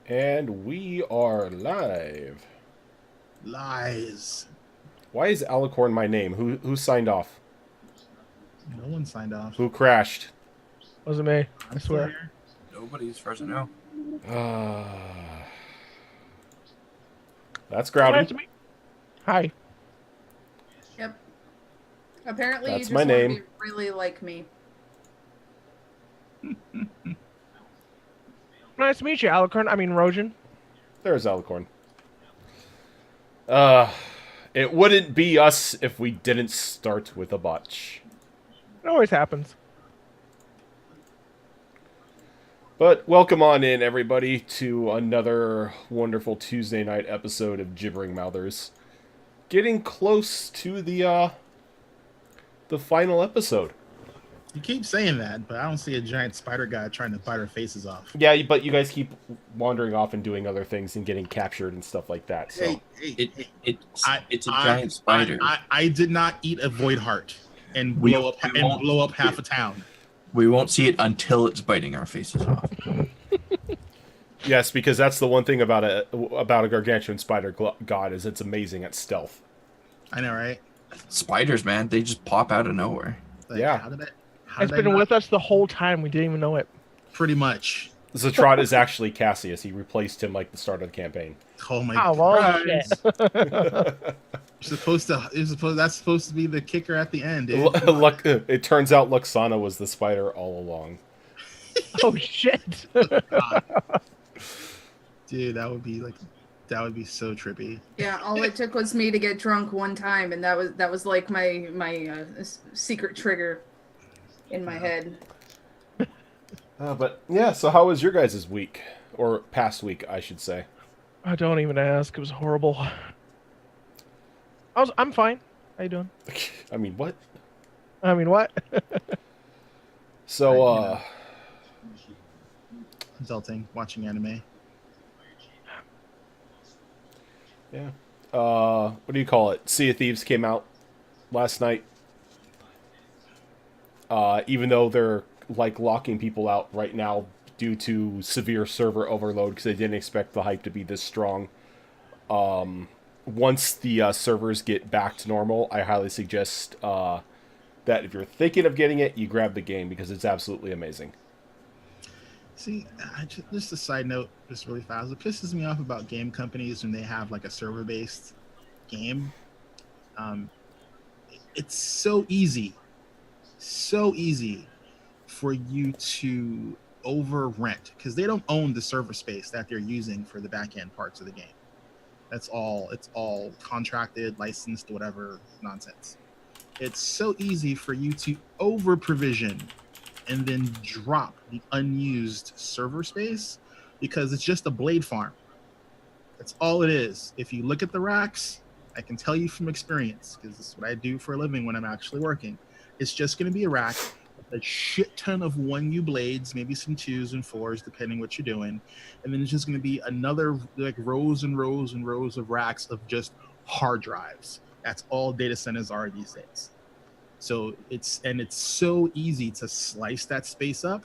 And we are live. Lies. Why is Alicorn my name? Who signed off? No one signed off. Who crashed? Wasn't me. I I'm still swear. here. Nobody, as far as I know. That's Nice Grouty. to meet. Hi. Yep. Apparently, you That's my just want to name. be really like me. Nice to meet you, Alucard. I mean, Rojan. There's Alicorn. Uh, it wouldn't be us if we didn't start with a botch. It always happens. But welcome on in, everybody, to another wonderful Tuesday night episode of Gibbering Mouthers. Getting close to the final episode. You keep saying that, but I don't see a giant spider guy trying to bite our faces off. Yeah, but you guys keep wandering off and doing other things and getting captured and stuff like that. So It's a giant spider. I did not eat a void heart and We- blow up we won't- blow up half a town. We won't see it until it's biting our faces off. yes, because that's the one thing about a gargantuan spider god is it's amazing at stealth. I know, right? Spiders, man, they just pop out of nowhere. Like, Yeah. How It's did I been not- with us the whole time. We didn't even know it. pretty much. Zatrot is actually Cassius. He replaced him like the start of the campaign. Oh my Oh, well, god! shit. That's supposed to be the kicker at the end, dude. It turns out Luxana was the spider all along. Oh, shit. Dude, that would be so trippy. Yeah, all it took was me to get drunk one time, and that was like my secret trigger in my head. But yeah, so how was your guys' week? Or past week, I should say. I don't even ask. It was horrible. I'm fine. How you doing? I mean, what? I mean, what? So, Adulting, watching anime. yeah. What do you call it? Sea of Thieves came out last night. Even though they're like locking people out right now due to severe server overload because they didn't expect the hype to be this strong. Once the servers get back to normal, I highly suggest that if you're thinking of getting it, you grab the game because it's absolutely amazing. See, just a side note, just really fast. What pisses me off about game companies when they have like a server-based game, it's so easy for you to over rent because they don't own the server space that they're using for the back end parts of the game. It's all contracted, licensed, whatever nonsense. It's so easy for you to over provision and then drop the unused server space because it's just a blade farm. That's all it is. If you look at the racks, I can tell you from experience, because this is what I do for a living when I'm actually working. It's just going to be a rack, a shit ton of 1U blades, maybe some 2s and 4s, depending what you're doing. And then it's just going to be another like rows and rows and rows of racks of just hard drives. That's all data centers are these days. So it's so easy to slice that space up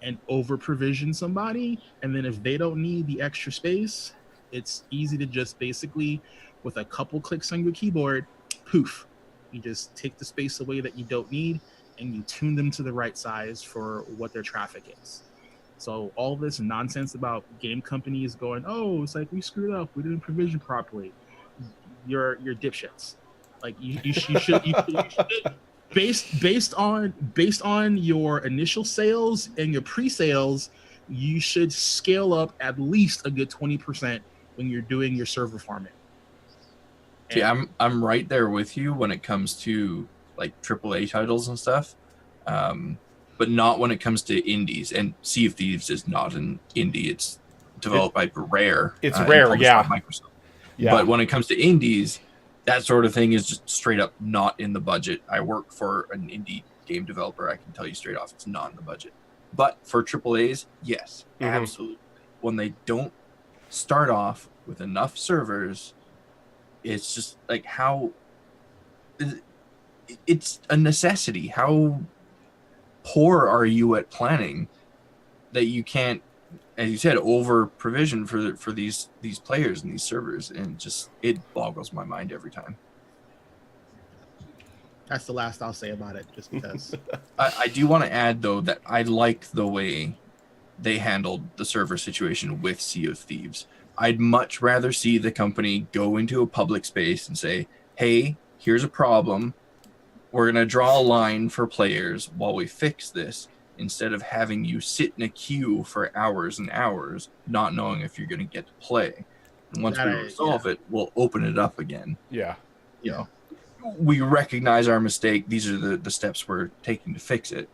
and over provision somebody. And then if they don't need the extra space, it's easy to just basically, with a couple clicks on your keyboard, poof, you just take the space away that you don't need and you tune them to the right size for what their traffic is. So all this nonsense about game companies going, oh, it's like we screwed up, we didn't provision properly. You're dipshits. Like you should based on your initial sales and your pre-sales, you should scale up at least a good 20% when you're doing your server farming. See, I'm right there with you when it comes to like AAA titles and stuff, but not when it comes to indies. And Sea of Thieves is not an indie; it's developed by Rare. It's and Rare, published yeah. by Microsoft. Yeah. But when it comes to indies, that sort of thing is just straight up not in the budget. I work for an indie game developer. I can tell you straight off, it's not in the budget. But for AAAs, yes, absolutely. When they don't start off with enough servers, it's just like how it's a necessity. How poor are you at planning that you can't as you said, over provision for these players and these servers, and just it boggles my mind every time. That's the last I'll say about it, just because. I do want to add though that I like the way they handled the server situation with Sea of Thieves. I'd much rather see the company go into a public space and say, hey, here's a problem. We're going to draw a line for players while we fix this, instead of having you sit in a queue for hours and hours, not knowing if you're going to get to play. And once we resolve it, we'll open it up again. Yeah. You know, We recognize our mistake. These are the steps we're taking to fix it.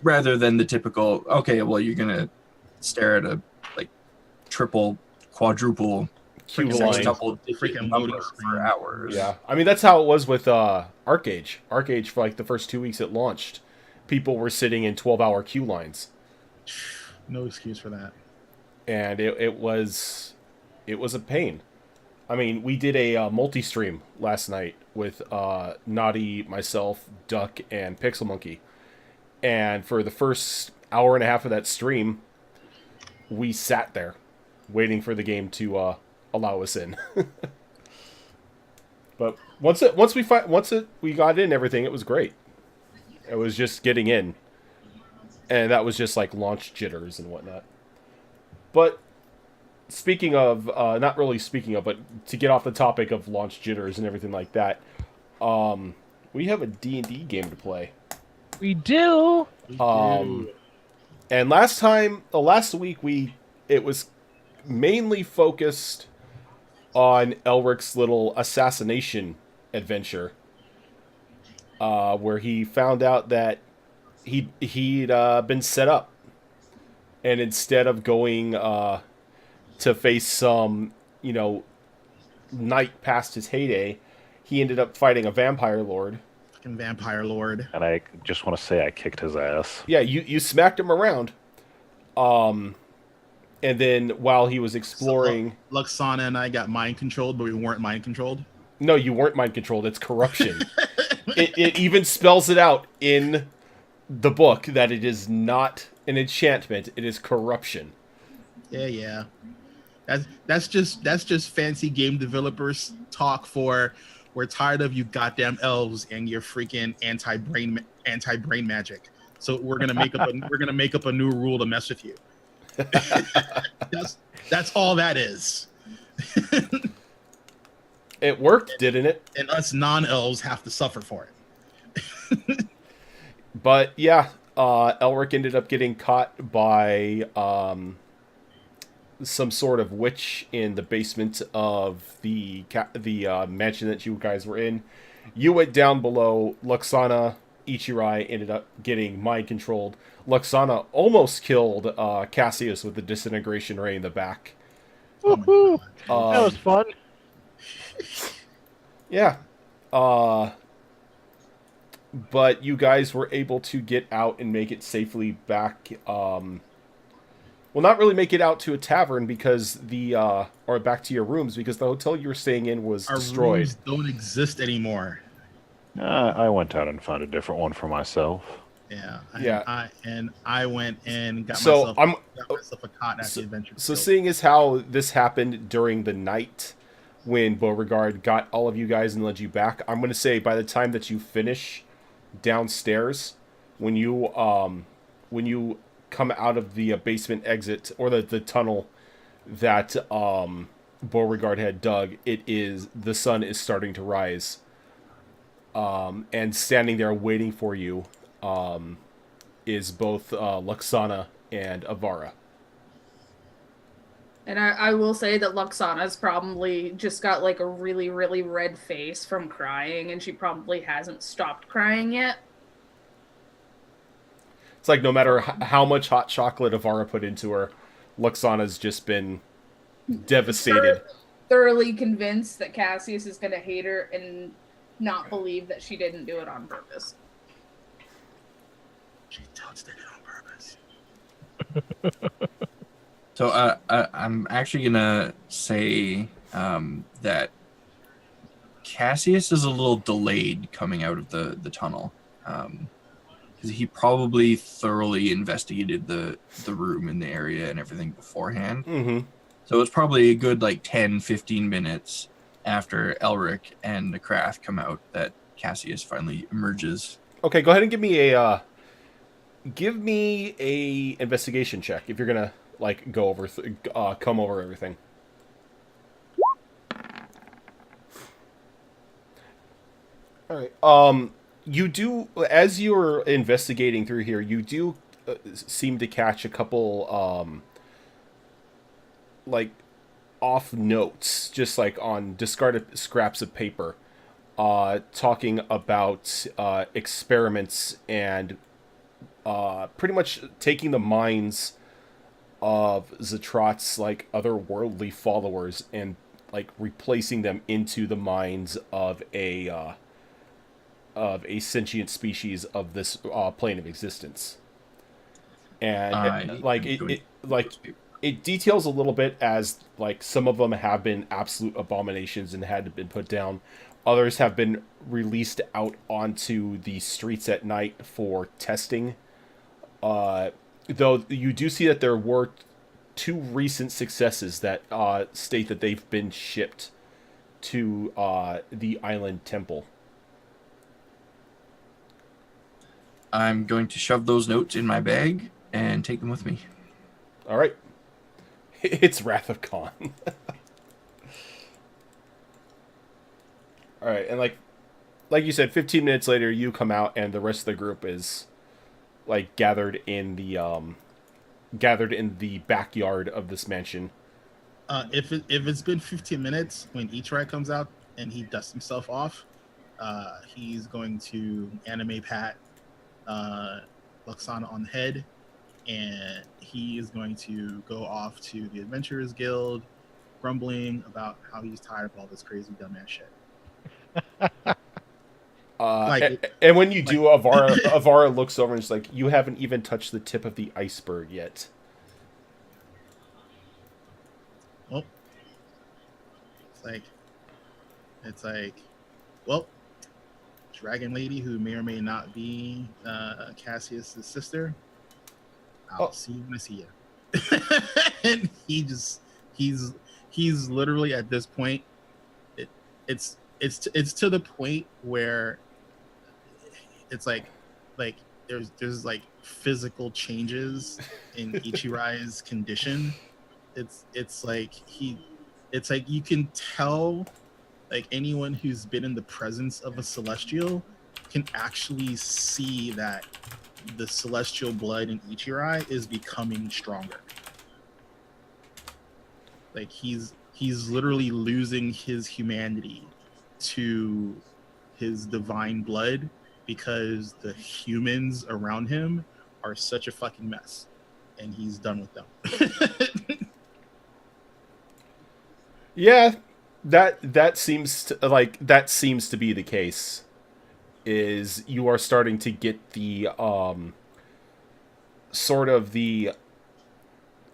Rather than the typical, okay, well, you're going to stare at a like triple, quadruple, Queue Freaking line. sextuple freaking number loading screen. for hours. Yeah. I mean, that's how it was with Arcage. Arcage, for like the first 2 weeks it launched, people were sitting in 12-hour queue lines. no excuse for that. And it was a pain. I mean, we did a multi-stream last night with Naughty, myself, Duck, and Pixel Monkey. And for the first hour and a half of that stream, we sat there waiting for the game to allow us in. But once we got in everything, it was great. It was just getting in. And that was just like launch jitters and whatnot. But speaking of, not really speaking of, but to get off the topic of launch jitters and everything like that, we have a D&D game to play. We do. And last week it was mainly focused on Elric's little assassination adventure, where he found out that he'd been set up, and instead of going to face some knight past his heyday, he ended up fighting a vampire lord. Fucking vampire lord. And I just want to say I kicked his ass. Yeah, you smacked him around. And then while he was exploring... So, Luxana and I got mind controlled, but we weren't mind controlled. No, you weren't mind controlled. It's corruption. It even spells it out in the book that it is not an enchantment. It is corruption. Yeah. That's just fancy game developers talk for. We're tired of you goddamn elves and your freaking anti-brain magic. So we're gonna make up a new rule to mess with you. that's all that is. It worked, didn't it? And us non-elves have to suffer for it. But yeah, Elric ended up getting caught by some sort of witch in the basement of the mansion that you guys were in. You went down below. Luxana, Ichirai ended up getting mind controlled. Luxana almost killed Cassius with the disintegration ray in the back. Woohoo! That was fun. Yeah. But you guys were able to get out and make it safely back. Well, not really make it out to a tavern because or back to your rooms because the hotel you were staying in was Our destroyed. rooms don't exist anymore. I went out and found a different one for myself. Yeah. I went and got myself a cot at the adventure. So seeing as how this happened during the night when Beauregard got all of you guys and led you back, I'm going to say by the time that you finish downstairs, when you come out of the basement exit or the tunnel that Beauregard had dug, the sun is starting to rise. And standing there waiting for you is both Luxana and Avara. And I will say that Luxana's probably just got like a really, really red face from crying, and she probably hasn't stopped crying yet. It's like no matter how much hot chocolate Avara put into her, Luxana's just been devastated. Thoroughly convinced that Cassius is going to hate her and not believe that she didn't do it on purpose. She totes did it on purpose. So I'm actually gonna say that Cassius is a little delayed coming out of the tunnel, because because he probably thoroughly investigated the room and the area and everything beforehand. Mm-hmm. So it's probably a good like 10, 15 minutes after Elric and the Krath come out that Cassius finally emerges. Okay, go ahead and give me a investigation check if you're gonna like go over come over everything. All right. You do, as you're investigating through here, you do seem to catch a couple like off notes, just like on discarded scraps of paper, talking about experiments and pretty much taking the minds of Zatrot's like otherworldly followers and like replacing them into the minds of a sentient species of this plane of existence. And it details a little bit as like some of them have been absolute abominations and had been put down. Others have been released out onto the streets at night for testing. Though you do see that there were 2 recent successes that state that they've been shipped to the island temple. I'm going to shove those notes in my bag and take them with me. All right. It's Wrath of Khan. All right, and like you said, 15 minutes later, you come out, and the rest of the group is like gathered in the backyard of this mansion. If it's been 15 minutes when Ichirai comes out and he dusts himself off, he's going to anime pat Luxana on the head, and he is going to go off to the Adventurers Guild, grumbling about how he's tired of all this crazy dumbass shit. And when you do, Avara looks over and is like, "You haven't even touched the tip of the iceberg yet." Well, it's like, well, dragon lady who may or may not be Cassius's sister. I'll see you when I see you. And he's literally at this point. It's to the point where it's like there's like physical changes in Ichirai's condition. It's like you can tell, like anyone who's been in the presence of a celestial can actually see that the celestial blood in Ichirai is becoming stronger. Like he's literally losing his humanity to his divine blood because the humans around him are such a fucking mess, and he's done with them. Yeah, that seems to be the case. Is you are starting to get the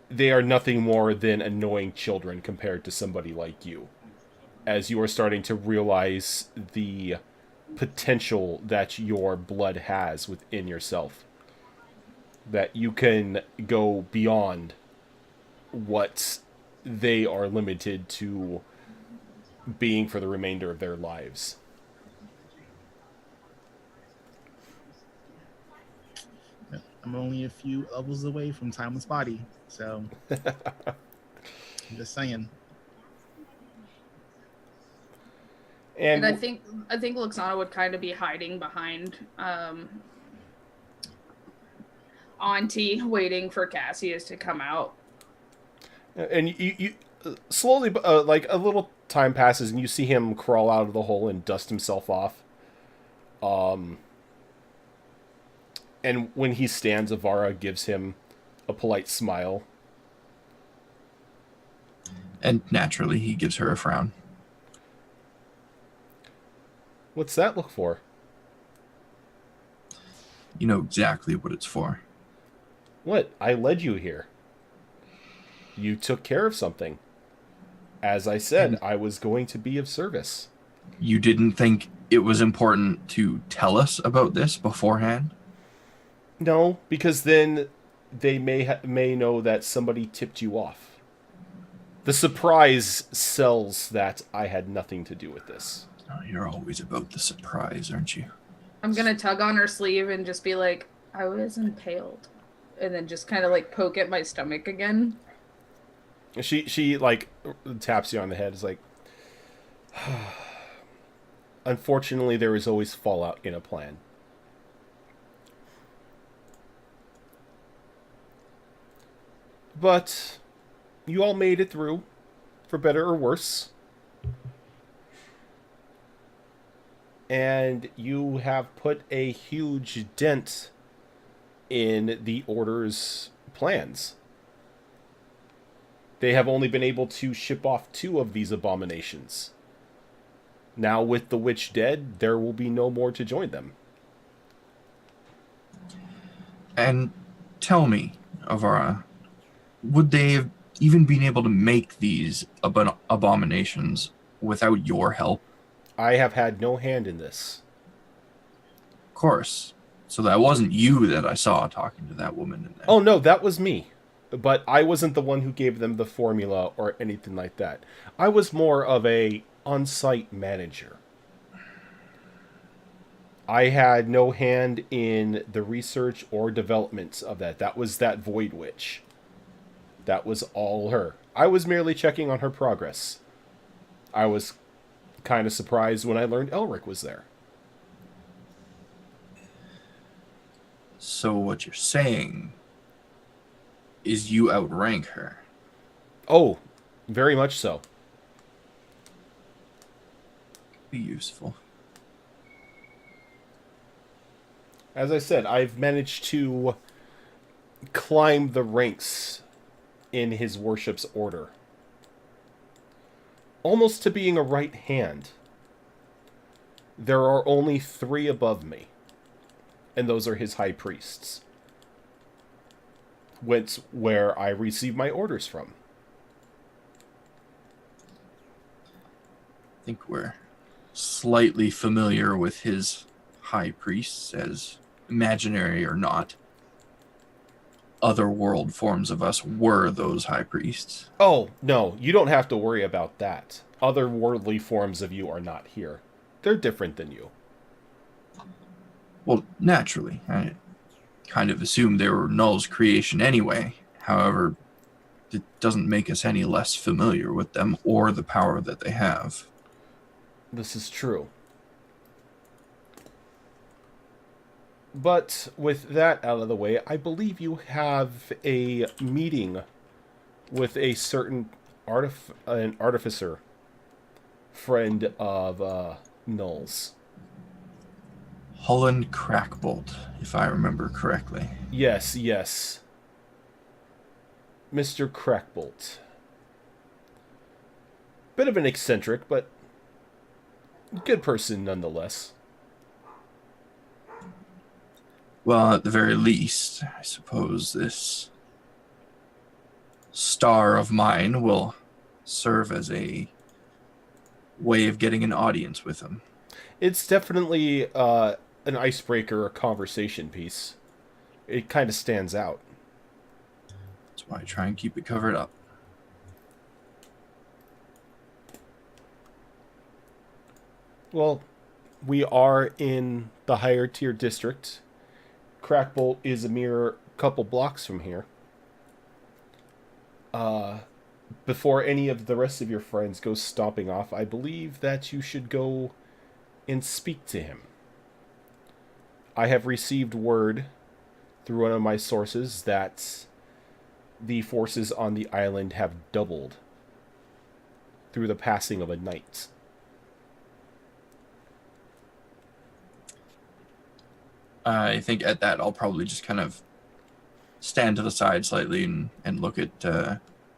they are nothing more than annoying children compared to somebody like you, as you are starting to realize the potential that your blood has within yourself, that you can go beyond what they are limited to being for the remainder of their lives. I'm only a few levels away from Timeless Body, so I'm just saying. And I think Luxana would kind of be hiding behind Auntie, waiting for Cassius to come out. And you slowly, like a little time passes, and you see him crawl out of the hole and dust himself off. And when he stands, Avara gives him a polite smile. And naturally, he gives her a frown. What's that look for? You know exactly what it's for. What? I led you here. You took care of something. As I said, I was going to be of service. You didn't think it was important to tell us about this beforehand? No, because then they may know that somebody tipped you off. The surprise sells that I had nothing to do with this. Oh, you're always about the surprise, aren't you? I'm gonna tug on her sleeve and just be like, I was impaled. And then just kind of like poke at my stomach again. She like taps you on the head. It's like, unfortunately, there is always fallout in a plan. But you all made it through, for better or worse. And you have put a huge dent in the Order's plans. They have only been able to ship off 2 of these abominations. Now, with the witch dead, there will be no more to join them. And tell me, Avara, would they have even been able to make these abominations without your help? I have had no hand in this. Of course. So that wasn't you that I saw talking to that woman in there. Oh, no, that was me. But I wasn't the one who gave them the formula or anything like that. I was more of a on-site manager. I had no hand in the research or development of that. That was that Void Witch. That was all her. I was merely checking on her progress. I was kind of surprised when I learned Elric was there. So what you're saying is you outrank her. Oh, very much so. Be useful. As I said, I've managed to climb the ranks in his worship's order. Almost to being a right hand. There are only 3 above me. And those are his high priests. Whence where I receive my orders from. I think we're slightly familiar with his high priests, as imaginary or not. Otherworld forms of us were those high priests. Oh, no, you don't have to worry about that. Otherworldly forms of you are not here. They're different than you. Well, naturally. I kind of assumed they were Null's creation anyway. However, it doesn't make us any less familiar with them or the power that they have. This is true. But with that out of the way, I believe you have a meeting with a certain an artificer friend of Null's. Holland Crackbolt, if I remember correctly. Yes, yes. Mr. Crackbolt. Bit of an eccentric, but good person nonetheless. Well, at the very least, I suppose this star of mine will serve as a way of getting an audience with him. It's definitely an icebreaker, a conversation piece. It kind of stands out. That's why I try and keep it covered up. Well, we are in the higher tier district. Crackbolt is a mere couple blocks from here. Before any of the rest of your friends go stomping off, I believe that you should go and speak to him. I have received word through one of my sources that the forces on the island have doubled through the passing of a night. I think at that I'll probably just kind of stand to the side slightly and look at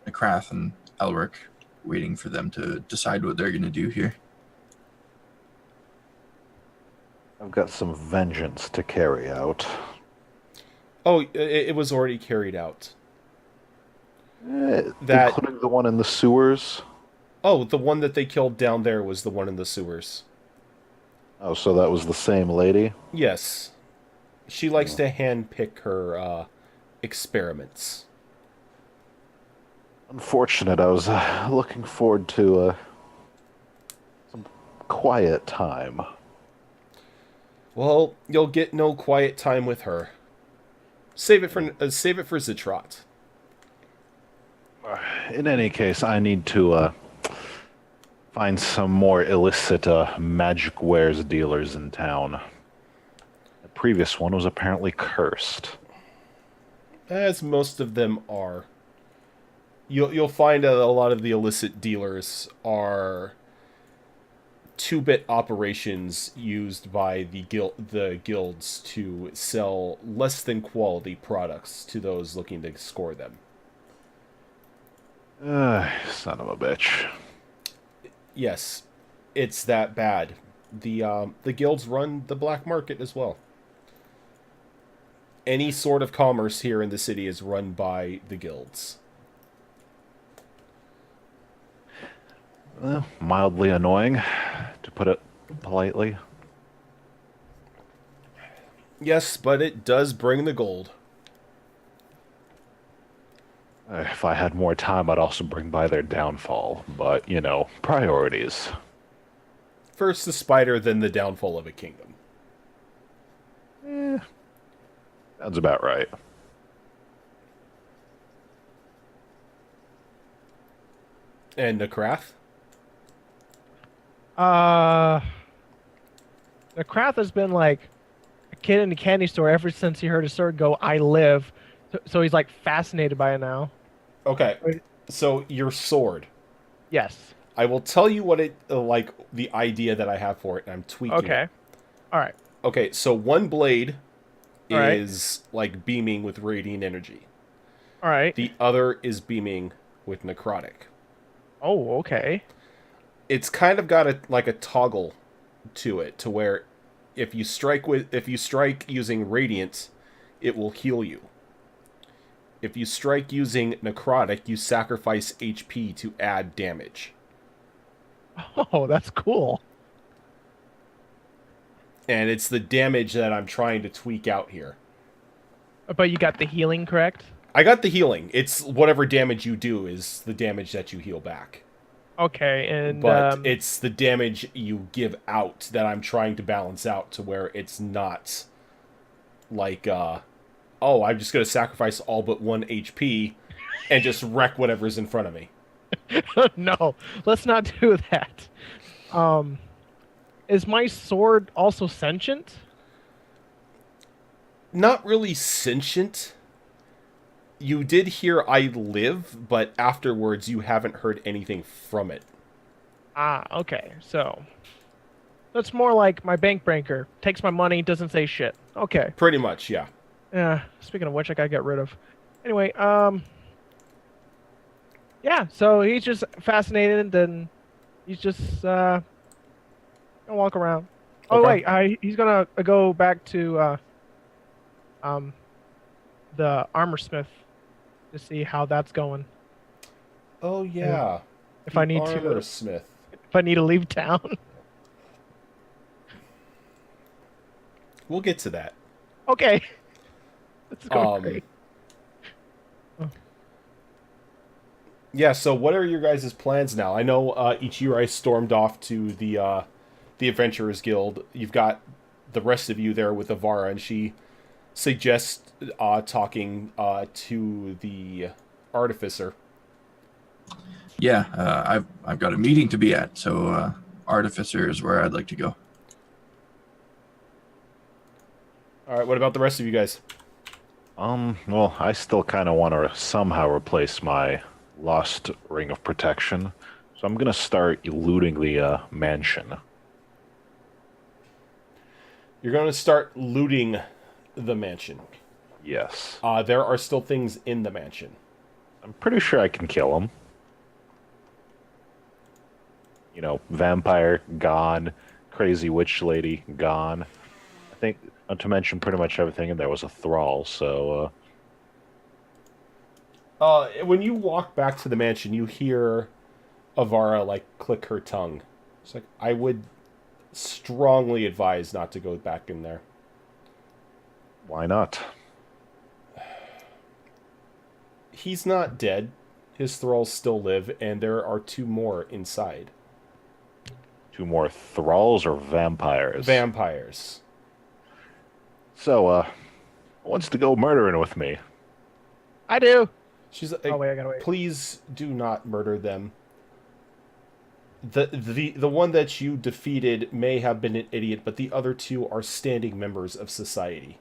Akrath and Elric, waiting for them to decide what they're going to do here. I've got some vengeance to carry out. Oh, it was already carried out. Including the one in the sewers? Oh, the one that they killed down there was the one in the sewers. Oh, so that was the same lady? Yes. She likes to handpick her experiments. Unfortunate. I was looking forward to some quiet time. Well, you'll get no quiet time with her. Save it for Zitrot. In any case, I need to find some more illicit magic wares dealers in town. The previous one was apparently cursed. As most of them are. You'll find a lot of the illicit dealers are 2-bit operations used by the guilds to sell less than quality products to those looking to score them. Son of a bitch. Yes, it's that bad. The guilds run the black market as well. Any sort of commerce here in the city is run by the guilds. Mildly annoying, to put it politely. Yes, but it does bring the gold. If I had more time, I'd also bring by their downfall. But, priorities. First the spider, then the downfall of a kingdom. Sounds about right. And Nakrath? The Krath has been like a kid in a candy store ever since he heard his sword go, "I live." So he's like fascinated by it now. Okay, so your sword. Yes. I will tell you what it the idea that I have for it, and I'm tweaking. Okay. It. All right. Okay, so one blade All right. is like beaming with radiant energy. All right. The other is beaming with necrotic. Oh, okay. It's kind of got a toggle to it, to where if you strike using radiant, it will heal you. If you strike using necrotic, you sacrifice HP to add damage. Oh, that's cool. And it's the damage that I'm trying to tweak out here. But you got the healing, correct? I got the healing. It's whatever damage you do is the damage that you heal back. Okay, and But it's the damage you give out that I'm trying to balance out to where it's not like, oh, I'm just going to sacrifice all but 1 HP and just wreck whatever's in front of me. no, let's not do that. Is my sword also sentient? Not really sentient. You did hear I live, but afterwards you haven't heard anything from it. Ah, okay. So that's more like my bank breaker. Takes my money, doesn't say shit. Okay. Pretty much, yeah. Yeah. Speaking of which, I gotta get rid of. Anyway, yeah. So he's just fascinated, and he's just gonna walk around. Oh Okay. wait, he's gonna go back to the armor smith to see how that's going. Oh, yeah. If I need to, Smith. if I need to leave town. We'll get to that. Okay. That's going great. Yeah, so what are your guys' plans now? I know Ichirai stormed off to the Adventurers Guild. You've got the rest of you there with Avara, and she suggests talking to the Artificer. Yeah, I've got a meeting to be at, so Artificer is where I'd like to go. All right, what about the rest of you guys? Well, I still kind of want to somehow replace my lost ring of protection, so I'm gonna start looting the mansion. You're going to start looting the mansion. Yes. There are still things in the mansion. I'm pretty sure I can kill him. Vampire, gone. Crazy witch lady, gone. I think, not to mention pretty much everything in there was a thrall, so... When you walk back to the mansion, you hear Avara, click her tongue. It's like, I would strongly advise not to go back in there. Why not? He's not dead. His thralls still live, and there are 2 more inside. 2 more thralls or vampires? Vampires. So, who wants to go murdering with me? I do. She's like, Oh wait, I gotta wait. please do not murder them. The one that you defeated may have been an idiot, but the other 2 are standing members of society.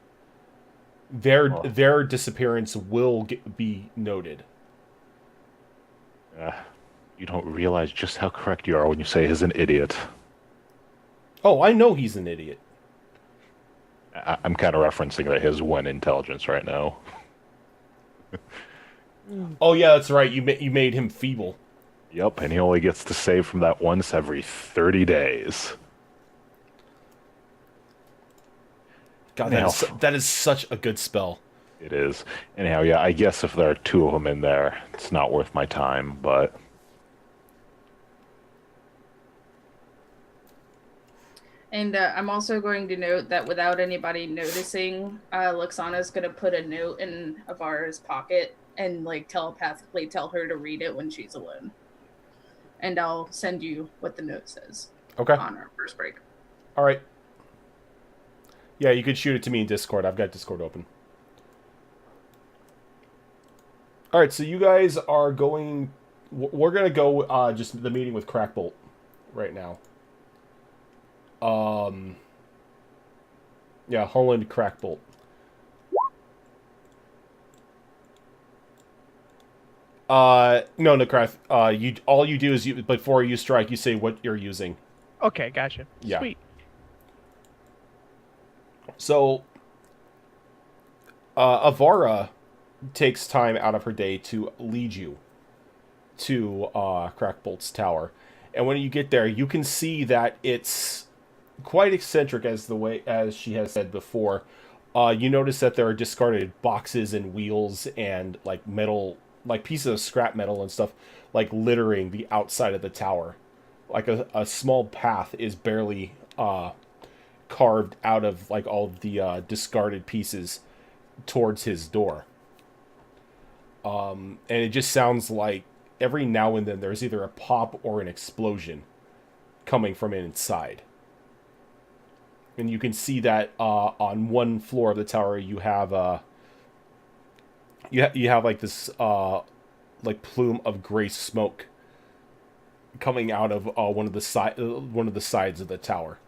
Their disappearance will be noted. You don't realize just how correct you are when you say he's an idiot. Oh, I know he's an idiot. I'm kind of referencing that his 1 intelligence right now. Oh yeah, that's right. You made him feeble. Yep, and he only gets to save from that once every 30 days. God, Anyhow, that is such a good spell. it is. Anyhow, yeah, I guess if there are 2 of them in there, it's not worth my time, but... And I'm also going to note that without anybody noticing, Luxana's going to put a note in Avara's pocket and like telepathically tell her to read it when she's alone. And I'll send you what the note says Okay. on our first break. All right. Yeah, you could shoot it to me in Discord. I've got Discord open. All right, so you guys are going... We're going to go just the meeting with Crackbolt right now. Yeah, Holland Crackbolt. No, Crack. All you do is before you strike, you say what you're using. Okay, gotcha. Yeah. Sweet. So, Avara takes time out of her day to lead you to Crackbolt's tower, and when you get there, you can see that it's quite eccentric, as she has said before. You notice that there are discarded boxes and wheels and like metal, like pieces of scrap metal and stuff, like littering the outside of the tower. Like a small path is barely carved out of like all of the discarded pieces towards his door. And it just sounds like every now and then there's either a pop or an explosion coming from inside. And you can see that on one floor of the tower you have you have like this like plume of gray smoke coming out of one of the sides of the tower.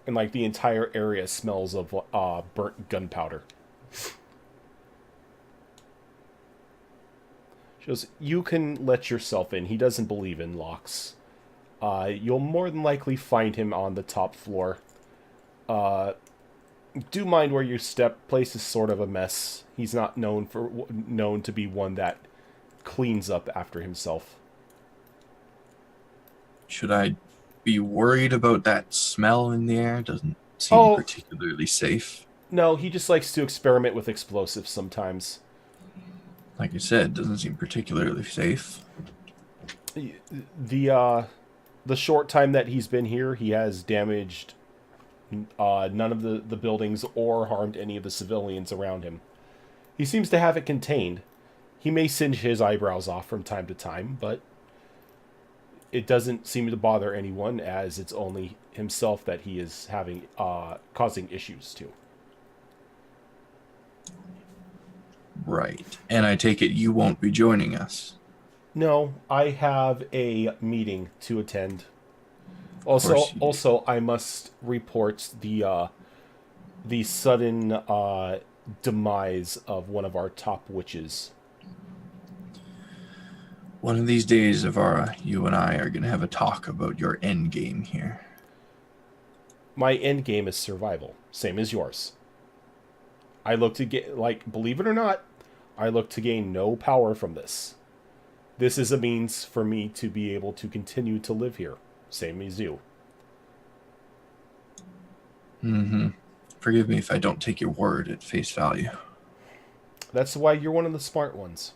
And like the entire area smells of burnt gunpowder. She goes, you can let yourself in. He doesn't believe in locks. You'll more than likely find him on the top floor. Do mind where you step. Place is sort of a mess. He's not known to be one that cleans up after himself. Should I be worried about that smell in the air? Doesn't seem particularly safe. No, he just likes to experiment with explosives sometimes. Like I said, doesn't seem particularly safe. The short time that he's been here, he has damaged none of the buildings or harmed any of the civilians around him. He seems to have it contained. He may singe his eyebrows off from time to time, but it doesn't seem to bother anyone, as it's only himself that he is having causing issues to. Right. And I take it you won't be joining us. No, I have a meeting to attend. Also, I must report the sudden demise of one of our top witches. One of these days, Avara, you and I are going to have a talk about your end game here. My end game is survival, same as yours. I look to get, believe it or not, I look to gain no power from this. This is a means for me to be able to continue to live here, same as you. Mm-hmm. Forgive me if I don't take your word at face value. That's why you're one of the smart ones.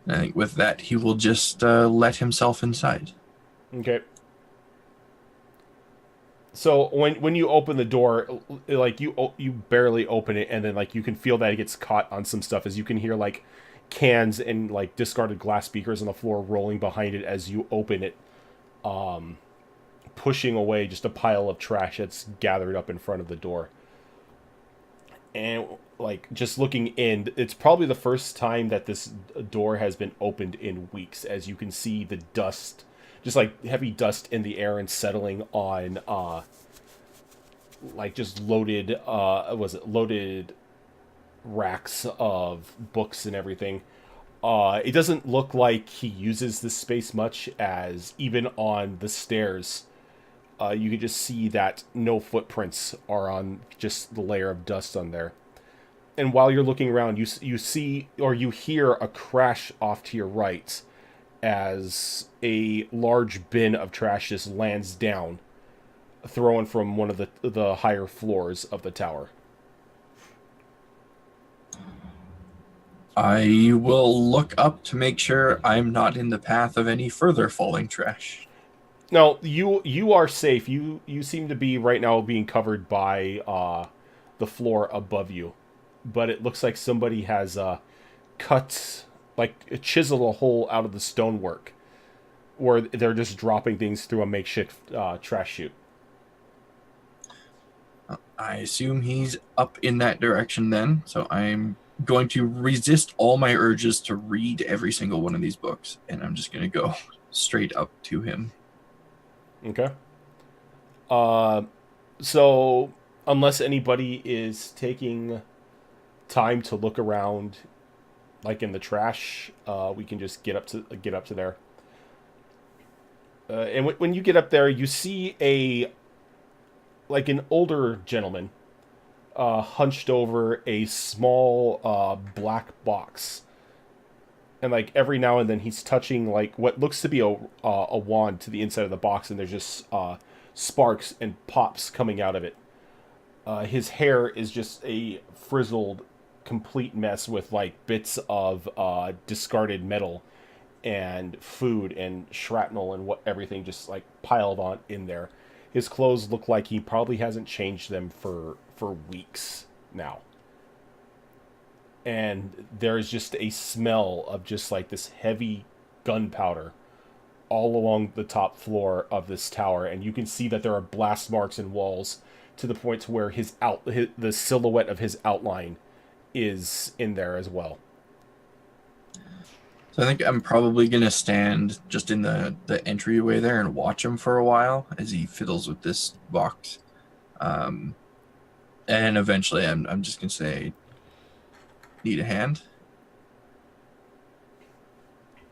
And I think with that, he will just let himself inside. Okay. So when you open the door, like you barely open it, and then like you can feel that it gets caught on some stuff, as you can hear like cans and like discarded glass beakers on the floor rolling behind it as you open it, pushing away just a pile of trash that's gathered up in front of the door. And like just looking in, it's probably the first time that this door has been opened in weeks, as you can see the dust, just like heavy dust in the air and settling on like just loaded loaded racks of books and everything. It doesn't look like he uses this space much, as even on the stairs, you can just see that no footprints are on just the layer of dust on there. And while you're looking around, you see or you hear a crash off to your right, as a large bin of trash just lands down, thrown from one of the higher floors of the tower. I will look up to make sure I'm not in the path of any further falling trash. No, you are safe. You seem to be right now being covered by the floor above you, but it looks like somebody has cut, like chiseled a hole out of the stonework, where they're just dropping things through a makeshift trash chute. I assume he's up in that direction then, so I'm going to resist all my urges to read every single one of these books, and I'm just going to go straight up to him. Okay. So unless anybody is taking time to look around, like in the trash, we can just get up to there. And when you get up there, you see an older gentleman, hunched over a small black box, and like every now and then he's touching like what looks to be a wand to the inside of the box, and there's just sparks and pops coming out of it. His hair is just a frizzled, complete mess with like bits of discarded metal and food and shrapnel and what everything just like piled on in there. His clothes look like he probably hasn't changed them for weeks now. And there's just a smell of just like this heavy gunpowder all along the top floor of this tower, and you can see that there are blast marks in walls to the point to where the silhouette of his outline is in there as well. So I think I'm probably going to stand just in the entryway there and watch him for a while as he fiddles with this box. And eventually I'm just going to say, need a hand?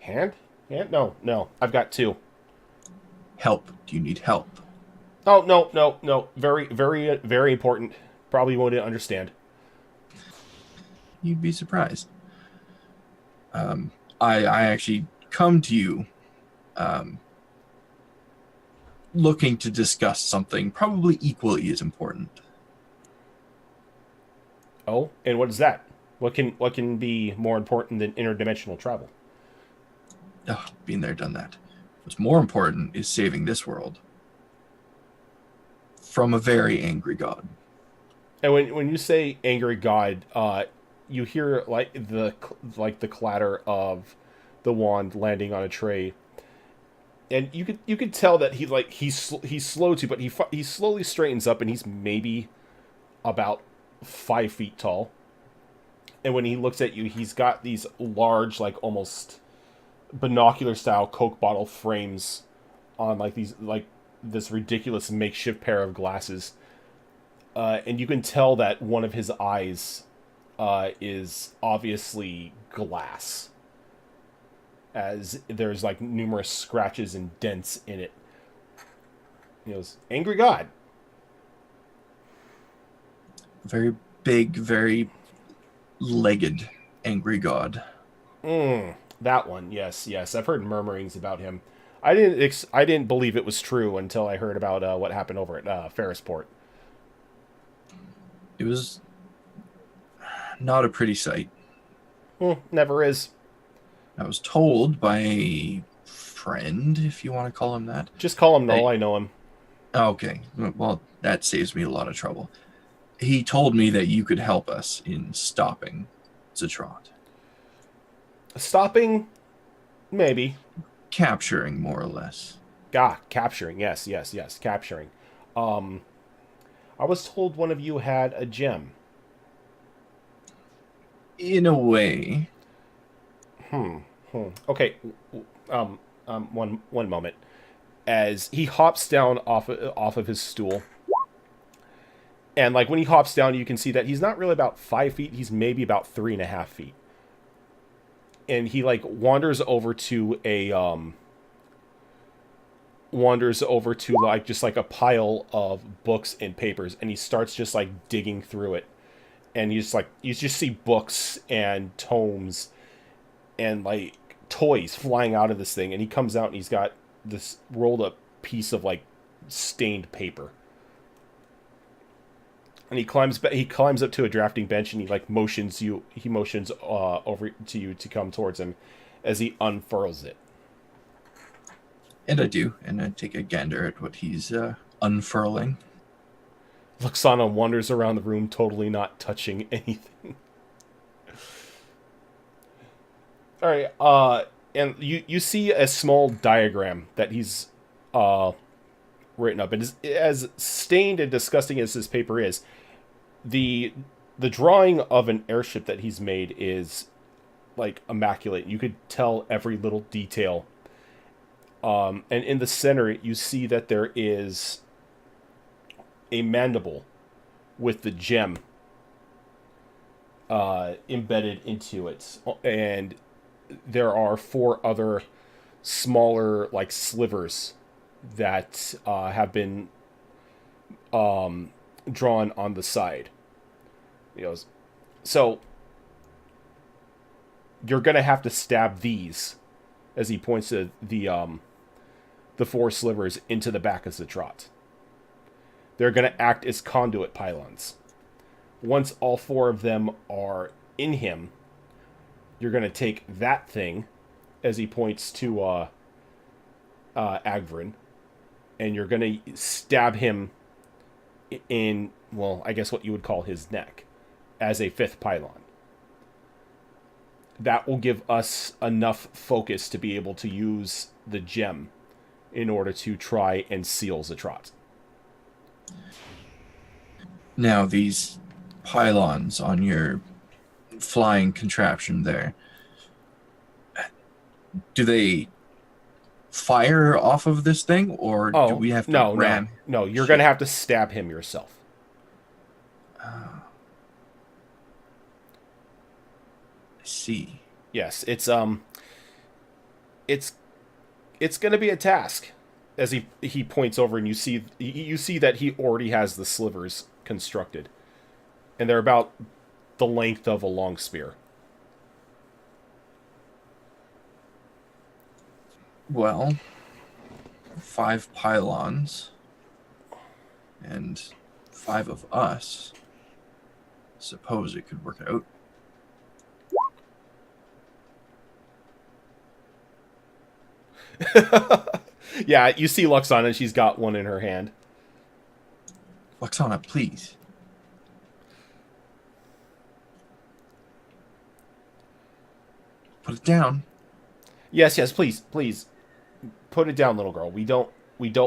Hand? No. I've got two. Help. Do you need help? Oh, no. Very, very, very important. Probably won't understand. You'd be surprised. I actually come to you looking to discuss something probably equally as important. Oh, and what is that? What can be more important than interdimensional travel? Oh, been there, done that. What's more important is saving this world from a very angry god. And when you say angry god, you hear like the clatter of the wand landing on a tray, and you could tell that he's slow to, but he slowly straightens up, and he's maybe about 5 feet tall. And when he looks at you, he's got these large, like almost binocular style Coke bottle frames on this ridiculous makeshift pair of glasses, and you can tell that one of his eyes is obviously glass, as there's like numerous scratches and dents in it. He goes, "Angry God." Very big, very legged angry god. That one, yes. I've heard murmurings about him. I didn't believe it was true until I heard about what happened over at Ferrisport. It was not a pretty sight. Never is. I was told by a friend, if you want to call him that. Just call him Null. I know him. Okay, well, that saves me a lot of trouble. He told me that you could help us in stopping Zatron. Stopping, maybe. Capturing, more or less. Capturing. Yes, yes, yes, capturing. Um, I was told one of you had a gem. In a way. Okay. One moment. As he hops down off of his stool, and like when he hops down, you can see that he's not really about 5 feet. He's maybe about 3.5 feet. And he like wanders over to like just like a pile of books and papers, and he starts just like digging through it, and you just see books and tomes and like toys flying out of this thing, and he comes out and he's got this rolled up piece of like stained paper, and he climbs up to a drafting bench, and he motions over to you to come towards him as he unfurls it. And I do, and I take a gander at what he's unfurling. Luxana wanders around the room, totally not touching anything. All right, and you see a small diagram that he's written up, and as stained and disgusting as this paper is, the drawing of an airship that he's made is like immaculate. You could tell every little detail. And in the center, you see that there is a mandible with the gem embedded into it, and there are 4 other smaller like slivers that have been drawn on the side. So you're gonna have to stab these, as he points to the 4 slivers into the back of the trot. They're gonna act as conduit pylons. Once all 4 of them are in him, you're gonna take that thing, as he points to Agvrin, and you're gonna stab him in, well, I guess what you would call his neck, as a 5th pylon. That will give us enough focus to be able to use the gem in order to try and seal Zatrat. Now, these pylons on your flying contraption there, do they fire off of this thing, or do we have to ram? No, you're going to have to stab him yourself. I see. Yes, it's going to be a task. As he points over, and you see that he already has the slivers constructed, and they're about the length of a long spear. Well, 5 pylons and 5 of us. Suppose it could work out. Yeah, you see Luxana, and she's got one in her hand. Luxana, please. Put it down. Yes, please. Put it down, little girl. We don't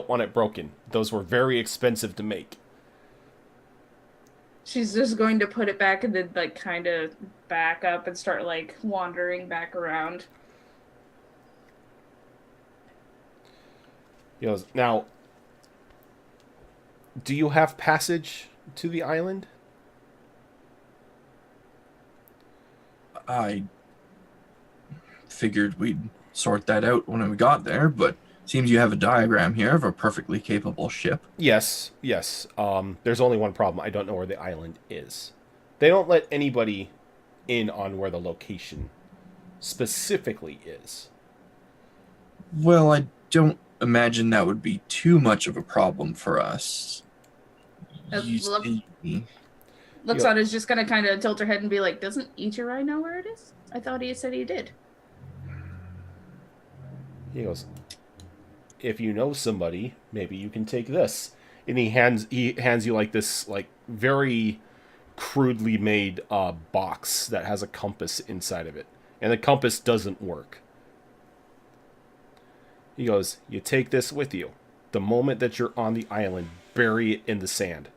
want it broken. Those were very expensive to make. She's just going to put it back and then like kind of back up and start like wandering back around. He goes, now, do you have passage to the island? I figured we'd sort that out when we got there, but seems you have a diagram here of a perfectly capable ship. Yes. There's only one problem. I don't know where the island is. They don't let anybody in on where the location specifically is. Well, I don't imagine that would be too much of a problem for us. Luxana's just gonna kind of tilt her head and be like, "Doesn't Ichirai know where it is? I thought he said he did." He goes, if you know somebody, maybe you can take this. and he hands you like this like very crudely made box that has a compass inside of it, and the compass doesn't work. He goes, "You take this with you. The moment that you're on the island, bury it in the sand."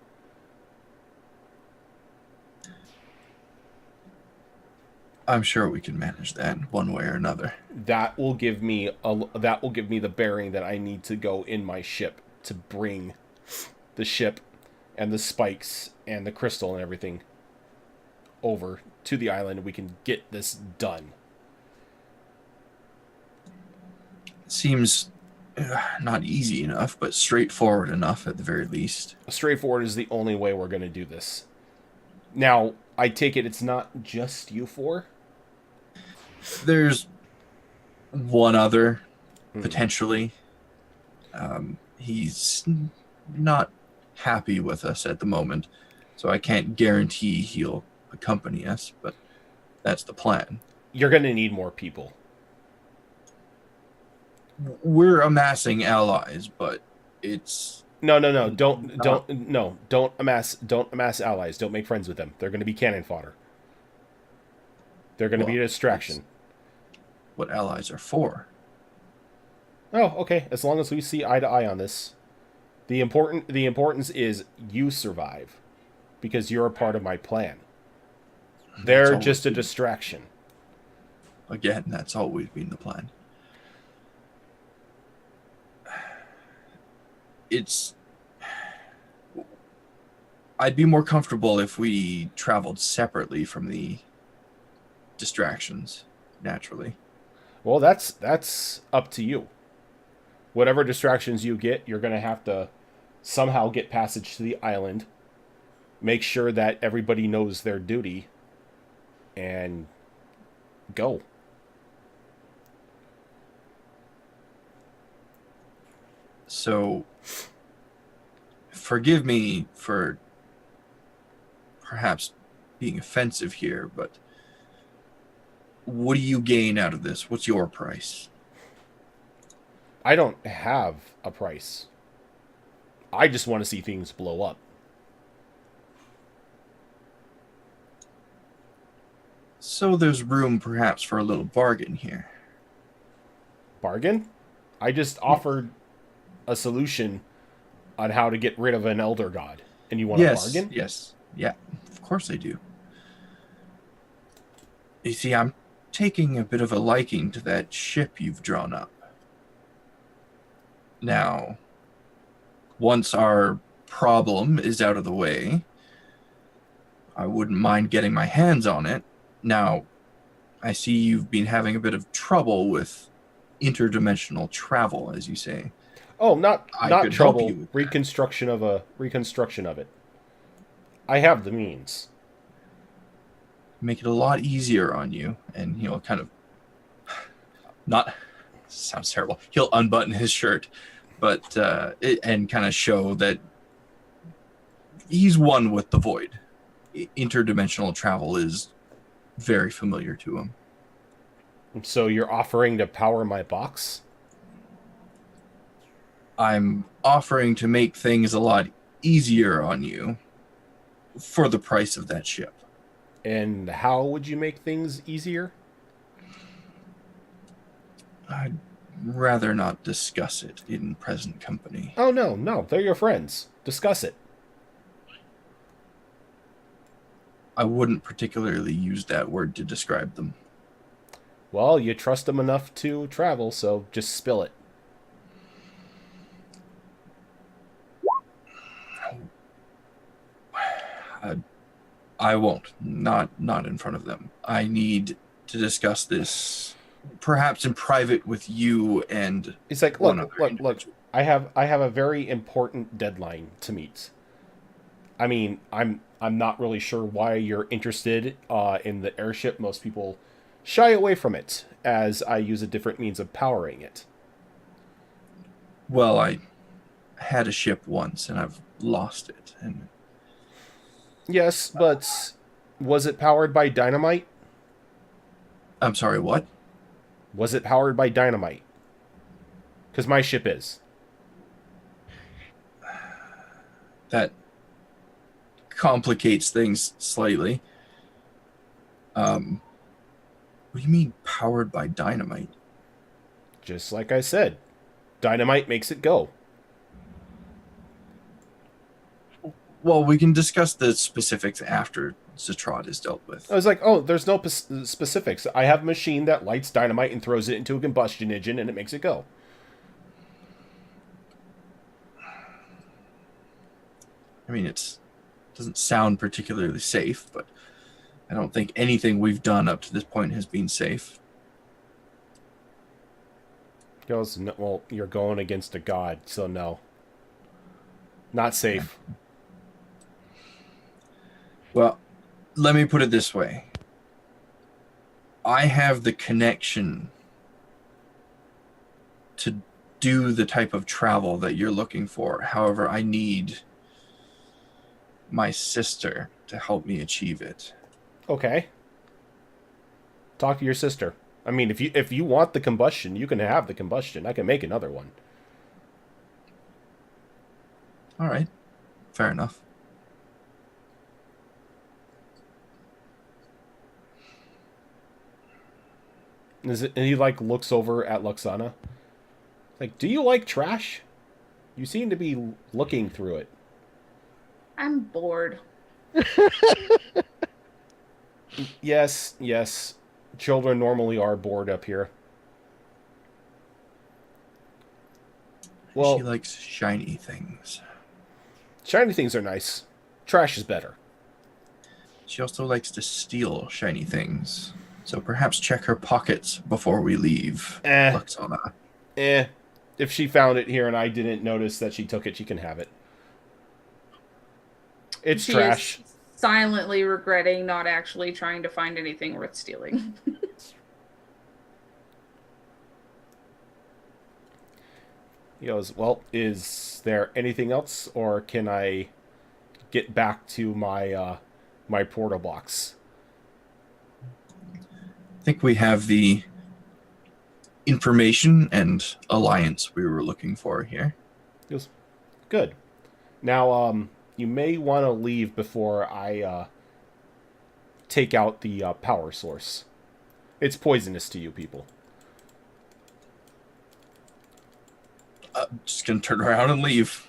I'm sure we can manage that one way or another. That will give me the bearing that I need to go in my ship to bring the ship and the spikes and the crystal and everything over to the island, and we can get this done. Seems not easy enough, but straightforward enough at the very least. Straightforward is the only way we're going to do this. Now, I take it it's not just you four? There's one other, Hmm. potentially. He's not happy with us at the moment, so I can't guarantee he'll accompany us, but that's the plan. You're going to need more people. We're amassing allies, but it's No. Don't amass allies. Don't make friends with them. They're going to be cannon fodder. They're going to be a distraction. what allies are for. Oh, okay. As long as we see eye to eye on this. The importance is you survive because you're a part of my plan. They're That's just a always distraction. Again, that's always been the plan. I'd be more comfortable if we traveled separately from the distractions, naturally. Well, that's up to you. Whatever distractions you get, you're going to have to somehow get passage to the island, make sure that everybody knows their duty, and go. So, forgive me for perhaps being offensive here, but what do you gain out of this? What's your price? I don't have a price. I just want to see things blow up. So there's room perhaps for a little bargain here. Bargain? I just offered a solution on how to get rid of an elder god. And you want a bargain? Yes. Yeah, of course I do. You see, I'm taking a bit of a liking to that ship you've drawn up. Now, once our problem is out of the way, I wouldn't mind getting my hands on it. Now, I see you've been having a bit of trouble with interdimensional travel, as you say. Oh, not I not could help trouble. you with that. Reconstruction of it. I have the means. Make it a lot easier on you, and he'll kind of not sounds terrible. He'll unbutton his shirt, but and kind of show that he's one with the void. Interdimensional travel is very familiar to him. So you're offering to power my box? I'm offering to make things a lot easier on you for the price of that ship. And how would you make things easier? I'd rather not discuss it in present company. Oh, no. They're your friends. Discuss it. I wouldn't particularly use that word to describe them. Well, you trust them enough to travel, so just spill it. I won't. Not in front of them. I need to discuss this perhaps in private with you and It's like, one look. other individual. I have a very important deadline to meet. I mean, I'm not really sure why you're interested in the airship. Most people shy away from it, as I use a different means of powering it. Well, I had a ship once and I've lost it. And Yes, but was it powered by dynamite? I'm sorry, what? Was it powered by dynamite? Because my ship is. that complicates things slightly. What do you mean powered by dynamite? Just like I said, dynamite makes it go. Well, we can discuss the specifics after Zatrod is dealt with. I was like, oh, there's no specifics. I have a machine that lights dynamite and throws it into a combustion engine, and it makes it go. I mean, it doesn't sound particularly safe, but I don't think anything we've done up to this point has been safe. He goes, no, well, you're going against a god, so no. Not safe. Well, let me put it this way. I have the connection to do the type of travel that you're looking for. However, I need my sister to help me achieve it. Okay. Talk to your sister. I mean, if you want the combustion, you can have the combustion. I can make another one. All right. Fair enough. And he like looks over at Luxana. Like, do you like trash? You seem to be looking through it. I'm bored. Yes. Children normally are bored up here. Well, she likes shiny things. Shiny things are nice. Trash is better. She also likes to steal shiny things. So perhaps check her pockets before we leave, Luxana. If she found it here and I didn't notice that she took it, she can have it. It's She trash. is silently regretting not actually trying to find anything worth stealing. He goes, well, is there anything else, or can I get back to my my portal box? I think we have the information and alliance we were looking for here. He goes, good. Now, you may want to leave before I take out the power source. It's poisonous to you people. Just gonna turn around and leave.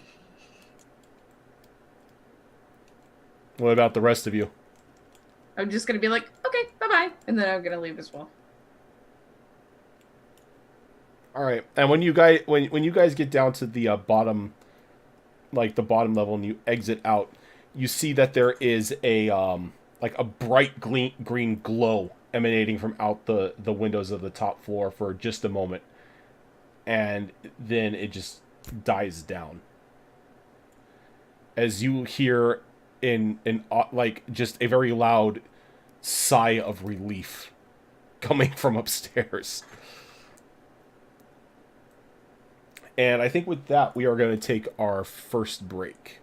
What about the rest of you? I'm just gonna be like, okay, bye-bye. And then I'm gonna leave as well. All right. And when you guys get down to the bottom, like the bottom level, and you exit out, you see that there is a like a bright green glow emanating from out the windows of the top floor for just a moment, and then it just dies down as you hear in like just a very loud sigh of relief coming from upstairs. And I think with that, we are going to take our first break.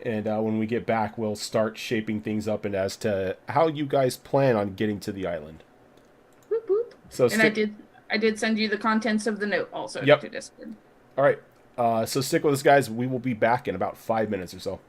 And when we get back, we'll start shaping things up and as to how you guys plan on getting to the island. Whoop, whoop. So and I did send you the contents of the note also to Discord. All right. So stick with us, guys. We will be back in about 5 minutes or so.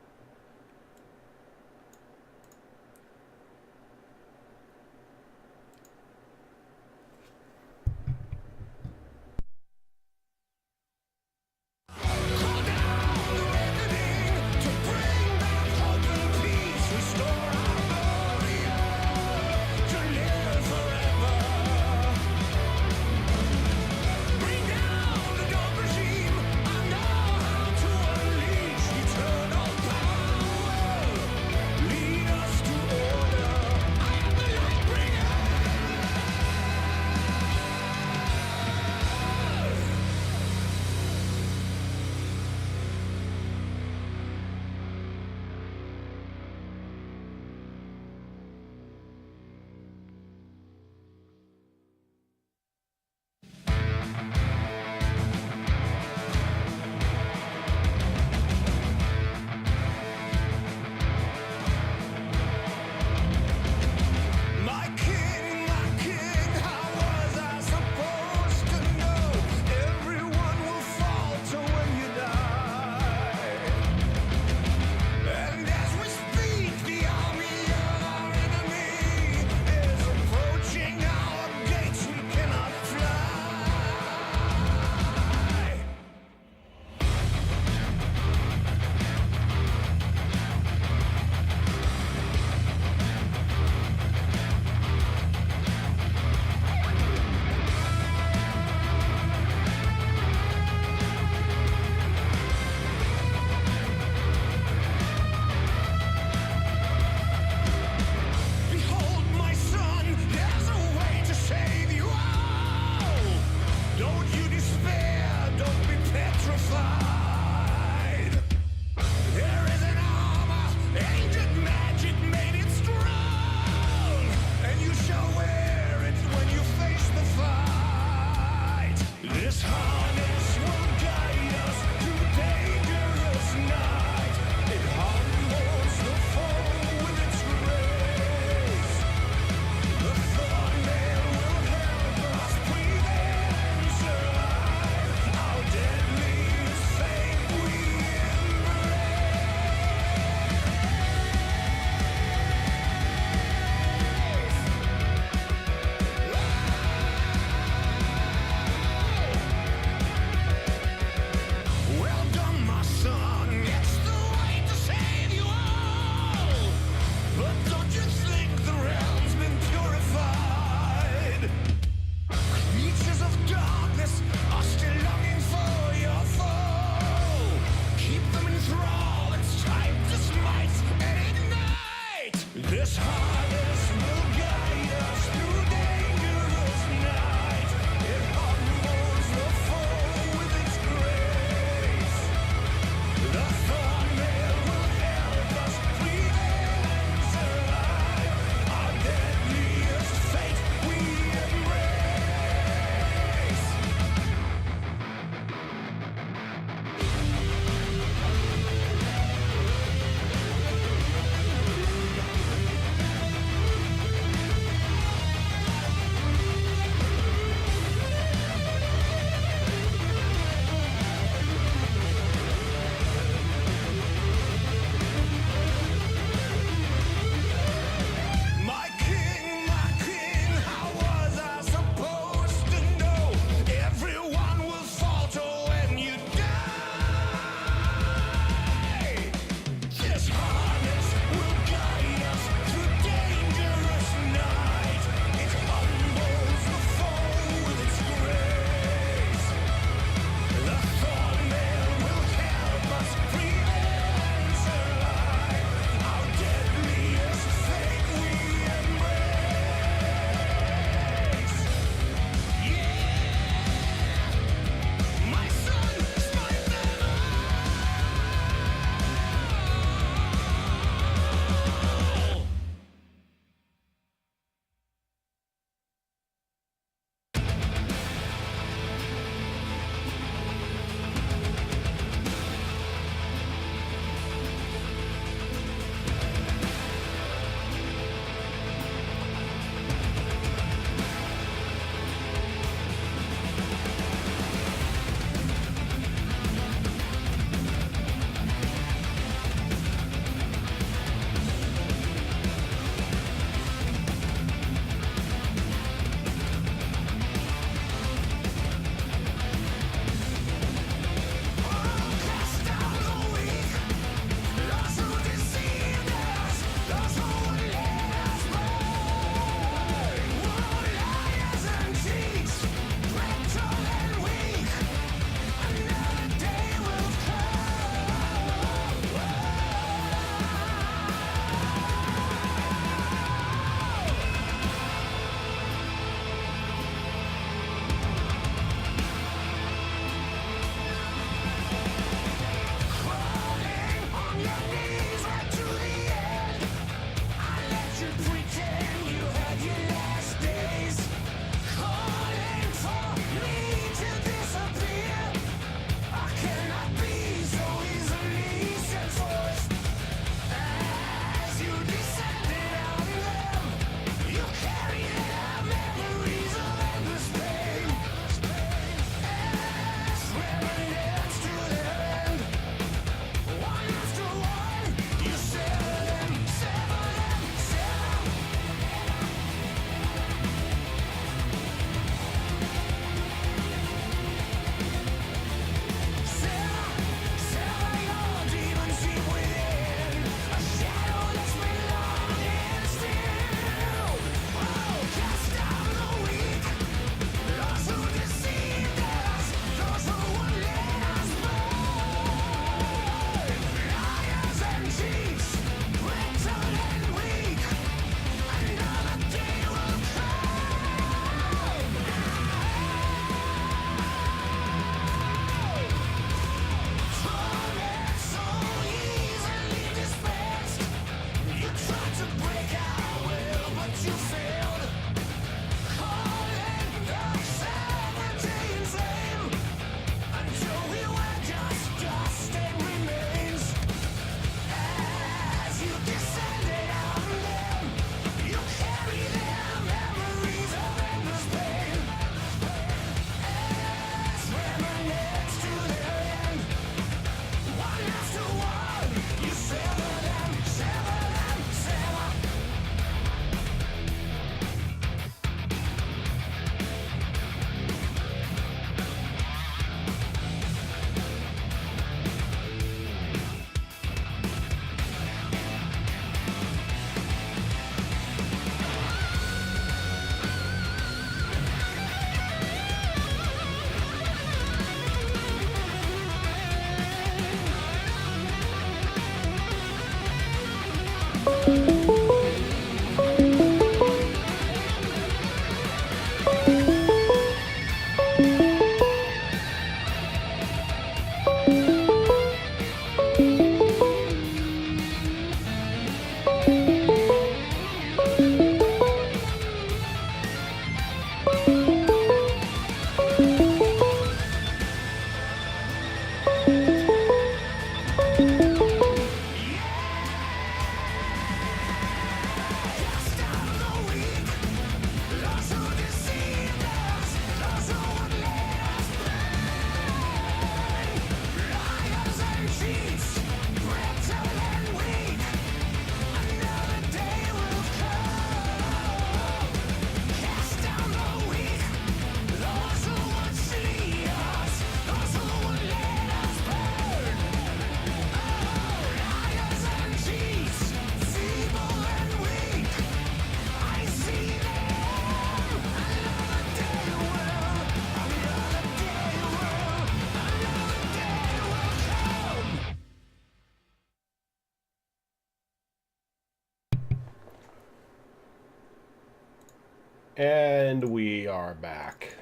And we are back.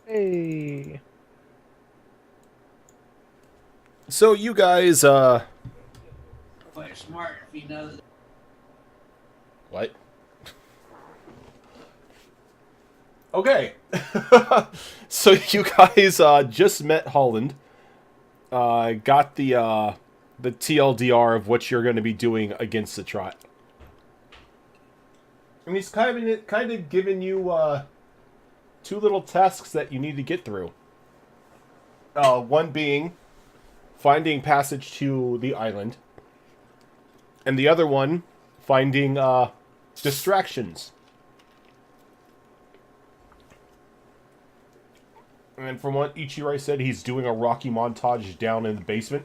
Hey. So you guys, Play smart if he knows. what? Okay. So you guys just met Holland. Got the TLDR of what you're going to be doing against the Trot. And he's kind of giving you two little tasks that you need to get through. One being finding passage to the island, and the other one finding distractions. And from what Ichirai said, he's doing a Rocky montage down in the basement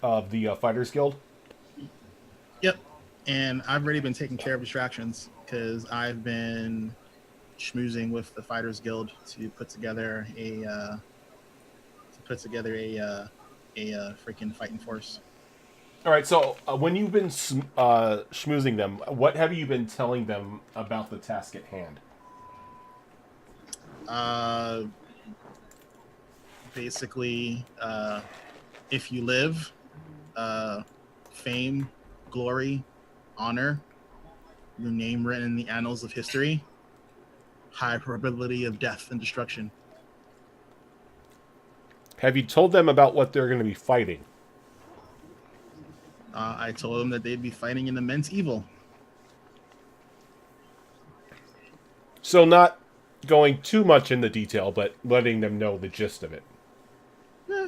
of the Fighters Guild. Yep. And I've already been taking care of distractions because I've been schmoozing with the Fighters Guild to put together a freaking fighting force. All right, so when you've been schmoozing them, what have you been telling them about the task at hand? Basically, if you live, fame, glory, honor, your name written in the annals of history, high probability of death and destruction. Have you told them about what they're going to be fighting? I told them that they'd be fighting an immense evil. So not going too much into detail, but letting them know the gist of it.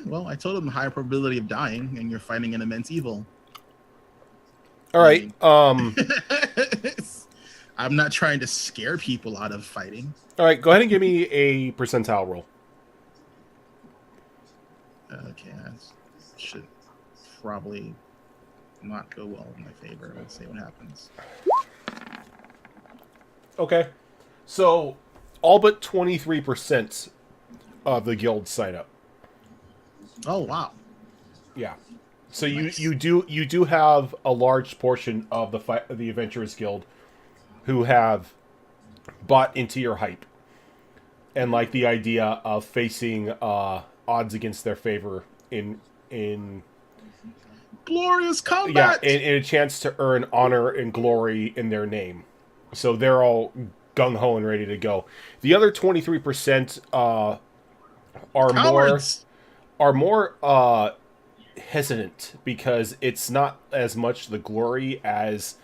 Well, I told them the high probability of dying, and you're fighting an immense evil. All right. I'm not trying to scare people out of fighting. All right. Go ahead and give me a percentile roll. Okay, that should probably not go well in my favor. Let's see what happens. Okay. So all but 23% of the guild sign up. Oh wow! Yeah. So Nice. you do have a large portion of the Adventurers Guild who have bought into your hype and like the idea of facing odds against their favor in Glorious yeah, combat. and a chance to earn honor and glory in their name. So they're all gung ho and ready to go. The other 23% are Cowards. more hesitant because it's not as much the glory as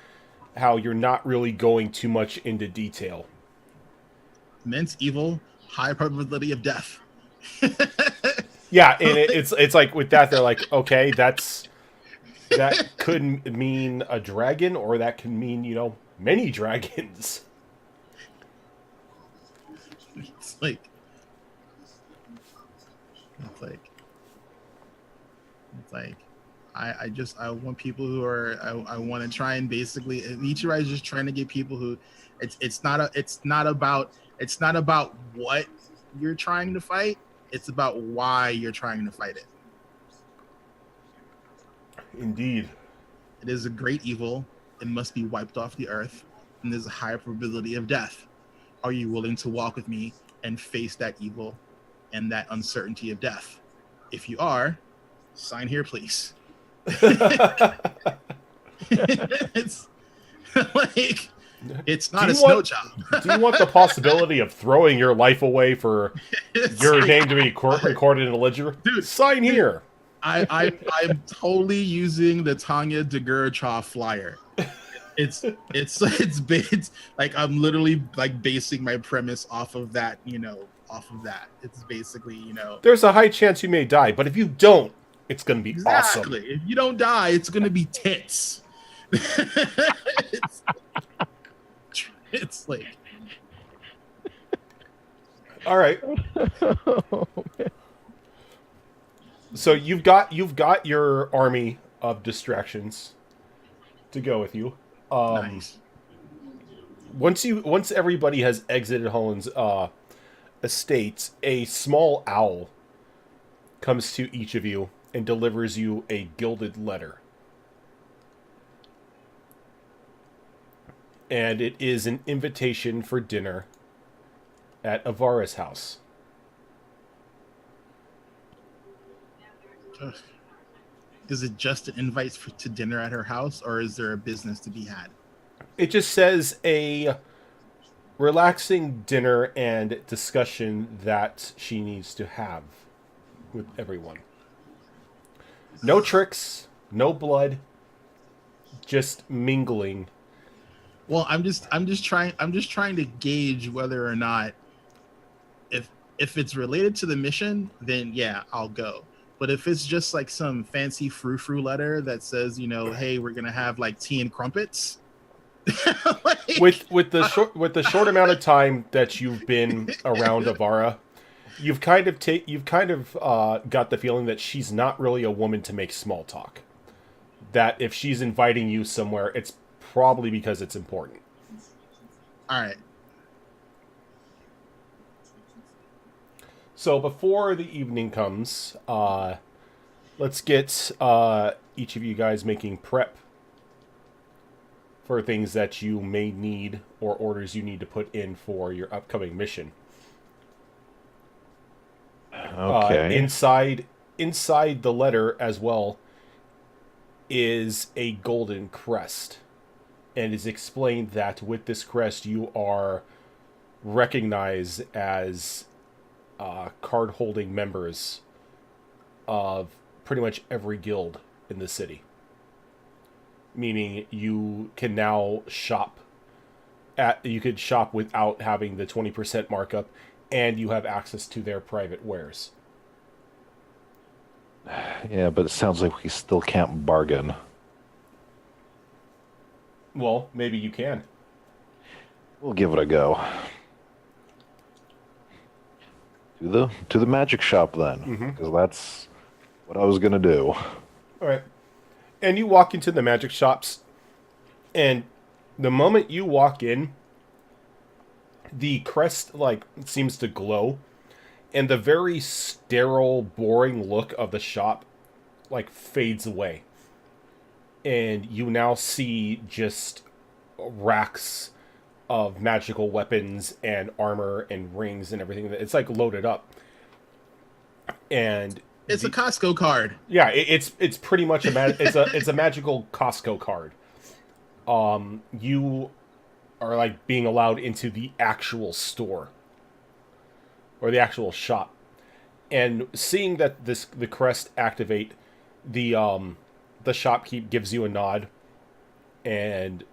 how you're not really going too much into detail. Immense evil, high probability of death. Yeah, and it's like with that they're like, okay, that could mean a dragon, or that can mean, you know, many dragons. It's like I want people who are I want to try and basically Ichirai is just trying to get people who it's not about what you're trying to fight, it's about why you're trying to fight it. Indeed. It is a great evil. It must be wiped off the earth, and there's a higher probability of death. Are you willing to walk with me and face that evil and that uncertainty of death? If you are, sign here, please. It's like It's not Do a you snow want- job. Do you want the possibility of throwing your life away for It's your like, name to be recorded in a ledger? Dude, Sign here. I'm totally using the Tanya Degurachoff flyer. It's like I'm literally like basing my premise off of that, off of that. It's basically, There's a high chance you may die, but if you don't, it's going to be exactly. awesome. If you don't die, it's gonna be tits. it's like All right. So you've got your army of distractions to go with you. nice. Once everybody has exited Holland's estates, a small owl comes to each of you and delivers you a gilded letter. And it is an invitation for dinner at Avara's house. Ugh. Is it just an invite to dinner at her house, or is there a business to be had? It just says a relaxing dinner and discussion that she needs to have with everyone. No tricks, no blood, just mingling. Well, I'm just trying to gauge whether or not if it's related to the mission, then yeah, I'll go. But if it's just like some fancy frou-frou letter that says, hey, we're gonna have like tea and crumpets, like, With the short amount of time that you've been around Avara, you've kind of got the feeling that she's not really a woman to make small talk. That if she's inviting you somewhere, it's probably because it's important. all right, So before the evening comes, let's get each of you guys making prep for things that you may need or orders you need to put in for your upcoming mission. Okay. Inside the letter as well is a golden crest, and it's explained that with this crest you are recognized as card-holding members of pretty much every guild in the city. Meaning you can now shop you could shop without having the 20% markup, and you have access to their private wares. Yeah, but it sounds like we still can't bargain. Well, maybe you can. We'll give it a go. To the magic shop then, because that's what I was gonna do. All right. And you walk into the magic shops, and the moment you walk in, the crest seems to glow, and the very sterile, boring look of the shop fades away. And you now see just racks of magical weapons and armor and rings and everything. It's loaded up. And it's a Costco card. yeah, it's pretty much it's a magical Costco card. You are being allowed into the actual store or the actual shop, and seeing that the crest activate, the shopkeep gives you a nod, and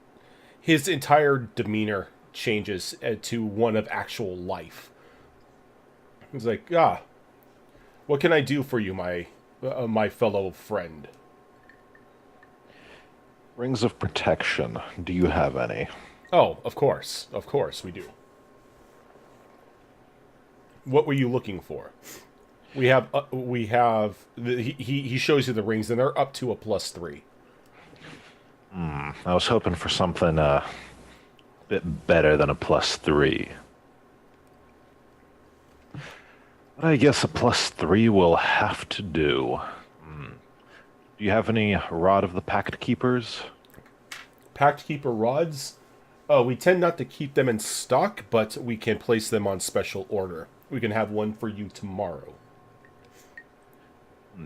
his entire demeanor changes to one of actual life. He's like, what can I do for you, my fellow friend? Rings of protection. Do you have any? Oh, of course we do. What were you looking for? We have he shows you the rings, and they're up to a +3. I was hoping for something a bit better than a +3. But I guess a +3 will have to do. Do you have any Rod of the Pact Keepers? Pact Keeper rods? Oh, we tend not to keep them in stock, but we can place them on special order. We can have one for you tomorrow.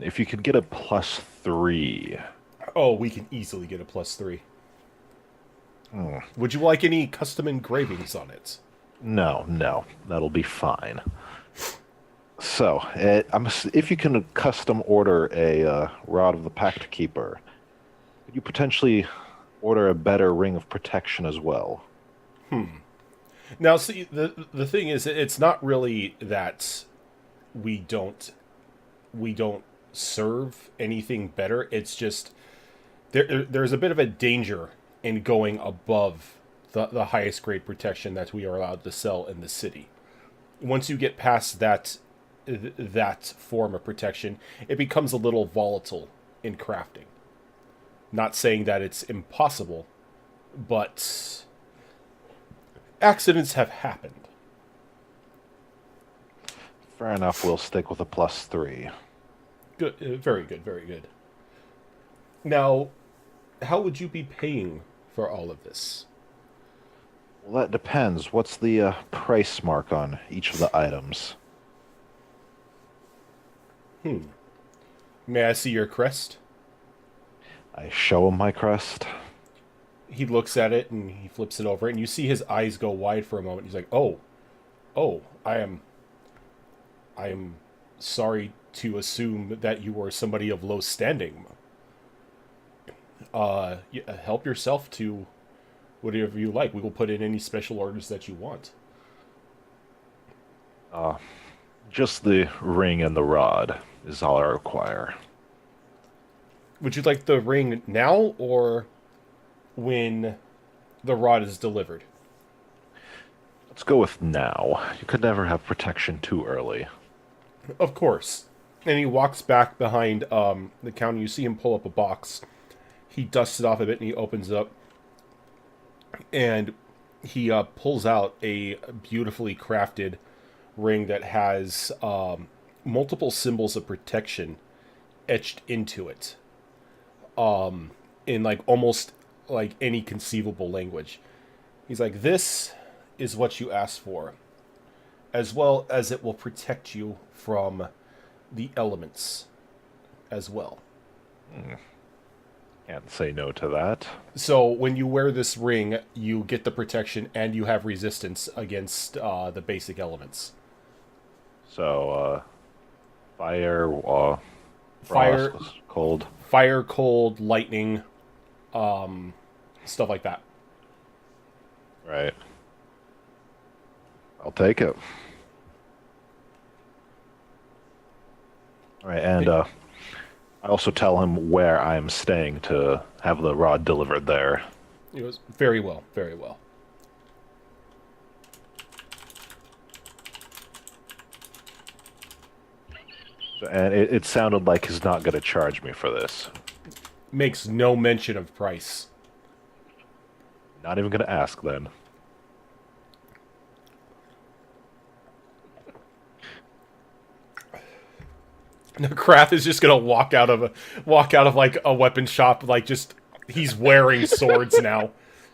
If you could get a +3. Oh, we can easily get a +3. Would you like any custom engravings on it? No, that'll be fine. So, if you can custom order a Rod of the Pact Keeper, could you potentially order a better Ring of Protection as well? Now, see, the thing is, it's not really that we don't serve anything better. It's just there's a bit of a danger in going above the highest grade protection that we are allowed to sell in the city. Once you get past that form of protection, it becomes a little volatile in crafting. Not saying that it's impossible, but accidents have happened. Fair enough, we'll stick with a +3. Good, very good, very good. Now, how would you be paying for all of this? Well, that depends. What's the price mark on each of the items? May I see your crest? I show him my crest. He looks at it and he flips it over, and you see his eyes go wide for a moment. He's like, "Oh, I am sorry to assume that you are somebody of low standing. Help yourself to whatever you like. We will put in any special orders that you want." Just the ring and the rod is all I require. Would you like the ring now or when the rod is delivered? Let's go with now. You could never have protection too early. Of course. And he walks back behind the counter. You see him pull up a box. He dusts it off a bit and he opens it up. And he pulls out a beautifully crafted ring that has multiple symbols of protection etched into it. In like almost like any conceivable language. He's like, "This is what you asked for, as well as it will protect you from the elements as well." Can't say no to that. So when you wear this ring, you get the protection and you have resistance against the basic elements. So, fire, Fire, frost, cold. fire, cold, lightning, stuff like that. Right. I'll take it. All right, and I also tell him where I'm staying to have the rod delivered there. It was very well, very well. And it sounded like he's not going to charge me for this. Makes no mention of price. Not even going to ask then. No, Krath is just gonna walk out of like a weapon shop, like just he's wearing swords now.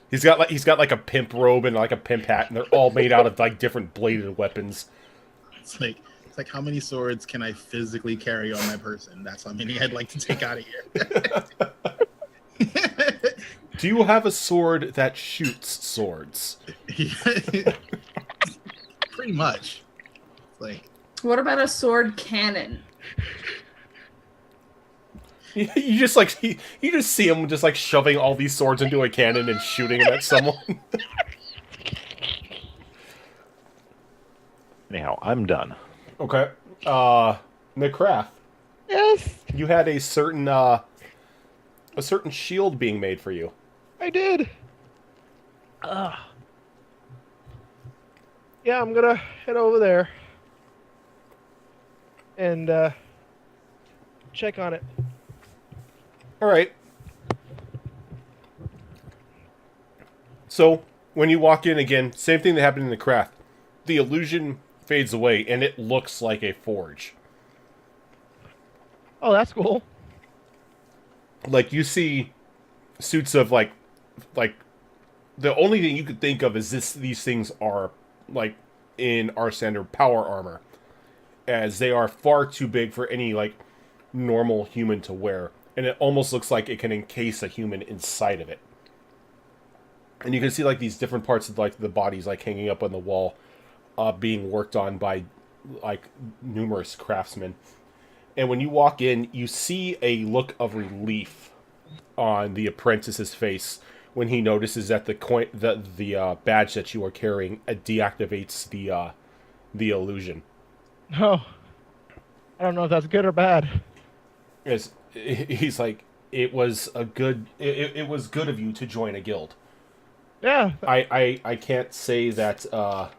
He's got like a pimp robe and like a pimp hat, and they're all made out of like different bladed weapons. It's like how many swords can I physically carry on my person? That's how many I'd like to take out of here. Do you have a sword that shoots swords? Pretty much. Like, What about a sword cannon? You just like you just see him just like shoving all these swords into a cannon and shooting them at someone. Anyhow, I'm done. Okay. McCraft, Yes, you had a certain shield being made for you. I did. Yeah, I'm gonna head over there and check on it. All right. So when you walk in again, same thing that happened in the craft. The illusion fades away, and it looks like a forge. Oh, that's cool. Like you see suits of like the only thing you could think of is these things are like in our standard power armor, as they are far too big for any like normal human to wear, and it almost looks like it can encase a human inside of it. and you can see like these different parts of like the bodies like hanging up on the wall, being worked on by like numerous craftsmen. And when you walk in, you see a look of relief on the apprentice's face when he notices that the badge that you are carrying deactivates the illusion. Oh, I don't know if that's good or bad. As he's like, it was good of you to join a guild. Yeah. I can't say that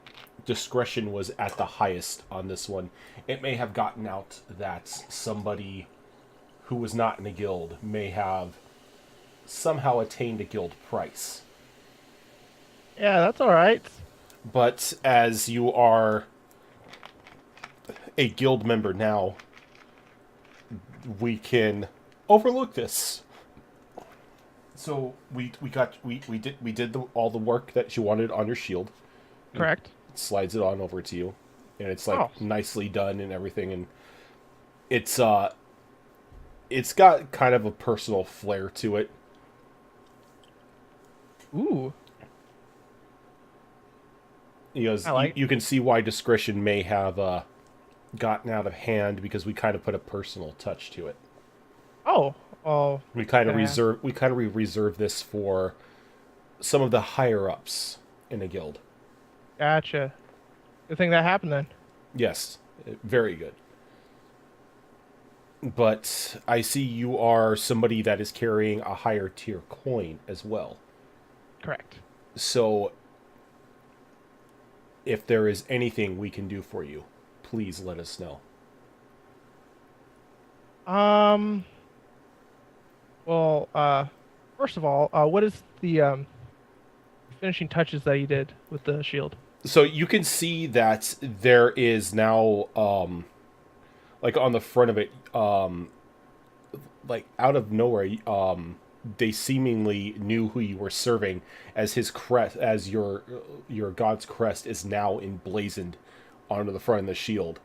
discretion was at the highest on this one. It may have gotten out that somebody who was not in a guild may have somehow attained a guild price. Yeah, that's all right. But as you are a guild member now, we can overlook this. So we did all the work that you wanted on your shield. Correct. It slides it on over to you, and it's like nicely done and everything, and it's got kind of a personal flair to it. Ooh. He goes, you can see why discretion may have gotten out of hand because we kind of put a personal touch to it. Oh. Oh. We kind of reserve this for some of the higher ups in a guild. Gotcha. Good thing that happened then. Yes, very good. But I see you are somebody that is carrying a higher tier coin as well. Correct. So, if there is anything we can do for you, please let us know. Well, first of all, what is the finishing touches that he did with the shield? So you can see that there is now, like on the front of it, like out of nowhere, they seemingly knew who you were serving, as his crest, as your god's crest is now emblazoned onto the front of the shield.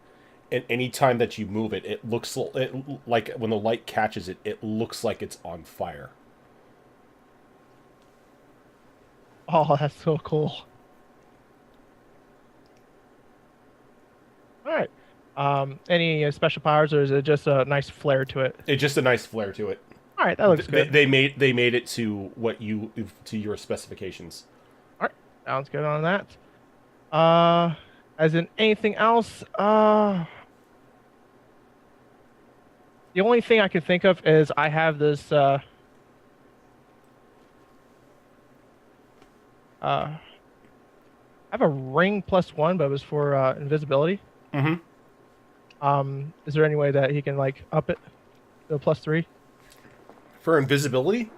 And any time that you move it, it looks like when the light catches it, it looks like it's on fire. Oh, that's so cool. All right. Any special powers, or is it just a nice flair to it? It's just a nice flair to it. All right, that looks good. They made it to to your specifications. All right, sounds good on that. As in anything else, the only thing I can think of is I have this I have a ring +1, but it was for invisibility. Mm-hmm. Is there any way that he can like up it to a +3? For invisibility?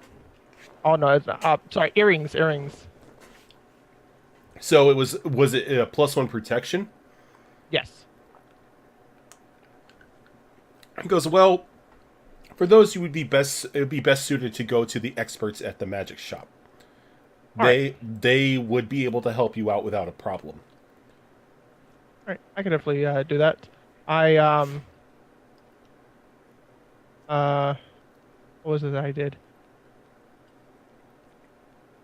Oh no, it's sorry, earrings. So was it a +1 protection? Yes. He goes, well, for those it would be best suited to go to the experts at the magic shop. They would be able to help you out without a problem. All right, I could definitely do that. What was it that I did?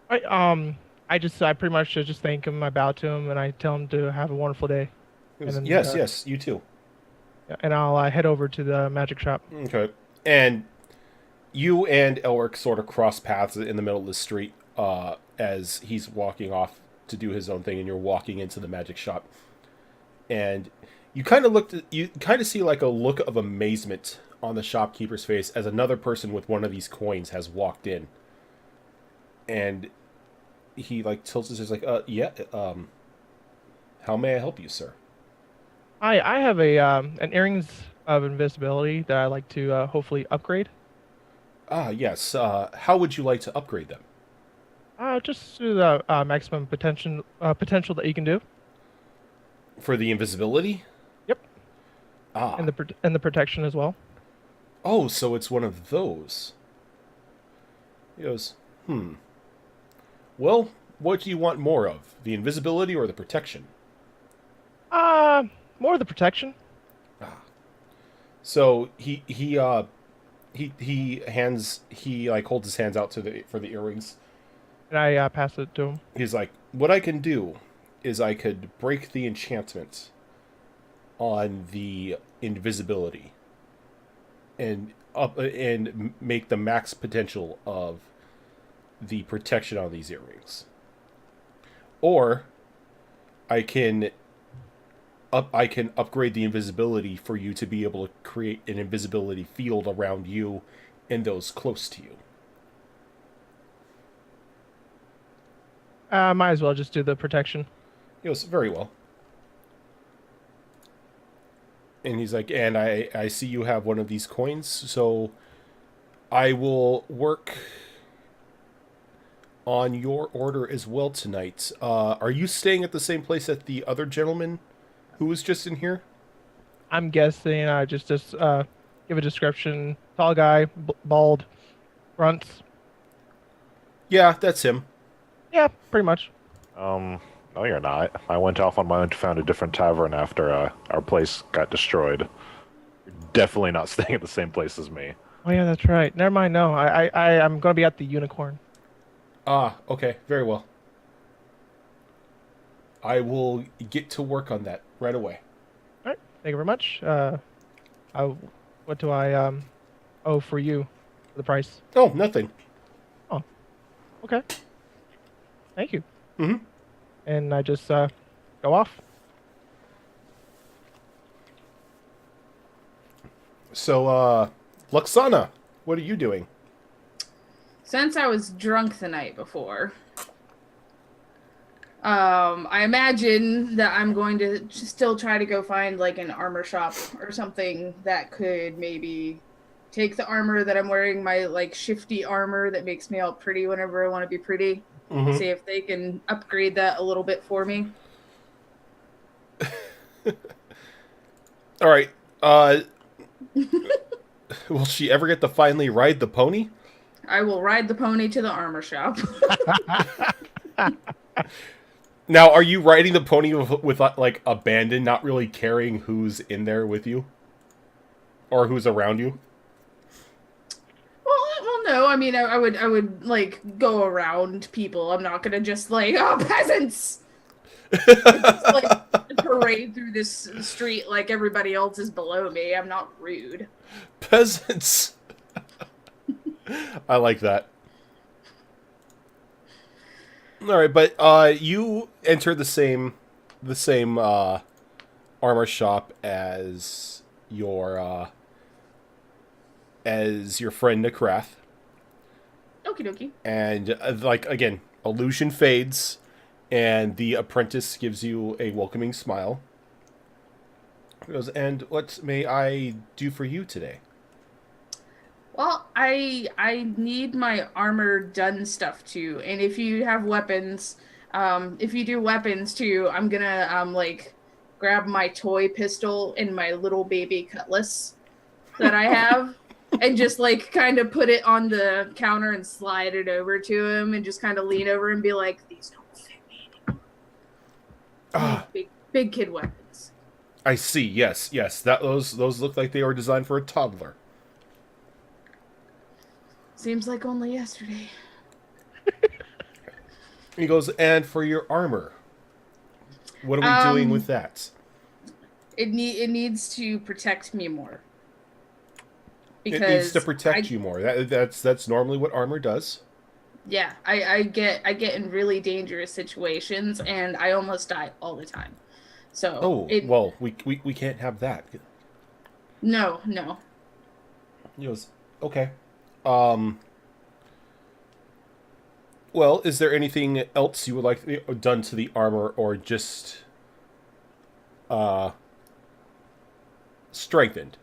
I pretty much just thank him, I bow to him, and I tell him to have a wonderful day. Goes, then, yes, you too. And I'll head over to the magic shop. Okay. And you and Elric sort of cross paths in the middle of the street as he's walking off to do his own thing, and you're walking into the magic shop. And you kind of see like a look of amazement on the shopkeeper's face as another person with one of these coins has walked in. And he like tilts his head like, how may I help you, sir? I have an earrings of invisibility that I like to hopefully upgrade. Yes. How would you like to upgrade them? Just to the maximum potential that you can do. For the invisibility? Yep. And the protection as well. Oh, so it's one of those. He goes, Well, what do you want more of? The invisibility or the protection? More of the protection. So he like holds his hands out for the earrings, And I pass it to him. He's like, what I can do is I could break the enchantment on the invisibility and make the max potential of the protection on these earrings. Or I can upgrade the invisibility for you to be able to create an invisibility field around you and those close to you. Might as well just do the protection. He goes, very well. And he's like, and I see you have one of these coins, so I will work on your order as well tonight. Are you staying at the same place that the other gentleman who was just in here? I'm guessing just give a description. Tall guy, bald, grunts. Yeah, that's him. Yeah, pretty much. No, you're not. I went off on my own to found a different tavern after our place got destroyed. You're definitely not staying at the same place as me. Oh yeah, that's right. Never mind. No, I'm gonna be at the Unicorn. Ah, okay, very well. I will get to work on that right away. All right. Thank you very much. What do I owe for you for the price? Oh, nothing. Okay. Thank you. Mm-hmm. And I just go off. So, Luxana, what are you doing? Since I was drunk the night before, I imagine that I'm going to still try to go find like an armor shop or something that could maybe take the armor that I'm wearing, my like shifty armor that makes me all pretty whenever I want to be pretty. Mm-hmm. See if they can upgrade that a little bit for me. All right. Will she ever get to finally ride the pony? I will ride the pony to the armor shop. Now, are you riding the pony with like abandon, not really caring who's in there with you? Or who's around you? Well, no. I mean, I would like go around people. I'm not gonna just like, oh, peasants. Just, like parade through this street like everybody else is below me. I'm not rude. Peasants. I like that. All right, but you enter the same armor shop as your friend Nikrath. Okie dokie. And like again, illusion fades, and the apprentice gives you a welcoming smile. He goes, and what may I do for you today? Well, I need my armor done stuff too, and if you have weapons, if you do weapons too, I'm gonna like grab my toy pistol and my little baby cutlass that I have, and just like kind of put it on the counter and slide it over to him, and just kind of lean over and be like, "These don't fit me anymore." Big kid weapons. I see. Yes. That those look like they were designed for a toddler. Seems like only yesterday. He goes, and for your armor, what are we doing with that? It needs to protect me more. It needs to protect you more. That's normally what armor does. Yeah, I get in really dangerous situations, and I almost die all the time. So we can't have that. No. He goes, okay. Well, is there anything else you would like done to the armor, or just strengthened?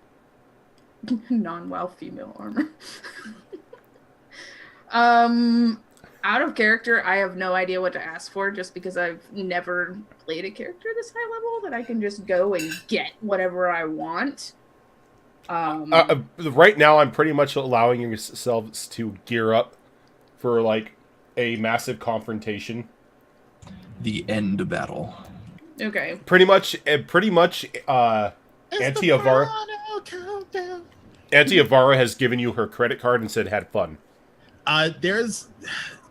Non-WoW female armor. Out of character, I have no idea what to ask for, just because I've never played a character this high level that I can just go and get whatever I want. Right now, I'm pretty much allowing yourselves to gear up for like a massive confrontation. The end battle. Okay. Pretty much. Auntie Avara has given you her credit card and said, "Had fun." There's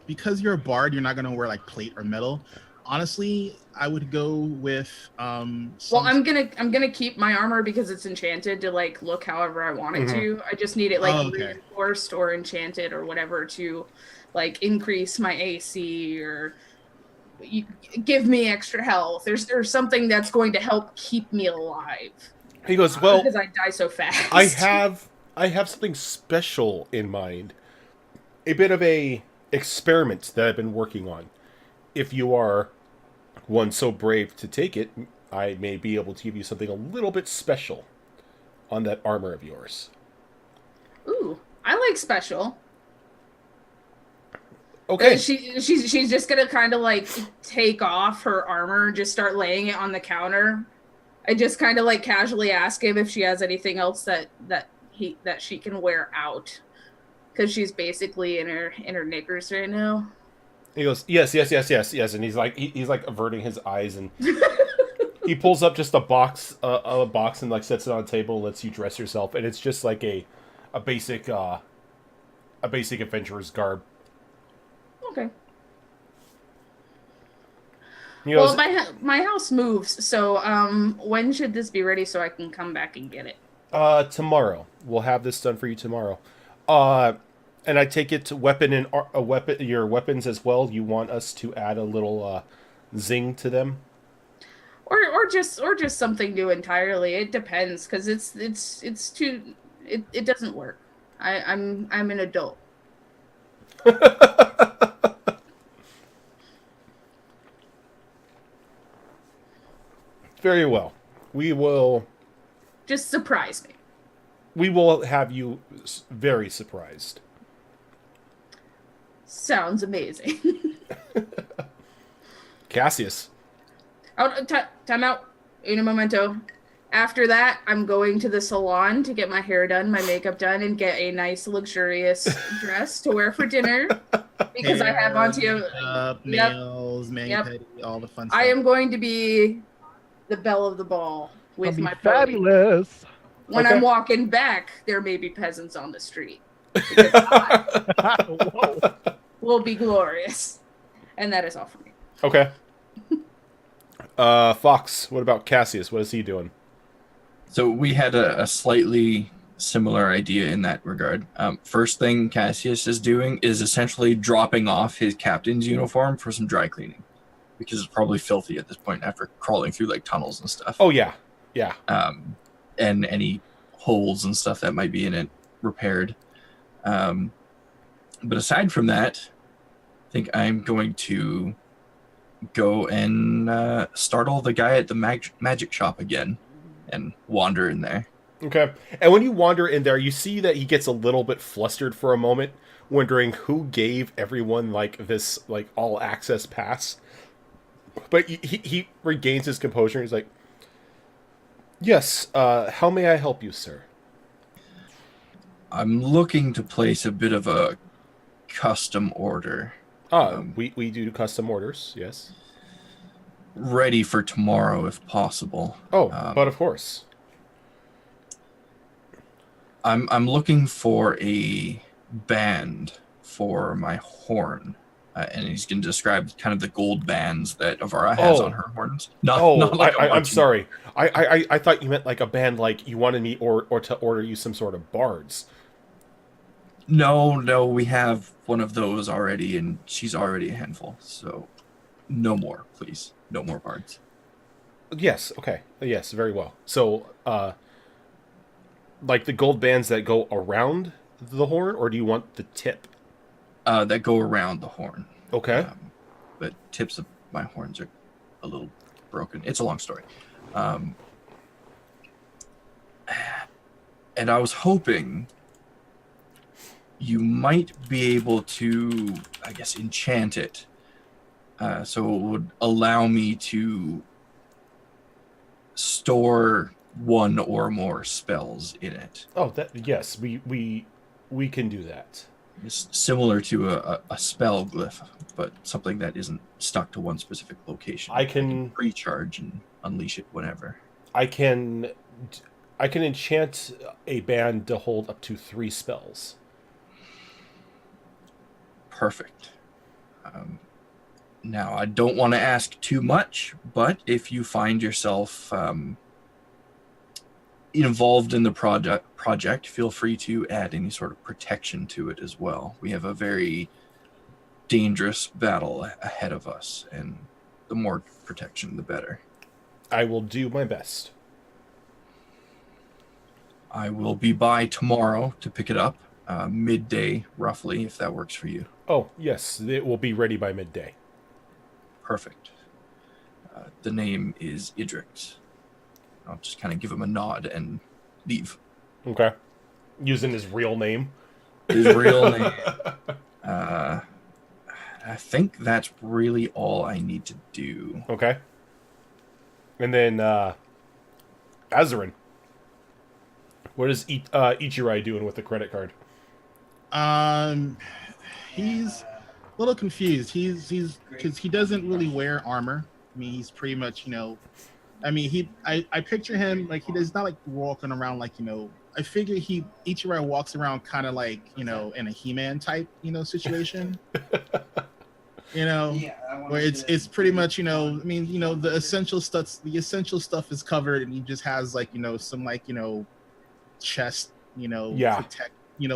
because you're a bard, you're not gonna wear like plate or metal. Honestly, I would go with Well, some. I'm gonna keep my armor because it's enchanted to like look however I want it to. I just need it like Oh, okay. reinforced or enchanted or whatever to like increase my AC or you, give me extra health. There's something that's going to help keep me alive He goes, well, because I die so fast. I have something special in mind. A bit of a experiment that I've been working on. If you are one so brave to take it, I may be able to give you something a little bit special on that armor of yours. Ooh, I like special. Okay. She's just gonna kind of like take off her armor, just start laying it on the counter. I just kind of like casually ask him if she has anything else that she can wear out, because she's basically in her knickers right now. He goes, yes, and he's like averting his eyes, and he pulls up just a box and like sets it on a table, and lets you dress yourself, and it's just like a basic adventurer's garb. Okay. He goes, Well, my house moves, so when should this be ready so I can come back and get it? tomorrow. We'll have this done for you tomorrow. And I take it to your weapons as well. You want us to add a little zing to them? Or just something new entirely. It depends, because it's too it doesn't work. I'm an adult. Very well. We will Just surprise me. have you very surprised. Sounds amazing. Cassius. Oh, time out. Un momento. After that, I'm going to the salon to get my hair done, my makeup done, and get a nice, luxurious dress to wear for dinner. Because I have on to nails, mani-pedi, all the fun stuff. I am going to be the belle of the ball with my pony. fabulous. When Okay. I'm walking back, there may be peasants on the street. Because I Whoa. will be glorious. And that is all for me. Okay. Fox, what about Cassius? What is he doing? So we had a slightly similar idea in that regard. First thing Cassius is doing is essentially dropping off his captain's uniform for some dry cleaning, because it's probably filthy at this point after crawling through like tunnels and stuff. Oh, yeah. Yeah. And any holes and stuff that might be in it repaired. But aside from that, I think I'm going to go and startle the guy at the magic shop again and wander in there. Okay. And when you wander in there, you see that he gets a little bit flustered for a moment, wondering who gave everyone like this like all access pass. But he regains his composure. He's like, "Yes, how may I help you, sir?" I'm looking to place a bit of a custom order. We do custom orders, yes. Ready for tomorrow if possible. Oh, but of course. I'm looking for a band for my horn. And he's going to describe kind of the gold bands that Avara has on her horns. Not like I'm sorry. I thought you meant like a band, like you wanted me or to order you some sort of bards. No, we have one of those already, and she's already a handful. So, no more, please. No more bards. Yes, okay. Yes, very well. So, like the gold bands that go around the horn, or do you want the tip? That go around the horn. Okay. But tips of my horns are a little broken. It's a long story. And I was hoping you might be able to, I guess, enchant it. So it would allow me to store one or more spells in it. Oh, yes, we can do that. It's similar to a spell glyph, but something that isn't stuck to one specific location. I can recharge and unleash it whenever. I can enchant a band to hold up to 3 spells. Perfect. Now, I don't want to ask too much, but if you find yourself involved in the project, feel free to add any sort of protection to it as well. We have a very dangerous battle ahead of us, and the more protection, the better. I will do my best. I will be by tomorrow to pick it up, midday roughly, if that works for you. Oh, yes, it will be ready by midday. Perfect. The name is Idrix. I'll just kind of give him a nod and leave. Okay. Using his real name. His real name. I think that's really all I need to do. Okay. And then, Azarin. What is Ichirai doing with the credit card? He's a little confused. He's because he doesn't really wear armor. I mean, he's pretty much, I picture him like he does not like walking around like, I figure Ichirai walks around kind of like, in a He-Man type, situation. Where it's pretty much, the essential stuff is covered, and he just has like, some like, chest, protect,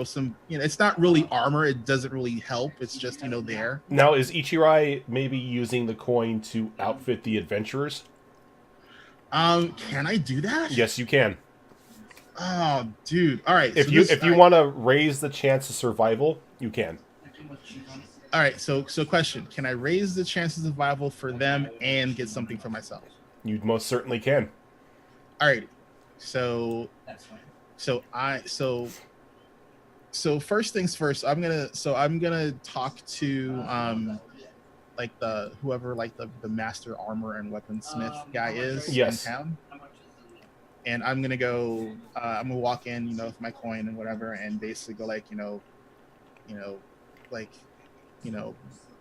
some, it's not really armor. It doesn't really help. It's just, there. Now, is Ichirai maybe using the coin to outfit the adventurers? Can I do that? Yes, you can. Oh, dude. All right. If you want to raise the chance of survival, you can. All right. So question: can I raise the chances of survival for them and get something for myself? You most certainly can. All right. So first things first. I'm gonna talk to like the master armor and weaponsmith guy is yes. in town. And I'm gonna go. I'm gonna walk in, with my coin and whatever, and basically go like,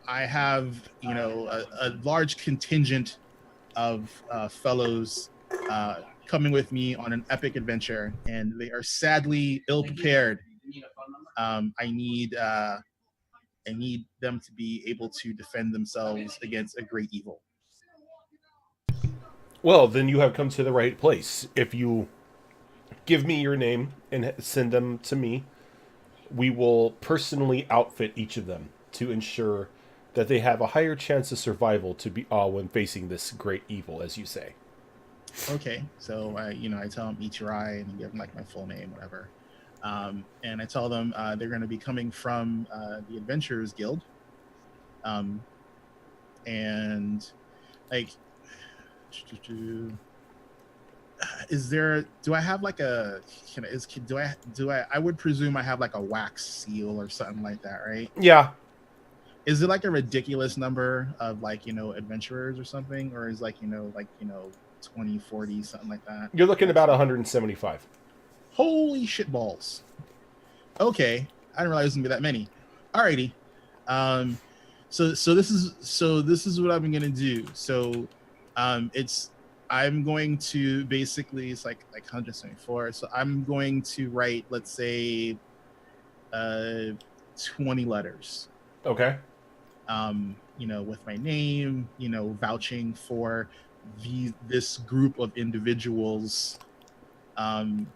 I have, a large contingent of fellows coming with me on an epic adventure, and they are sadly ill prepared. I need them to be able to defend themselves against a great evil. Well, then you have come to the right place. If you give me your name and send them to me, we will personally outfit each of them to ensure that they have a higher chance of survival to be when facing this great evil, as you say. Okay, so I tell them Ichirai and give them like my full name, whatever, and I tell them they're going to be coming from the Adventurers Guild, and like. Do I have like I would presume I have like a wax seal or something like that, right? Yeah. Is it like a ridiculous number of like, adventurers or something? Or is like, 20, 40, something like that? You're looking about 175. Holy shit balls. Okay. I didn't realize it was gonna be that many. Alrighty. So this is what I'm gonna do. So I'm going to basically, it's like 174. So I'm going to write, let's say, 20 letters. Okay. With my name, vouching for this group of individuals. And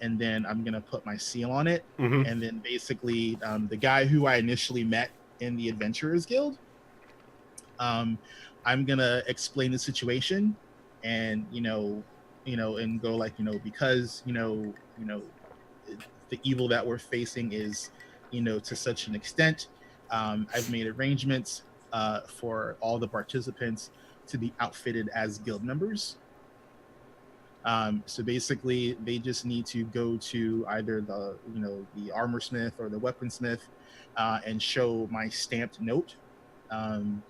then I'm going to put my seal on it. Mm-hmm. And then basically the guy who I initially met in the Adventurers Guild, I'm going to explain the situation. And and go like, because the evil that we're facing is to such an extent, I've made arrangements for all the participants to be outfitted as guild members. So basically they just need to go to either the armorsmith or the weaponsmith and show my stamped note, and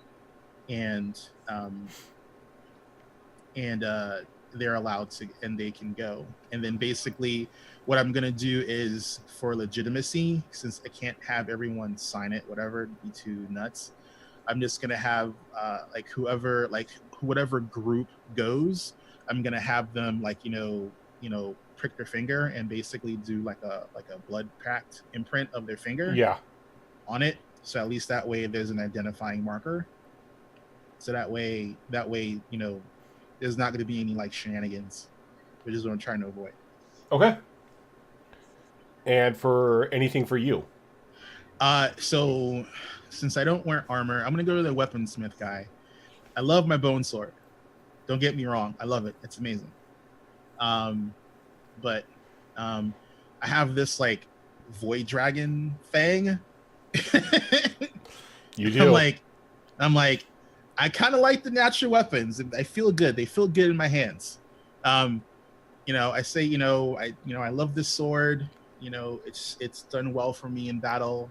they're allowed to, and they can go. And then basically what I'm going to do is, for legitimacy, since I can't have everyone sign it, whatever, it'd be too nuts, I'm just going to have whatever group goes, I'm going to have them prick their finger and basically do like a blood pact imprint of their finger Yeah. on it. So at least that way there's an identifying marker. So that way, you know, there's not going to be any like shenanigans, which is what I'm trying to avoid. Okay. And for anything for you? So since I don't wear armor, I'm gonna go to the weaponsmith guy. I love my bone sword. Don't get me wrong, I love it. It's amazing. But I have this like void dragon fang. You do. I'm like, I kind of like the natural weapons. I feel good. They feel good in my hands. You know, I say, I love this sword. You know, it's done well for me in battle.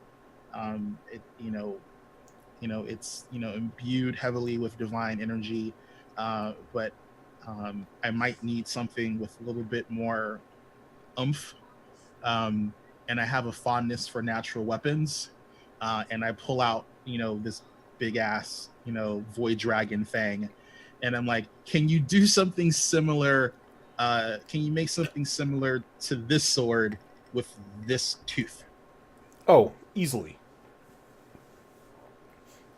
It's imbued heavily with divine energy. But I might need something with a little bit more oomph. And I have a fondness for natural weapons. And I pull out, this big ass, void dragon fang. And I'm like, can you do something similar? Can you make something similar to this sword with this tooth? Oh, easily.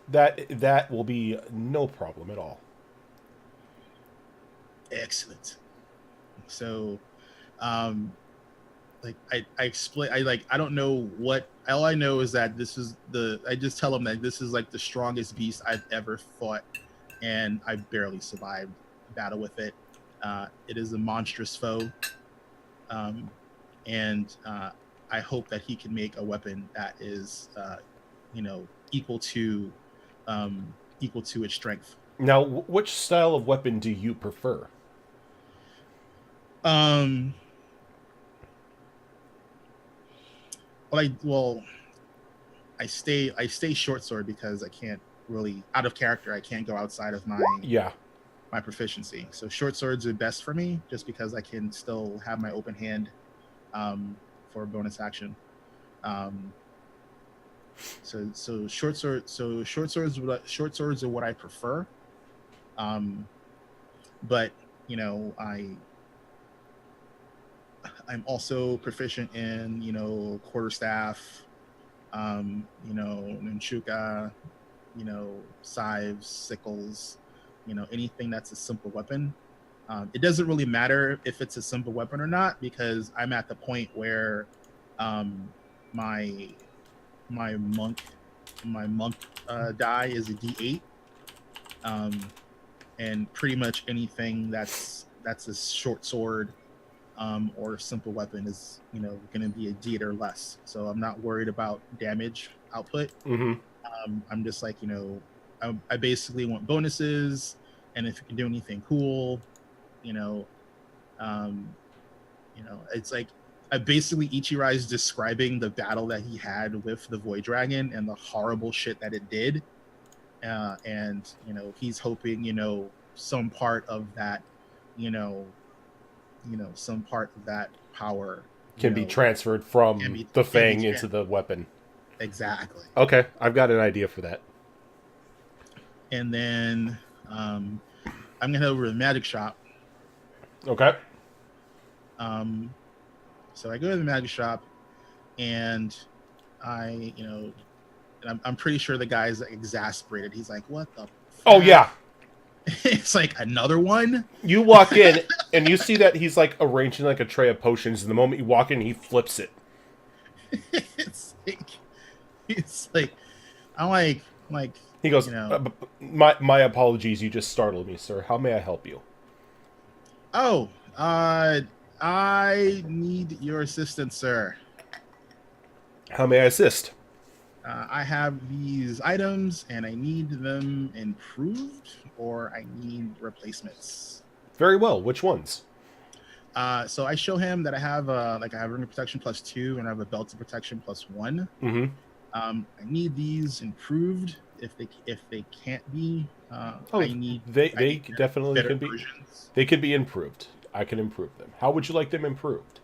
That will be no problem at all. Excellent. So, like I explain, I don't know what. All I know is that I just tell them that this is like the strongest beast I've ever fought, and I barely survived battle with it. It is a monstrous foe, and I hope that he can make a weapon that is, equal to its strength. Now, which style of weapon do you prefer? I stay short sword because I can't really, out of character. I can't go outside of my proficiency. So short swords are best for me, just because I can still have my open hand for a bonus action. So short swords are what I prefer. But I'm also proficient in quarterstaff, nunchuka, scythes, sickles, anything that's a simple weapon. It doesn't really matter if it's a simple weapon or not, because I'm at the point where my monk die is a D8, and pretty much anything that's a short sword or a simple weapon is going to be a D8 or less. So I'm not worried about damage output. Mm-hmm. I'm just like, I basically want bonuses, and if you can do anything cool, it's like basically Ichirai is describing the battle that he had with the Void Dragon and the horrible shit that it did, and he's hoping some part of that, some part of that power can be transferred from the fang into the weapon. Exactly. Okay, I've got an idea for that. And then I'm gonna head over to the magic shop. Okay. So I go to the magic shop, and I'm pretty sure the guy's exasperated. He's like, "What the?" Oh yeah. It's like another one. You walk in and you see that he's like arranging like a tray of potions, and the moment you walk in, he flips it. it's like I'm like he goes, my apologies, you just startled me, sir. How may I help you? Oh, I need your assistance, sir. How may I assist? I have these items, and I need them improved, or I need replacements. Very well. Which ones? So I show him that I have I have ring of protection +2, and I have a belt of protection +1. Mm-hmm. I need these improved. If they can't be, they definitely can be. Versions. They can be improved. I can improve them. How would you like them improved?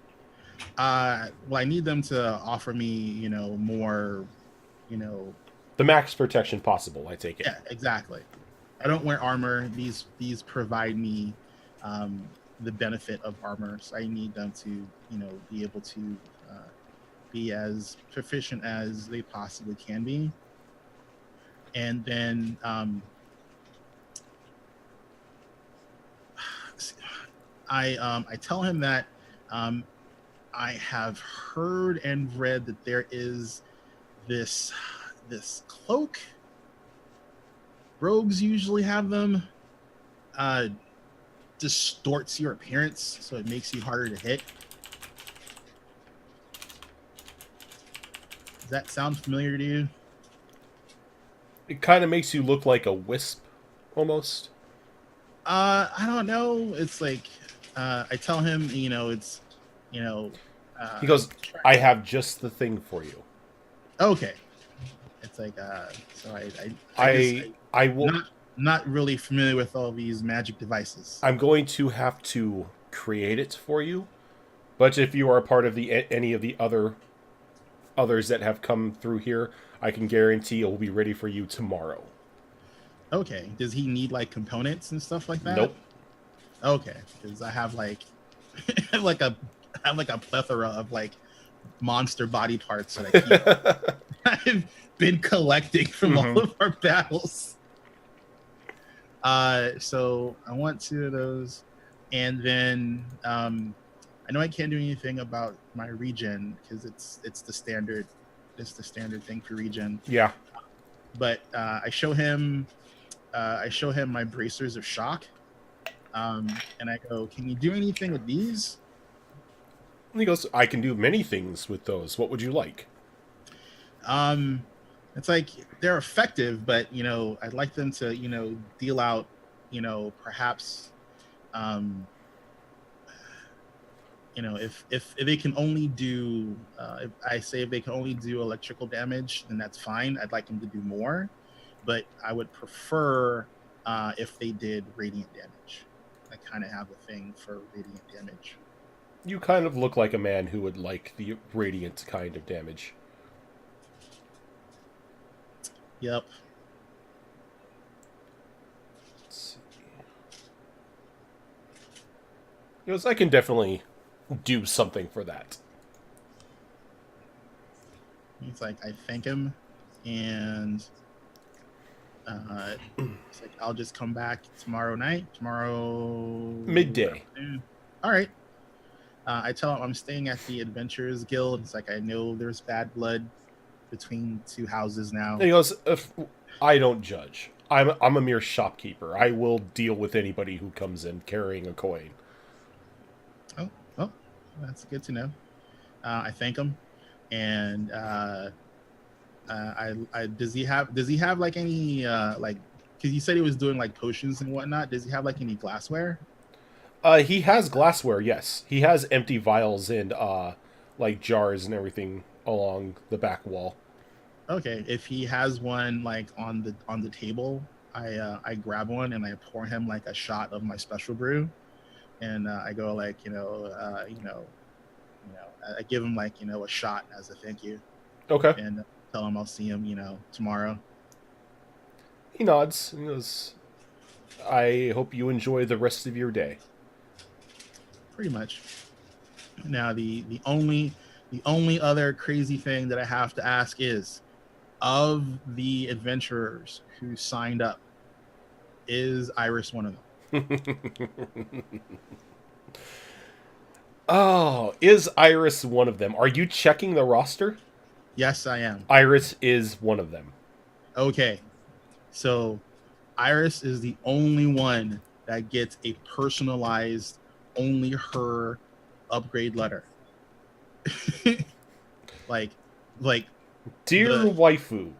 Well, I need them to offer me, more, the max protection possible. I take it. Yeah, exactly. I don't wear armor. These provide me the benefit of armor, so I need them to, be able to be as proficient as they possibly can be. and then I tell him that I have heard and read that there is this cloak. Rogues usually have them. Distorts your appearance, so it makes you harder to hit. Does that sound familiar to you? It kind of makes you look like a wisp, almost. I don't know. It's like I tell him, it's, He goes, I have just the thing for you. okay. It's like so I will. Not really familiar with all these magic devices. I'm going to have to create it for you, but if you are a part of any of the others that have come through here, I can guarantee it will be ready for you tomorrow. Okay. Does he need like components and stuff like that? Nope. Okay, because I have like I have like a plethora of like monster body parts that I've been collecting from all of our battles. So I want 2 of those, and then I know I can't do anything about my regen because it's the standard thing for regen. Yeah. But I show him my bracers of shock, and I go, "Can you do anything with these?" And he goes, I can do many things with those. What would you like? It's like they're effective, but I'd like them to deal out perhaps if they can only do if they can only do electrical damage, then that's fine. I'd like them to do more, but I would prefer if they did radiant damage. I kind of have a thing for radiant damage. You kind of look like a man who would like the radiant kind of damage. Yep. Let's see. He goes, I can definitely do something for that. It's like I thank him, and it's like I'll just come back tomorrow Midday. afternoon. All right. I tell him I'm staying at the Adventurers Guild. It's like I know there's bad blood between 2 houses now. And he goes, I don't judge. I'm a mere shopkeeper. I will deal with anybody who comes in carrying a coin. Oh, well, that's good to know. I thank him, and does he have like any like, because you said he was doing like potions and whatnot. Does he have like any glassware? He has glassware, yes. He has empty vials and like jars and everything along the back wall. Okay, if he has one like on the table, I grab one and I pour him like a shot of my special brew, and I go like I give him like a shot as a thank you. Okay. And tell him I'll see him tomorrow. He nods. He goes, I hope you enjoy the rest of your day. Pretty much. Now the only other crazy thing that I have to ask is, of the adventurers who signed up, is Iris one of them? Oh, is Iris one of them? Are you checking the roster? Yes, I am. Iris is one of them. Okay. So Iris is the only one that gets a personalized, only her upgrade letter. like Dear waifu.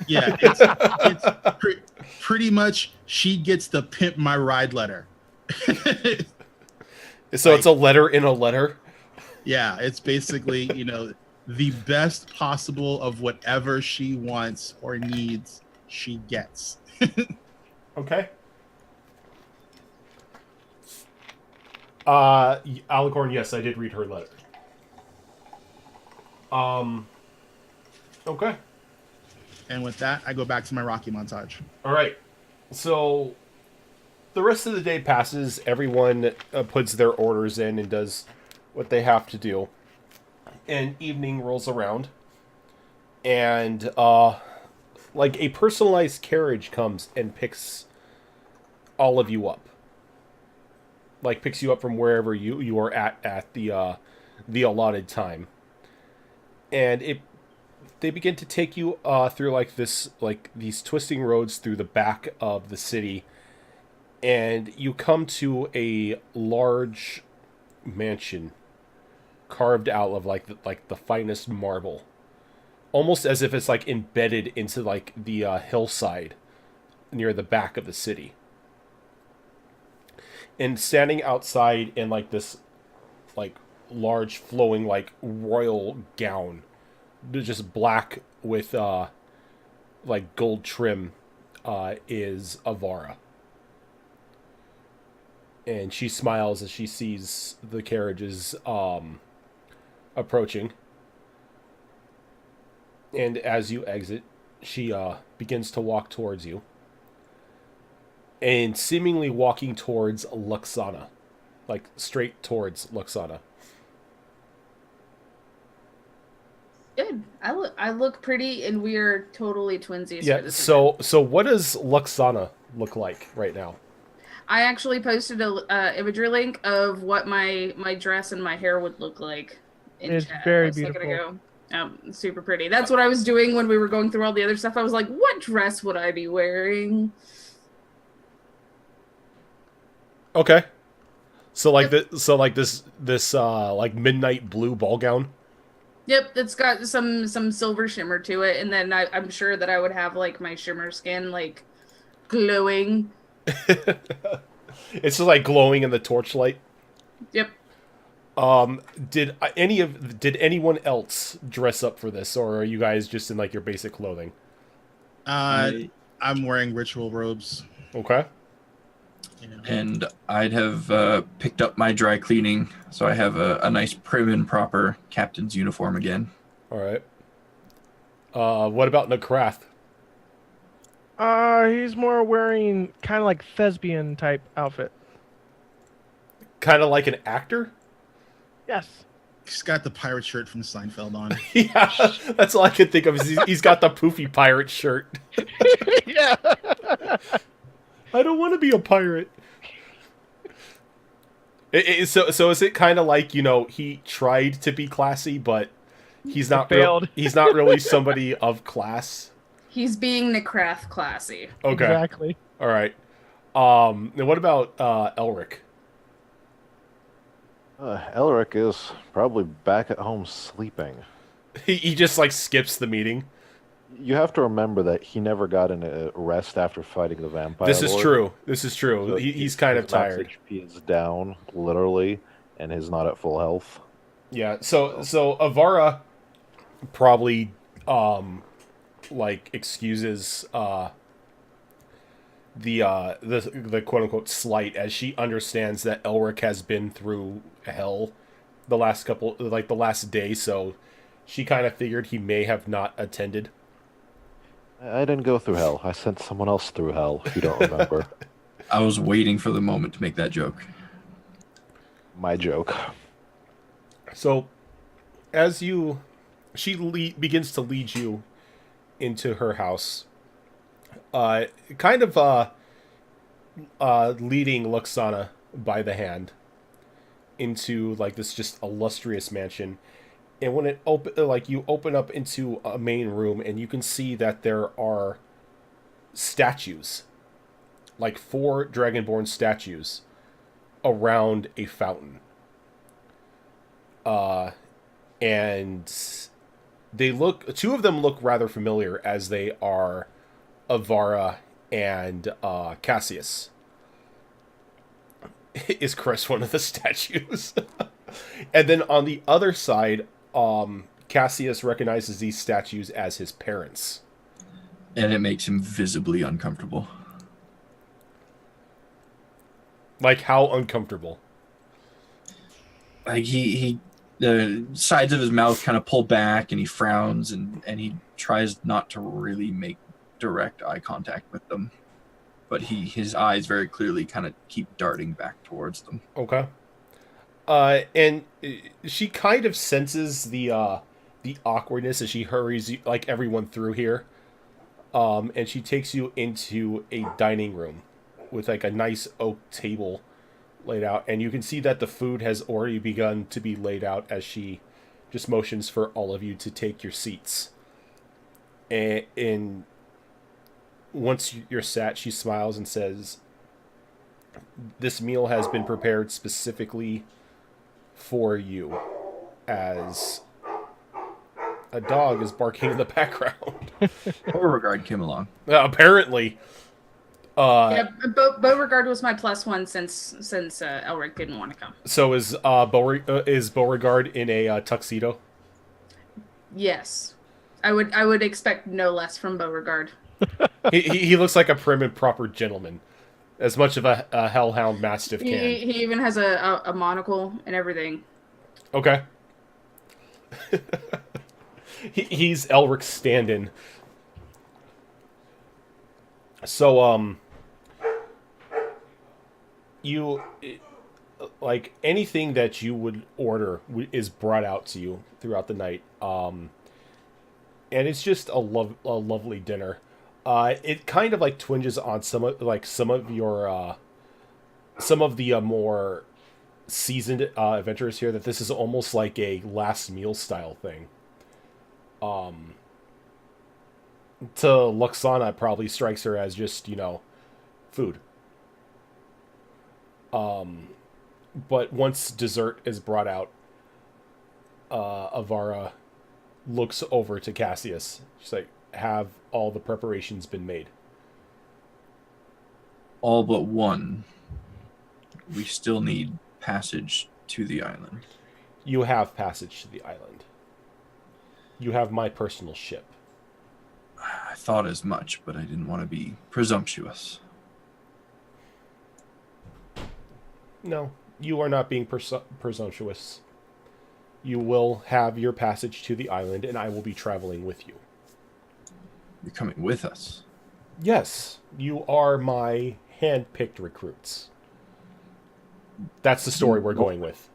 Yeah, it's pretty much she gets the pimp my ride letter. So it's a letter in a letter? Yeah, it's basically, the best possible of whatever she wants or needs, she gets. Okay. Alicorn, yes, I did read her letter. Okay. And with that, I go back to my Rocky montage. All right. So the rest of the day passes. Everyone puts their orders in and does what they have to do. And evening rolls around. And like a personalized carriage comes and picks all of you up. Like picks you up from wherever you are at the allotted time. And they begin to take you through like these twisting roads through the back of the city, and you come to a large mansion carved out of like the finest marble, almost as if it's like embedded into like the hillside near the back of the city. And standing outside in like this like large flowing like royal gown, just black with like gold trim, is Avara. And she smiles as she sees the carriages approaching. And as you exit, she begins to walk towards you. And seemingly walking towards Luxana. Like, straight towards Luxana. Good. I look pretty, and we are totally twinsies. Yeah, for this so what does Luxana look like right now? I actually posted a imagery link of what my dress and my hair would look like. It's chat very a second beautiful. ago. Super pretty. That's what I was doing when we were going through all the other stuff. I was like, what dress would I be wearing? Okay. So like this like midnight blue ball gown. Yep, it's got some silver shimmer to it, and then I'm sure that I would have like my shimmer skin like glowing. It's just like glowing in the torchlight. Yep. Did anyone else dress up for this, or are you guys just in like your basic clothing? I'm wearing ritual robes. Okay. You know. And I'd have picked up my dry cleaning, so I have a nice prim and proper captain's uniform again. All right. What about Nakrath? He's more wearing kind of like thespian type outfit. Kind of like an actor? Yes. He's got the pirate shirt from Seinfeld on. Yeah, that's all I can think of. Is he's got the poofy pirate shirt. Yeah. I don't want to be a pirate. So is it kind of like, you know, he tried to be classy, but he's not failed. he's not really somebody of class. He's being Necrath classy. Okay. Exactly. All right. And what about Elric? Elric is probably back at home sleeping. He just like skips the meeting. You have to remember that he never got any rest after fighting the vampire. This is lord. true. This is true. So He's kind of his max tired. HP is down, literally, and he's not at full health. Yeah. So Avara probably like excuses the quote unquote slight, as she understands that Elric has been through hell the last day, so she kind of figured he may have not attended. I didn't go through hell. I sent someone else through hell, if you don't remember. I was waiting for the moment to make that joke. My joke. So as she begins to lead you into her house, kind of leading Luxana by the hand into like this just illustrious mansion. And when you open up into a main room, and you can see that there are statues, like 4 dragonborn statues around a fountain. And two of them look rather familiar, as they are Avara and Cassius. Is Chris one of the statues? And then on the other side, Cassius recognizes these statues as his parents. And it makes him visibly uncomfortable. Like, how uncomfortable? Like he the sides of his mouth kind of pull back, and he frowns, and he tries not to really make direct eye contact with them. But his eyes very clearly kind of keep darting back towards them. Okay. And she kind of senses the awkwardness as she hurries like everyone through here. And she takes you into a dining room with like a nice oak table laid out, and you can see that the food has already begun to be laid out as she just motions for all of you to take your seats. And once you're sat, she smiles and says, "This meal has been prepared specifically for you," as a dog is barking in the background. Beauregard came along. Apparently. Yeah, Beauregard was my +1 since Elric didn't want to come. So is Beauregard in a tuxedo? Yes, I would expect no less from Beauregard. He looks like a prim and proper gentleman, as much of a hellhound mastiff can. He even has a monocle and everything. Okay. He's Elric's stand-in. So, you, like, anything that you would order is brought out to you throughout the night. And it's just a lovely dinner. It kind of, like, twinges on some of your, some of the more seasoned adventurers here, that this is almost like a last meal style thing. To Luxana, it probably strikes her as just, food. But once dessert is brought out, Avara looks over to Cassius. She's like, "Have all the preparations been made?" All but one. We still need passage to the island. You have passage to the island. You have my personal ship. I thought as much, but I didn't want to be presumptuous. No, you are not being presumptuous. You will have your passage to the island, and I will be traveling with you. You're coming with us. Yes, you are my hand-picked recruits. That's the story we're going with.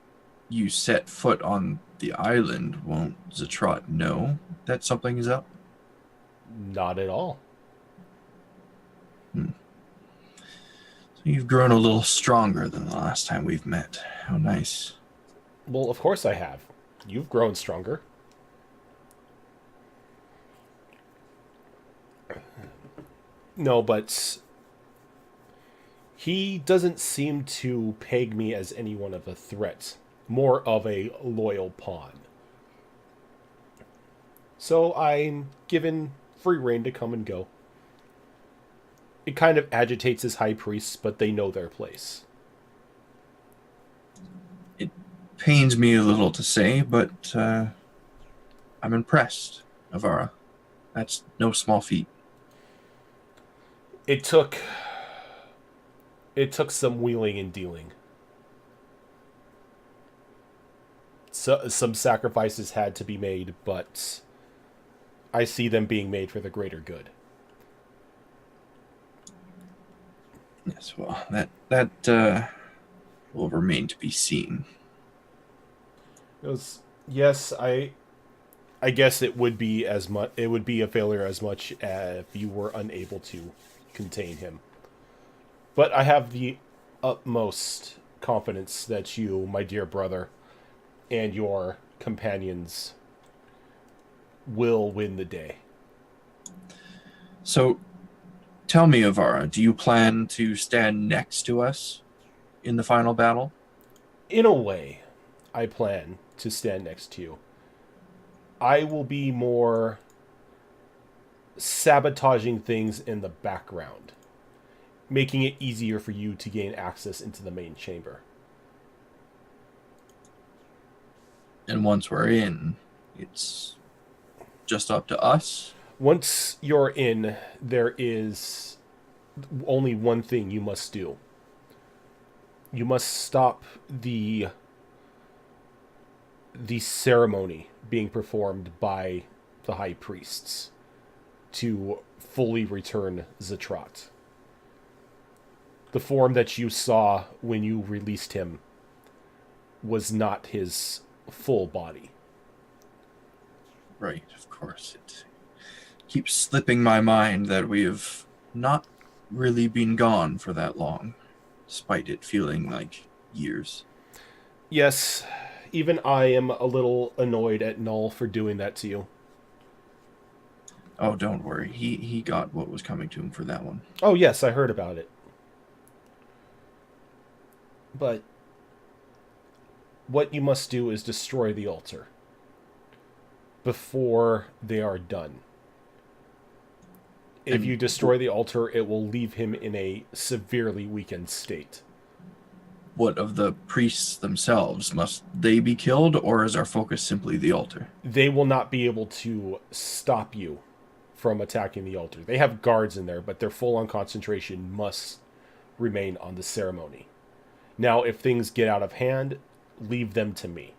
You set foot on the island, won't Zatrat know that something is up? Not at all. So you've grown a little stronger than the last time we've met. How nice. Well, of course I have. You've grown stronger. No, but he doesn't seem to peg me as anyone of a threat. More of a loyal pawn. So I'm given free rein to come and go. It kind of agitates his high priests, but they know their place. It pains me a little to say, but I'm impressed, Avara. That's no small feat. It took some wheeling and dealing. So, some sacrifices had to be made, but I see them being made for the greater good. Yes, well, that will remain to be seen. Yes, I guess it would be as much. It would be a failure as much if you were unable to contain him. But I have the utmost confidence that you, my dear brother, and your companions will win the day. So, tell me, Avara, do you plan to stand next to us in the final battle? In a way, I plan to stand next to you. I will be more sabotaging things in the background, making it easier for you to gain access into the main chamber. And once we're in, it's just up to us? Once you're in, there is only one thing you must do. You must stop the ceremony being performed by the high priests to fully return Zatrat. The form that you saw when you released him was not his full body. Right, of course. It keeps slipping my mind that we have not really been gone for that long, despite it feeling like years. Yes, even I am a little annoyed at Null for doing that to you. Oh, don't worry. He got what was coming to him for that one. Oh, yes, I heard about it. But what you must do is destroy the altar before they are done. If And- you destroy the altar, it will leave him in a severely weakened state. What of the priests themselves? Must they be killed, or is our focus simply the altar? They will not be able to stop you from attacking the altar. They have guards in there, but their full-on concentration must remain on the ceremony. Now, if things get out of hand, leave them to me.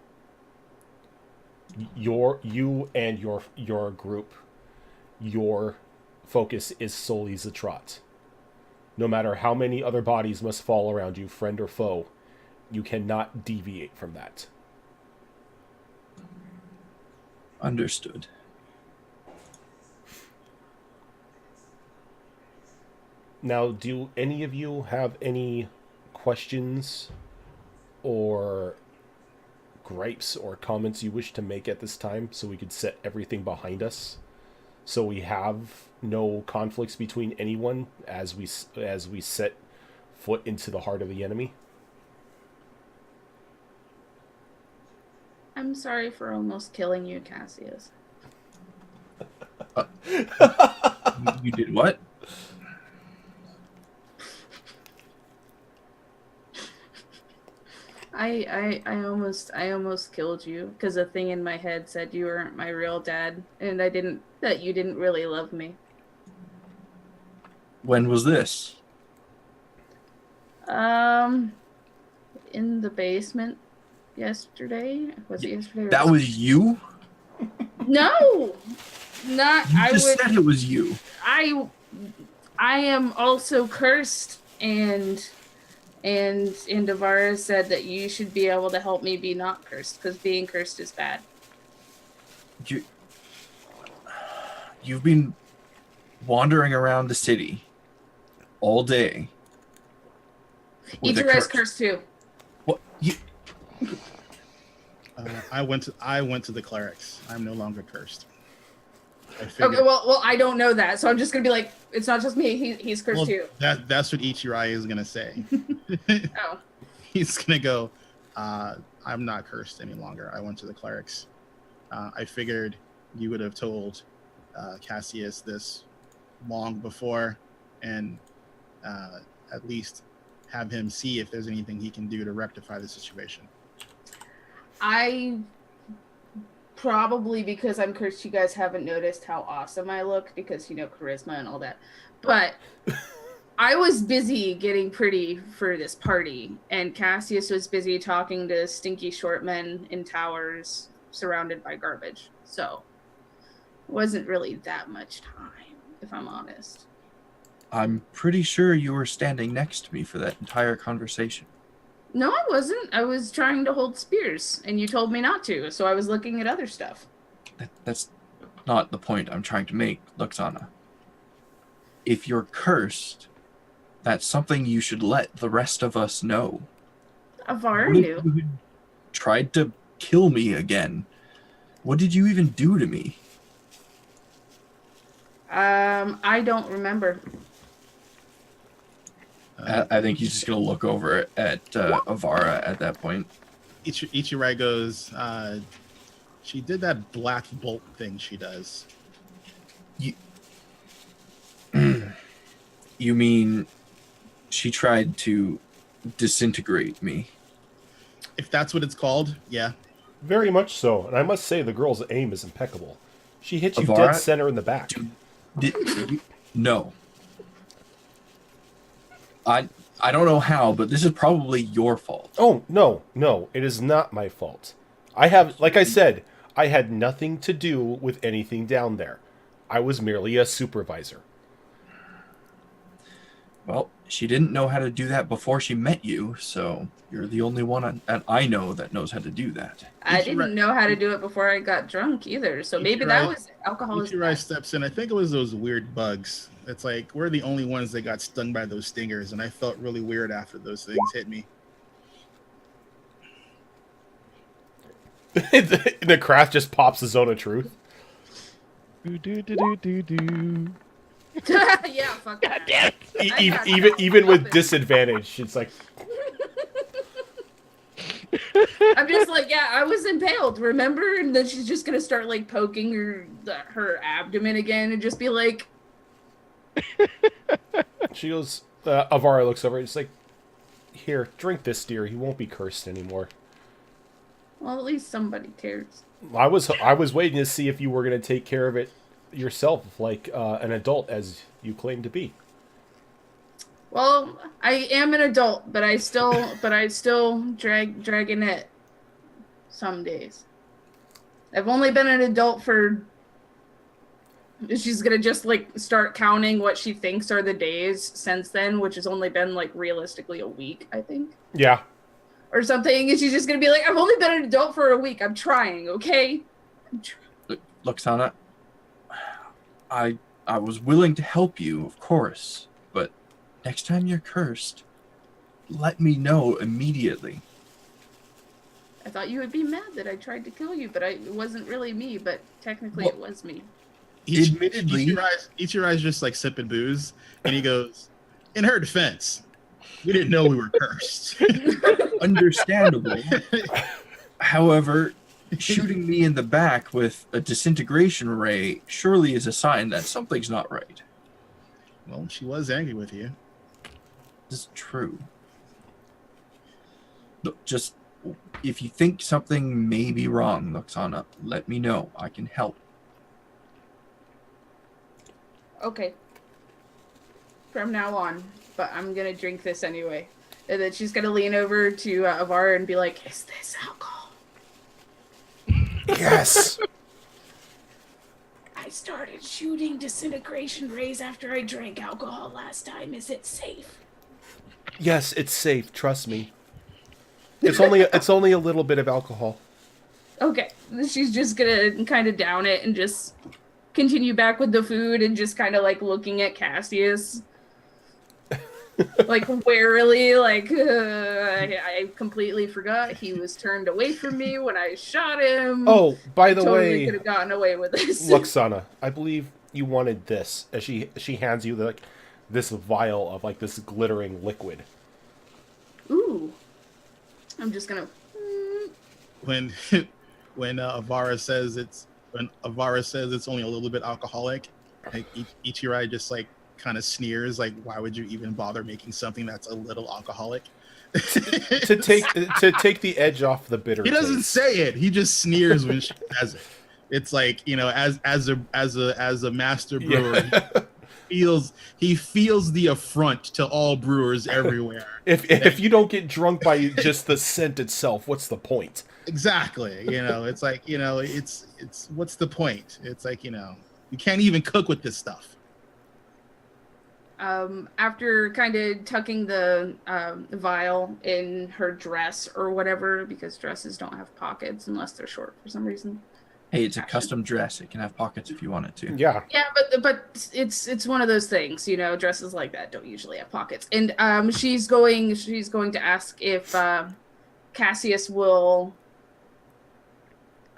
You and your group, your focus is solely Zatrat. No matter how many other bodies must fall around you, friend or foe, you cannot deviate from that. Understood. Now, do any of you have any questions or gripes or comments you wish to make at this time so we could set everything behind us? So we have no conflicts between anyone as we set foot into the heart of the enemy? I'm sorry for almost killing you, Cassius. You did what? I almost killed you because a thing in my head said you weren't my real dad, and that you didn't really love me. When was this? In the basement yesterday. Was it yesterday? That was you? No, not. You I just would. said it was you. I am also cursed, and Davara said that you should be able to help me be not cursed because being cursed is bad. You've been wandering around the city all day. with a Ichiro is curse. cursed too. What? I went to the clerics. I'm no longer cursed. I figured, Okay, well, I don't know that, so I'm just gonna be like, it's not just me. He's cursed well, too. that's what Ichirai is gonna say. Oh, He's gonna go, I'm not cursed any longer. I went to the clerics. I figured you would have told Cassius this long before, and at least have him see if there's anything he can do to rectify the situation. I probably, because I'm cursed, you guys haven't noticed how awesome I look because, you know, charisma and all that. But I was busy getting pretty for this party, and Cassius was busy talking to stinky short men in towers surrounded by garbage. So it wasn't really that much time, if I'm honest. I'm pretty sure you were standing next to me for that entire conversation. No, I wasn't. I was trying to hold spears, and you told me not to, so I was looking at other stuff. That's not the point I'm trying to make, Luxana. If you're cursed, that's something you should let the rest of us know. Avar What if knew. you had tried to kill me again? What did you even do to me? I don't remember. I think he's just going to look over at Avara at that point. Ichirai goes, she did that black bolt thing she does. You mean she tried to disintegrate me? If that's what it's called, yeah. Very much so, and I must say the girl's aim is impeccable. She hit you Avara? dead center in the back. No. I don't know how, but this is probably your fault. Oh, no, it is not my fault. Like I said, I had nothing to do with anything down there. I was merely a supervisor. Well, she didn't know how to do that before she met you, so you're the only one I know that knows how to do that. I Ichirai- didn't know how to do it before I got drunk either. So maybe that was alcohol. Ichirai steps in. I think it was those weird bugs. It's like we're the only ones that got stung by those stingers, and I felt really weird after those things hit me. The craft just pops the zone of truth. Do do do do do do. Yeah, fuck God that. damn it. Even with disadvantage, it's like I'm just like, yeah, I was impaled, remember? And then she's just gonna start like poking her abdomen again and just be like, she goes. Avara looks over. It's like, here, drink this, dear. You won't be cursed anymore. well, at least somebody cares. I was waiting to see if you were going to take care of it yourself, like an adult, as you claim to be. Well, I am an adult, but I still dragging it some days. I've only been an adult for. She's gonna just like start counting what she thinks are the days since then, which has only been like realistically a week, I think. Yeah. Or something, and she's just gonna be like, I've only been an adult for a week. I'm trying, okay? Look, Sana, I was willing to help you, of course, but next time you're cursed, let me know immediately. I thought you would be mad that I tried to kill you, but it wasn't really me, but technically it was me. Admittedly- Ichirai's just like sipping booze, and he goes, in her defense, we didn't know we were cursed. Understandable. However, shooting me in the back with a disintegration ray surely is a sign that something's not right. Well, she was angry with you. This is true. Look, just if you think something may be wrong, Luxana, let me know. I can help. Okay. From now on, but I'm gonna drink this anyway. And then she's gonna lean over to Avara and be like, "Is this alcohol? Yes. I started shooting disintegration rays after I drank alcohol last time. Is it safe?" Yes, it's safe. Trust me. It's only a little bit of alcohol. Okay. She's just gonna kind of down it and just continue back with the food and just kind of like looking at Cassius. Like warily, like I completely forgot he was turned away from me when I shot him. Oh, by the Totally way, could have gotten away with this. Luxana, I believe you wanted this. As she hands you this vial of like this glittering liquid. Ooh. I'm just gonna. When Avara says it's only a little bit alcoholic, like Ichirai just like kind of sneers, like, why would you even bother making something that's a little alcoholic? to take the edge off the bitter. He doesn't taste. say it. He just sneers when she says it. It's like, you know, as a master brewer, he feels the affront to all brewers everywhere. If you don't get drunk by just the scent itself, what's the point? Exactly. You know, it's like, you know, it's what's the point? It's like, you know, you can't even cook with this stuff. After kind of tucking the vial in her dress or whatever, because dresses don't have pockets unless they're short for some reason. Hey, it's a custom dress. It can have pockets if you want it to. Yeah. Yeah, but it's one of those things, you know, dresses like that don't usually have pockets. And she's going to ask if Cassius will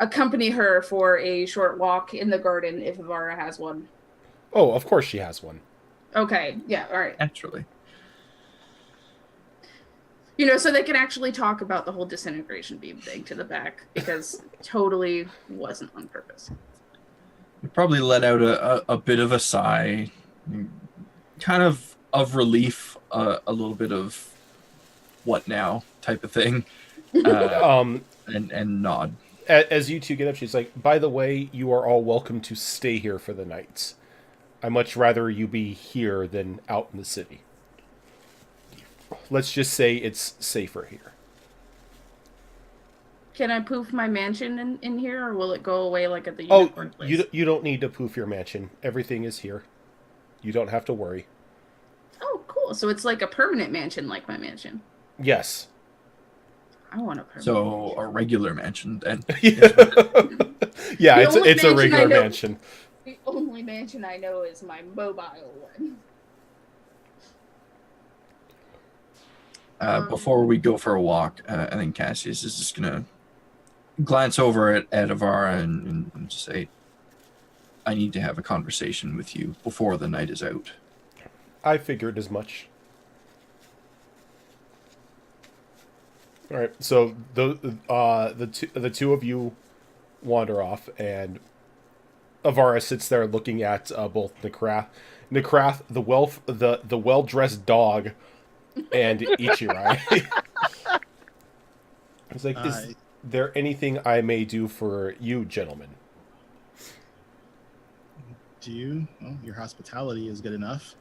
accompany her for a short walk in the garden if Avara has one. Oh, of course she has one. Okay, yeah, all right. Naturally. You know, so they can actually talk about the whole disintegration beam thing to the back, because totally wasn't on purpose. You probably let out a bit of a sigh, kind of relief, a little bit of what now type of thing, and nod. As you two get up, she's like, by the way, you are all welcome to stay here for the night. I much rather you be here than out in the city. Let's just say it's safer here. Can I poof my mansion in here, or will it go away like at the unicorn place? You don't need to poof your mansion. Everything is here. You don't have to worry. Oh, cool. so it's like a permanent mansion, like my mansion. Yes. I want a permanent. So a regular mansion then. Yeah, The only it's a mansion I regular know- mansion. The only mansion I know is my mobile one. Before we go for a walk, I think Cassius is just gonna glance over at Avara and just say, "I need to have a conversation with you before the night is out." I figured as much. All right, so the two of you wander off, and Avara sits there looking at both Nikrath, the well dressed dog, and Ichirai. It's like, is there anything I may do for you, gentlemen? Do you? Well, your hospitality is good enough.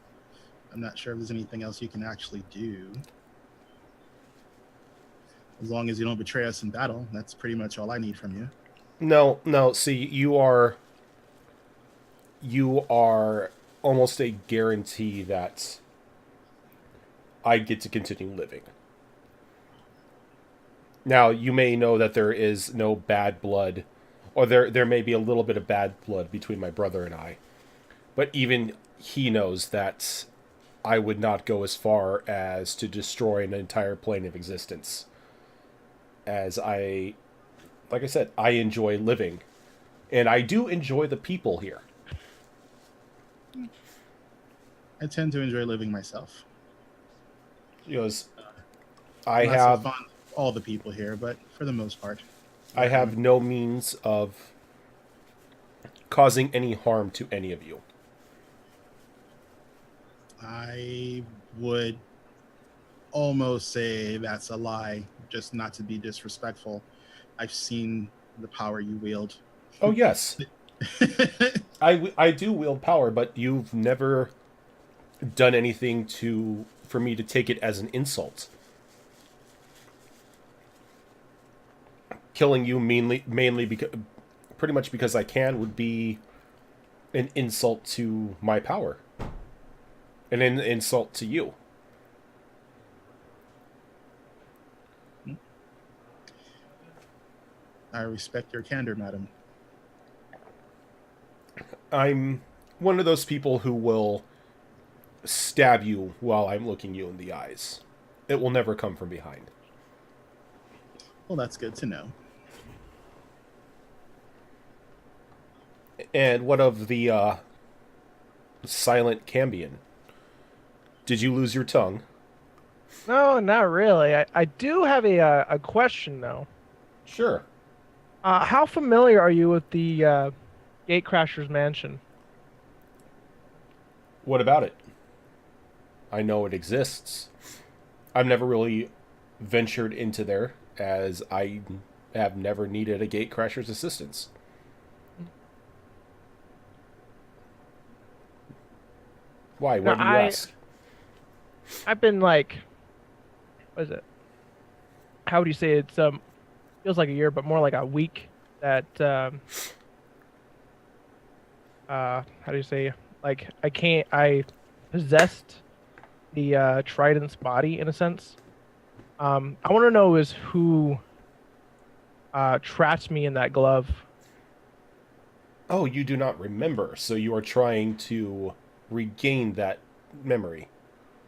I'm not sure if there's anything else you can actually do. As long as you don't betray us in battle, that's pretty much all I need from you. No. See, you are almost a guarantee that I get to continue living. Now, you may know that there is no bad blood, or there may be a little bit of bad blood between my brother and I, but even he knows that I would not go as far as to destroy an entire plane of existence. As like I said, I enjoy living, and I do enjoy the people here. I tend to enjoy living myself. He goes, I'm not so fond of all the people here, but for the most part, I have no means of causing any harm to any of you. I would almost say that's a lie, just not to be disrespectful. I've seen the power you wield. Oh, yes. I do wield power, but you've never done anything for me to take it as an insult. Killing you mainly because, pretty much because I can, would be an insult to my power. And an insult to you. I respect your candor, madam. I'm one of those people who will stab you while I'm looking you in the eyes. It will never come from behind. Well, that's good to know. And what of the silent Cambion? Did you lose your tongue? No, not really. I do have a question though. Sure. How familiar are you with the Gatecrasher's mansion? What about it? I know it exists. I've never really ventured into there, as I have never needed a Gatecrasher's assistance. Why? What do you ask? I've been like, what is it? How would you say it's feels like a year, but more like a week that how do you say, like I possessed the Trident's body in a sense. I want to know is who trapped me in that glove. Oh, you do not remember, so you are trying to regain that memory.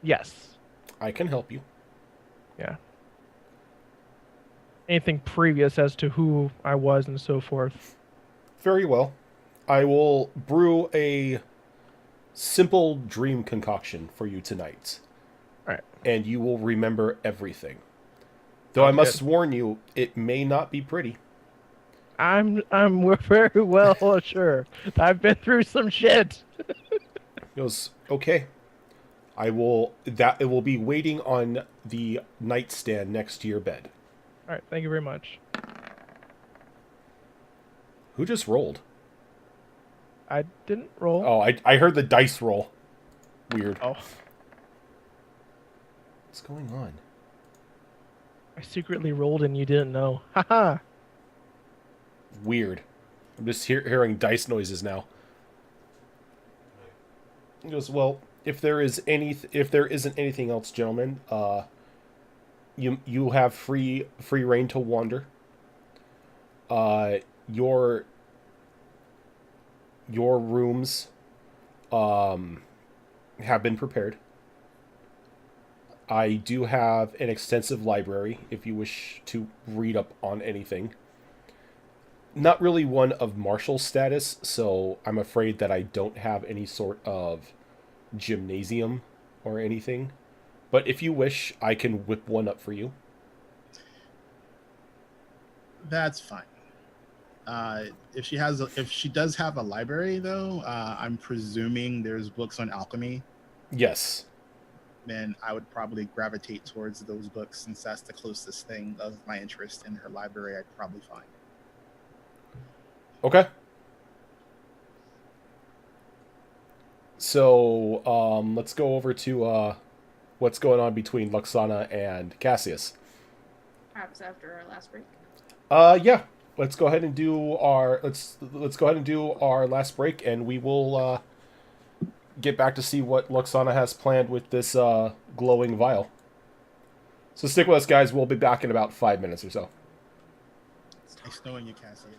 Yes. I can help you. Yeah. Anything previous as to who I was and so forth. Very well. I will brew a simple dream concoction for you tonight. All right. And you will remember everything. Though I must warn you, it may not be pretty. I'm very well sure. I've been through some shit. He goes, okay. It will be waiting on the nightstand next to your bed. All right, thank you very much. Who just rolled? I didn't roll. Oh, I heard the dice roll. Weird. Oh. What's going on? I secretly rolled and you didn't know. Haha. Weird. I'm just hearing dice noises now. He goes, well, if there isn't anything else, gentlemen, you have free reign to wander. Uh, your rooms have been prepared. I do have an extensive library if you wish to read up on anything. Not really one of martial status, so I'm afraid that I don't have any sort of gymnasium or anything. But if you wish, I can whip one up for you. That's fine. If she does have a library, though, I'm presuming there's books on alchemy. Yes. Then I would probably gravitate towards those books, since that's the closest thing of my interest in her library I'd probably find. Okay. So, let's go over to what's going on between Luxana and Cassius. Perhaps after our last break. Yeah. Let's go ahead and do our last break, and we will get back to see what Luxana has planned with this glowing vial. So stick with us, guys. We'll be back in about 5 minutes or so. Nice knowing you, Cassie.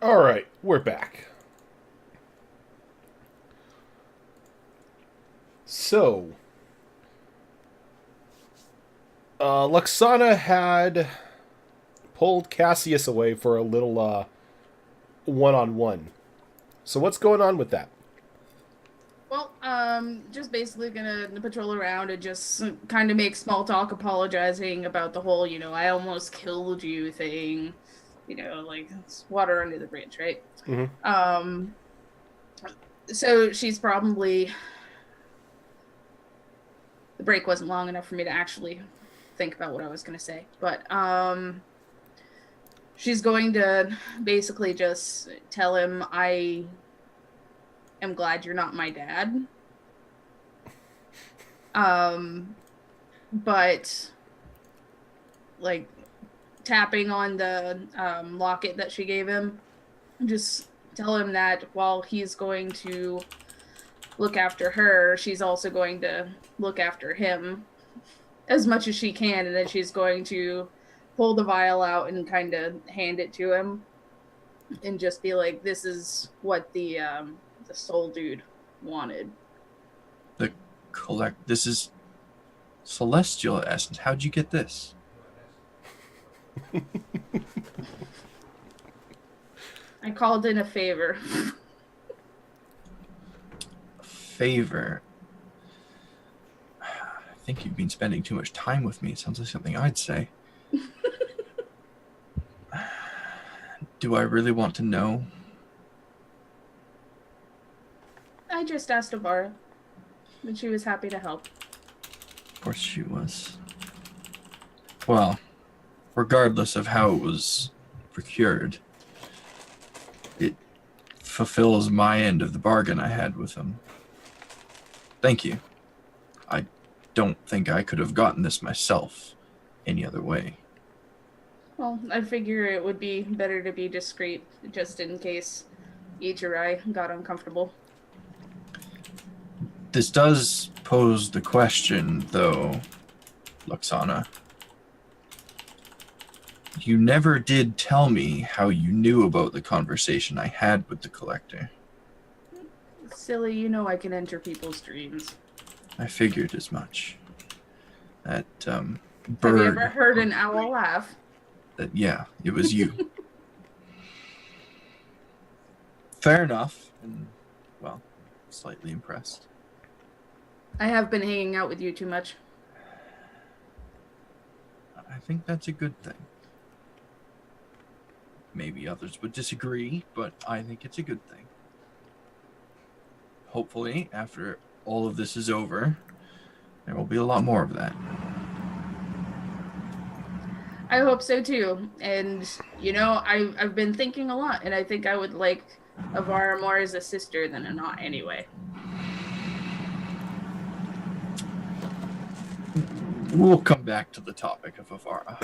All right, we're back. So, Luxana had pulled Cassius away for a little one-on-one. So what's going on with that? Well, just basically gonna patrol around and just kind of make small talk, apologizing about the whole, I almost killed you thing. Like it's water under the bridge, right? Mm-hmm. So she's probably the break wasn't long enough for me to actually think about what I was gonna say, but she's going to basically just tell him I am glad you're not my dad. But like tapping on the locket that she gave him, just tell him that while he's going to look after her, she's also going to look after him as much as she can, and then she's going to pull the vial out and kind of hand it to him and just be like, this is what the soul dude wanted. This is celestial essence. How'd you get this? I called in a favor. A favor? I think you've been spending too much time with me. It sounds like something I'd say. Do I really want to know? I just asked Avara, and she was happy to help. Of course she was. Well, regardless of how it was procured, it fulfills my end of the bargain I had with him. Thank you. I don't think I could have gotten this myself any other way. Well, I figure it would be better to be discreet, just in case each or I got uncomfortable. This does pose the question, though, Luxana. You never did tell me how you knew about the conversation I had with the collector. Silly, I can enter people's dreams. I figured as much. That bird. Have you ever heard an owl laugh? Yeah, it was you. Fair enough. And, well, slightly impressed. I have been hanging out with you too much. I think that's a good thing. Maybe others would disagree, but I think it's a good thing. Hopefully, after all of this is over, there will be a lot more of that. I hope so too. And, I've been thinking a lot, and I think I would like Avara more as a sister than a not anyway. We'll come back to the topic of Avara.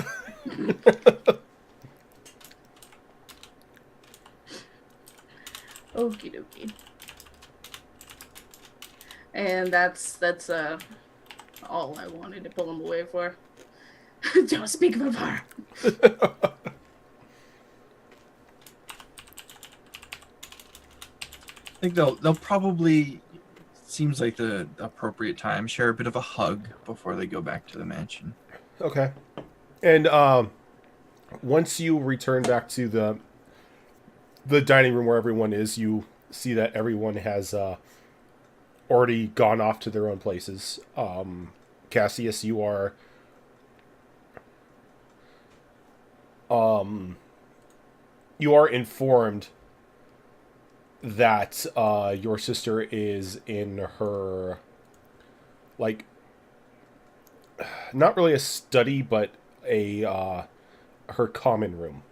Okie dokie. And that's all I wanted to pull him away for. Don't speak of Avara. I think they'll probably, seems like the appropriate time, share a bit of a hug before they go back to the mansion. Okay. And once you return back to the dining room where everyone is, you see that everyone has already gone off to their own places. Cassius, you are informed that your sister is in her, like, not really a study, but her common room,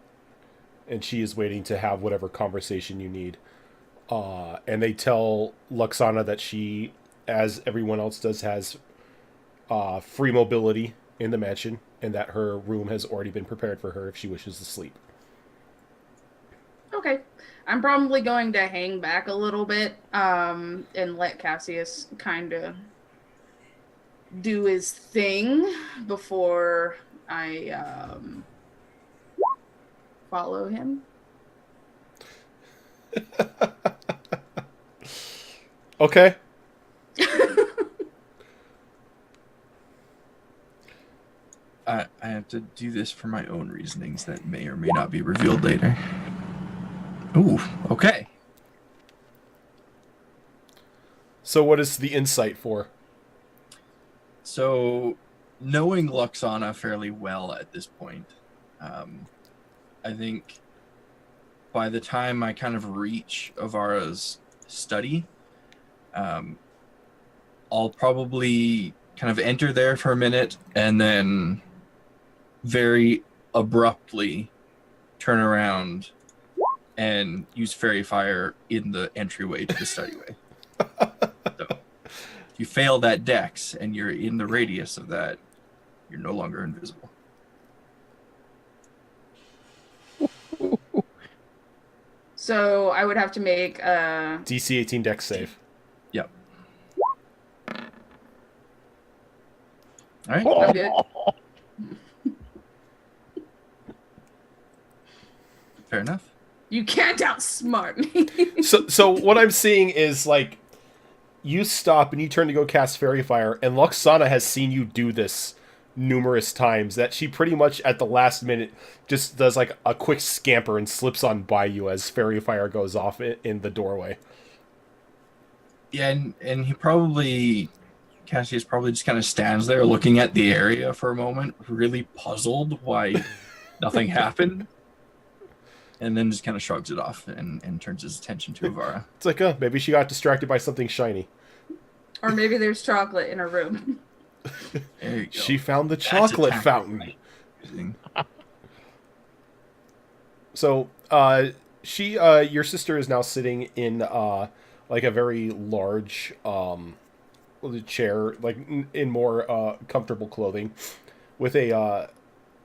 and she is waiting to have whatever conversation you need. And they tell Luxana that she, as everyone else does, has free mobility in the mansion, and that her room has already been prepared for her if she wishes to sleep. Okay. I'm probably going to hang back a little bit and let Cassius kind of do his thing before I follow him. Okay. I have to do this for my own reasonings that may or may not be revealed later. Ooh, okay. So what is the insight for? So, knowing Luxana fairly well at this point, I think by the time I kind of reach Avara's study, I'll probably kind of enter there for a minute and then very abruptly turn around and use fairy fire in the entryway to the studyway. So, if you fail that dex and you're in the radius of that, you're no longer invisible. So I would have to make DC 18 dex save. Yep. All right. I'm good. Fair enough. You can't outsmart me. So what I'm seeing is like you stop and you turn to go cast Fairy Fire, and Luxana has seen you do this numerous times that she pretty much at the last minute just does like a quick scamper and slips on by you as Fairy Fire goes off in the doorway. Yeah, and he probably, Cassius probably just kind of stands there looking at the area for a moment, really puzzled why nothing happened. And then just kind of shrugs it off and turns his attention to Avara. It's like, maybe she got distracted by something shiny. Or maybe there's chocolate in her room. There you go. She found the That's chocolate a tactic fountain. using. So, your sister is now sitting in, like a very large, chair, like in more, comfortable clothing, with a,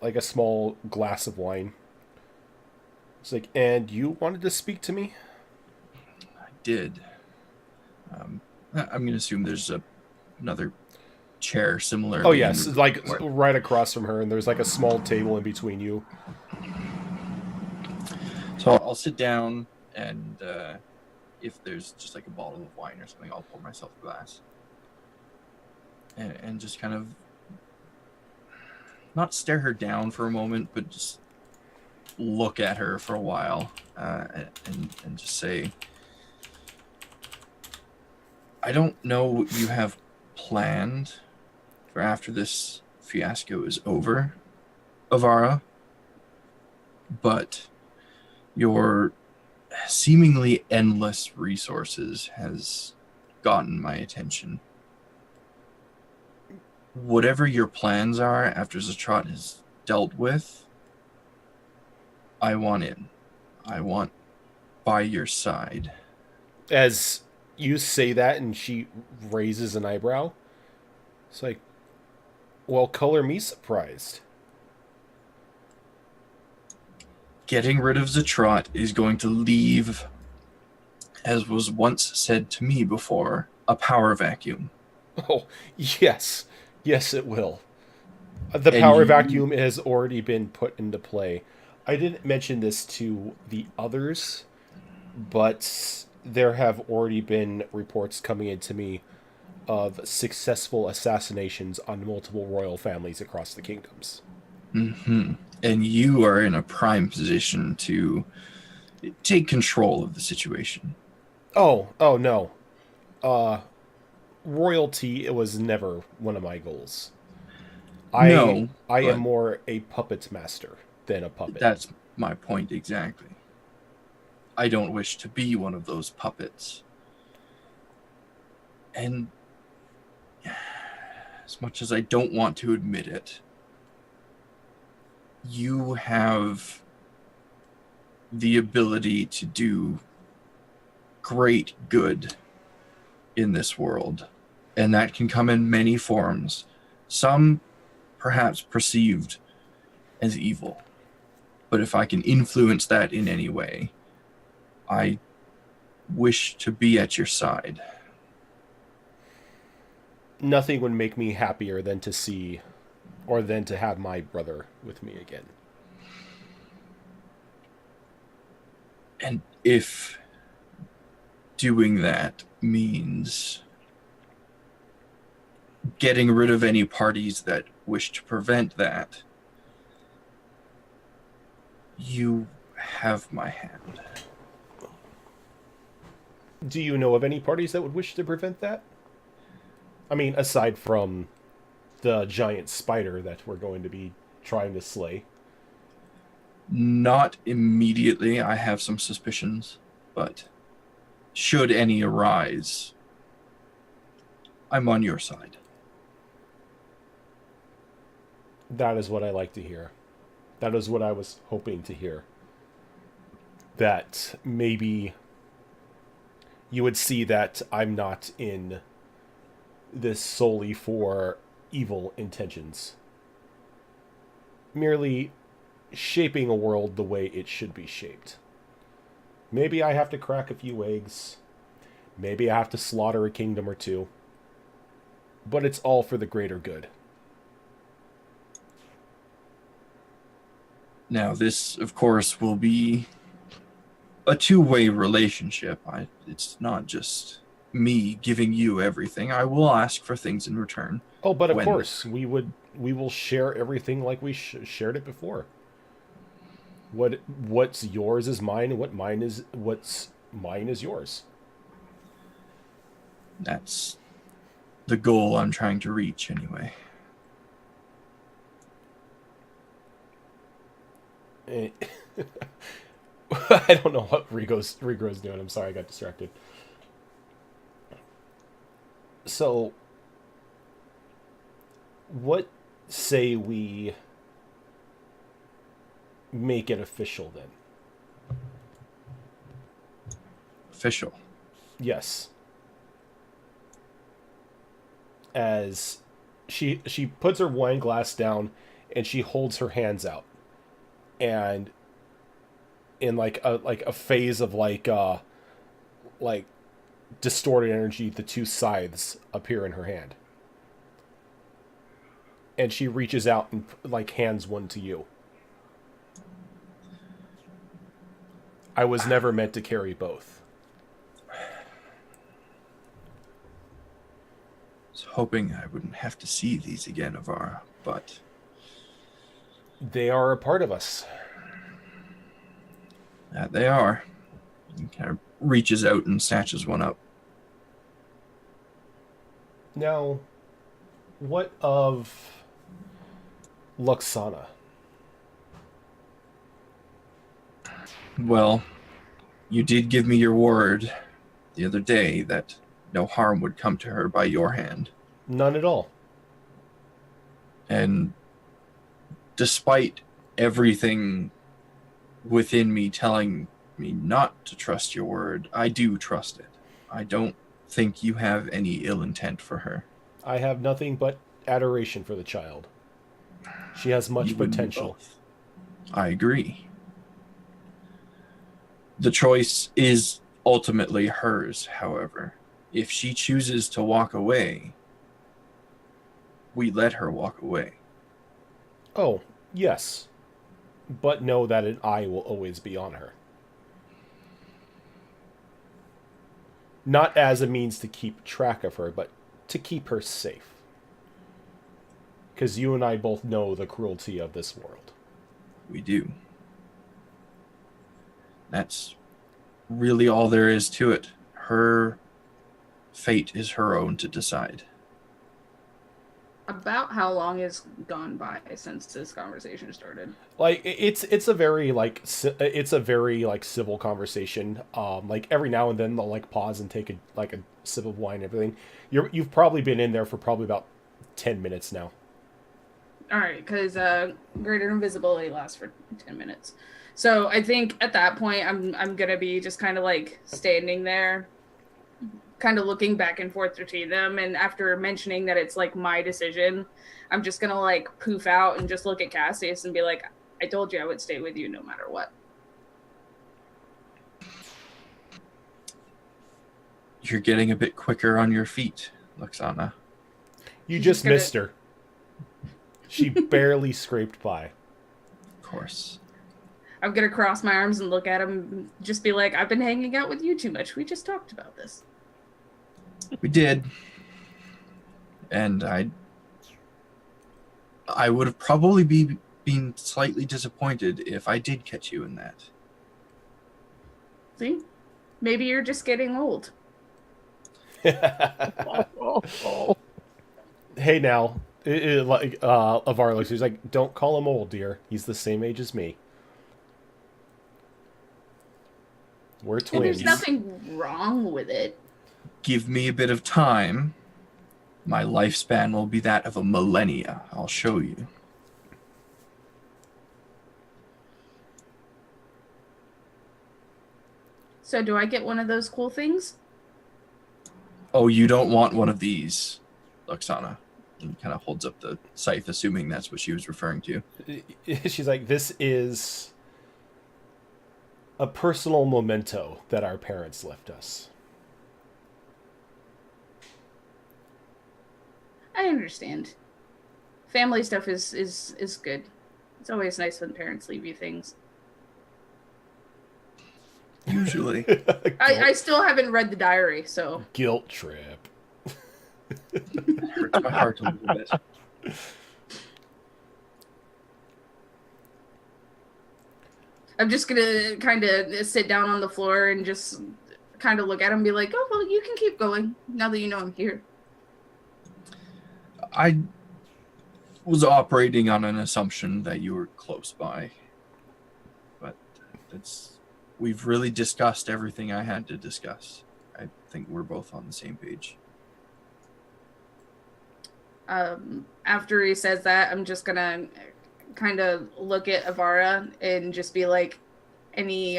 like a small glass of wine. It's like, and you wanted to speak to me? I did. I'm going to assume there's another chair similar. Oh, yes, like right across from her, and there's like a small table in between you. So I'll sit down, and if there's just like a bottle of wine or something, I'll pour myself a glass. And just kind of not stare her down for a moment, but just look at her for a while and just say, I don't know what you have planned for after this fiasco is over, Avara, but your seemingly endless resources has gotten my attention. Whatever your plans are after Zatrat is dealt with, I want in. I want by your side. As you say that, and she raises an eyebrow, it's like, well, color me surprised. Getting rid of Zatrat is going to leave, as was once said to me before, a power vacuum. Oh, yes. Yes, it will. The power vacuum has already been put into play. I didn't mention this to the others, but there have already been reports coming into me of successful assassinations on multiple royal families across the kingdoms. Mm-hmm. And you are in a prime position to take control of the situation. Oh no. Royalty, it was never one of my goals. I am more a puppet master than a puppet. That's my point exactly. I don't wish to be one of those puppets. And as much as I don't want to admit it, you have the ability to do great good in this world. And that can come in many forms. Some perhaps perceived as evil. But if I can influence that in any way, I wish to be at your side. Nothing would make me happier than to see, or than to have my brother with me again. And if doing that means getting rid of any parties that wish to prevent that, you have my hand. Do you know of any parties that would wish to prevent that? I mean, aside from the giant spider that we're going to be trying to slay. Not immediately. I have some suspicions, but should any arise, I'm on your side. That is what I like to hear. That is what I was hoping to hear. That maybe you would see that I'm not in this solely for evil intentions. Merely shaping a world the way it should be shaped. Maybe I have to crack a few eggs. Maybe I have to slaughter a kingdom or two. But it's all for the greater good. Now, this, of course, will be a two-way relationship. It's not just me giving you everything. I will ask for things in return. Oh, but of course, we will share everything like we shared it before. What's yours is mine, and what's mine is yours. That's the goal I'm trying to reach, anyway. I don't know what Rigo's doing. I'm sorry, I got distracted. So, what say we make it official then? Official? Yes. As she puts her wine glass down and she holds her hands out. And in like a phase of like distorted energy, the two scythes appear in her hand. And she reaches out and like hands one to you. I was never meant to carry both. I was hoping I wouldn't have to see these again, Avara, but They are a part of us. that they are. He kind of reaches out and snatches one up. Now, what of Luxana? Well, you did give me your word the other day that no harm would come to her by your hand. None at all. And despite everything within me telling me not to trust your word, I do trust it. I don't think you have any ill intent for her. I have nothing but adoration for the child. She has much You and me potential. both. I agree. The choice is ultimately hers, however. If she chooses to walk away, we let her walk away. Oh, yes. But know that an eye will always be on her. Not as a means to keep track of her, but to keep her safe. Because you and I both know the cruelty of this world. We do. That's really all there is to it. Her fate is her own to decide. About how long has gone by since this conversation started? Like it's a very like it's a very like civil conversation. Like every now and then they'll like pause and take a sip of wine and everything. You've probably been in there for probably about 10 minutes now. All right, because greater invisibility lasts for 10 minutes. So I think at that point, I'm gonna be just kind of like standing there, kind of looking back and forth between them. And after mentioning that it's like my decision, I'm just gonna like poof out and just look at Cassius and be like, "I told you I would stay with you no matter what." You're getting a bit quicker on your feet, Luxana. You She's just gonna- missed her. She barely scraped by. Of course. I'm gonna cross my arms and look at him, and just be like, "I've been hanging out with you too much. We just talked about this." We did. And I would have probably been slightly disappointed if I did catch you in that. See, maybe you're just getting old. Hey now, like Avar looks, he's like, don't call him old, dear. He's the same age as me. We're And twins. there's nothing wrong with it. Give me a bit of time. My lifespan will be that of a millennia. I'll show you. So do I get one of those cool things? Oh, you don't want one of these, Luxana. And kind of holds up the scythe, assuming that's what she was referring to. She's like, this is a personal memento that our parents left us. I understand. Family stuff is good. It's always nice when parents leave you things. Usually. I still haven't read the diary, so Guilt trip. Hurts my heart a little bit. I'm just gonna kind of sit down on the floor and just kind of look at him and be like, "Oh well, you can keep going now that you know I'm here." I was operating on an assumption that you were close by. But we've really discussed everything I had to discuss. I think we're both on the same page. After he says that, I'm just gonna kind of look at Avara and just be like, "Any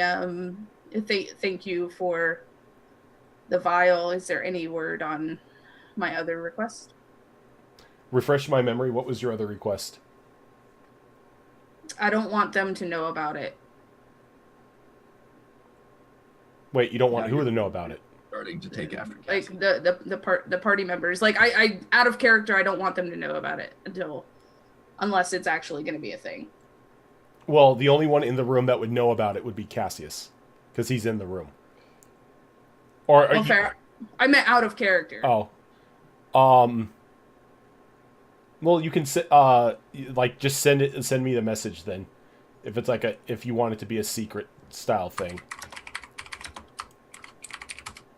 thank you for the vial. Is there any word on my other request?" Refresh my memory. What was your other request? I don't want them to know about it. Wait, you don't want Yeah, who you're- to know about it? Starting to take after Like Cassie. the party members. Like I out of character, I don't want them to know about it unless it's actually going to be a thing. Well, the only one in the room that would know about it would be Cassius, because he's in the room. Or are Well, fair. I meant out of character. Oh, well, you can like just send me the message then, if it's like if you want it to be a secret style thing.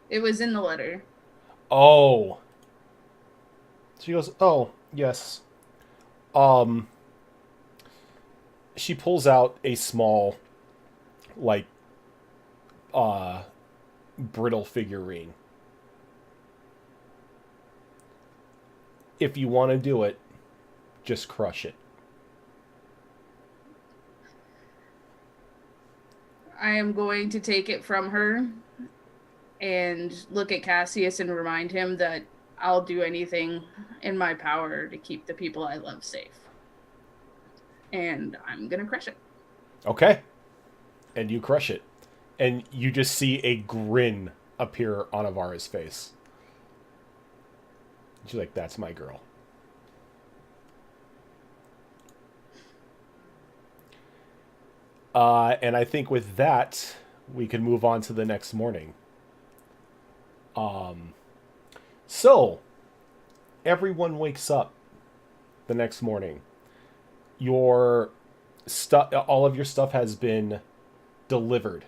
It was in the letter. Oh. She goes, oh, yes. She pulls out a small, like, brittle figurine. If you want to do it, just crush it. I am going to take it from her and look at Cassius and remind him that I'll do anything in my power to keep the people I love safe. And I'm going to crush it. Okay. And you crush it. And you just see a grin appear on Avara's face. She's like, that's my girl. And I think with that, we can move on to the next morning. So, everyone wakes up the next morning. Your stuff, all of your stuff has been delivered.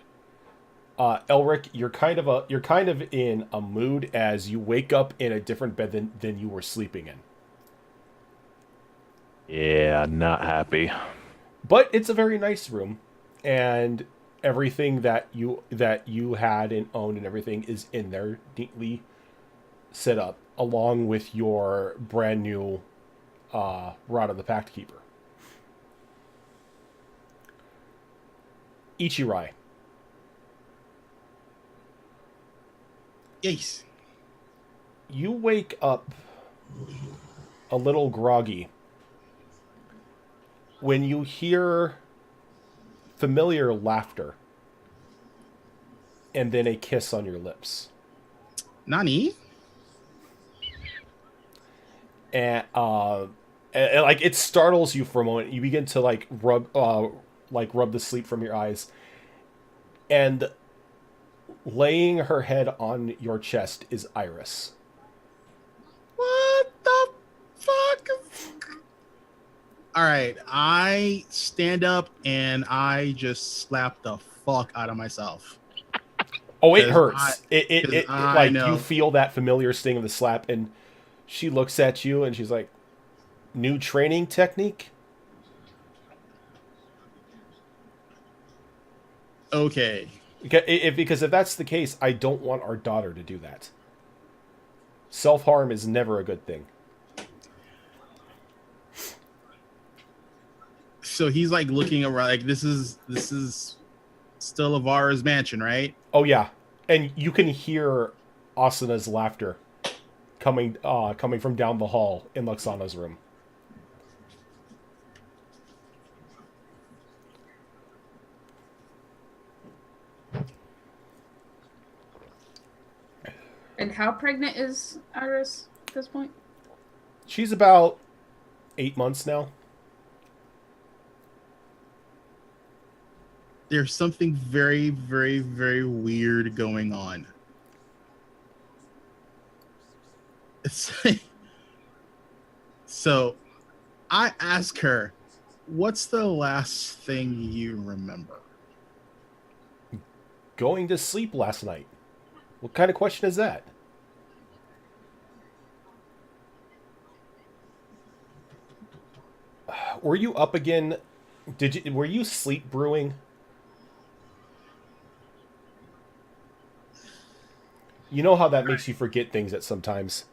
Elric, you're kind of in a mood as you wake up in a different bed than you were sleeping in. Yeah, not happy. But it's a very nice room, and everything that you had and owned and everything is in there, neatly set up, along with your brand new Rod of the Pact Keeper. Ichirai. Yes. You wake up a little groggy when you hear familiar laughter and then a kiss on your lips. Nani? And like it startles you for a moment. You begin to like like rub the sleep from your eyes. And laying her head on your chest is Iris. What the fuck? All right, I stand up and I just slap the fuck out of myself. Oh, it 'Cause hurts. I- It 'cause I like know. you feel that familiar sting of the slap, and she looks at you and she's like, "New training technique?" Okay. Because if that's the case, I don't want our daughter to do that. Self-harm is never a good thing. So he's like looking around, like this is still Avara's mansion, right? Oh yeah, and you can hear Asana's laughter coming from down the hall in Luxana's room. And how pregnant is Iris at this point? She's about 8 months now. There's something very, very, very weird going on. It's like, so I ask her, what's the last thing you remember? Going to sleep last night. What kind of question is that? Were you up again? Were you sleep brewing? You know how that makes you forget things at sometimes.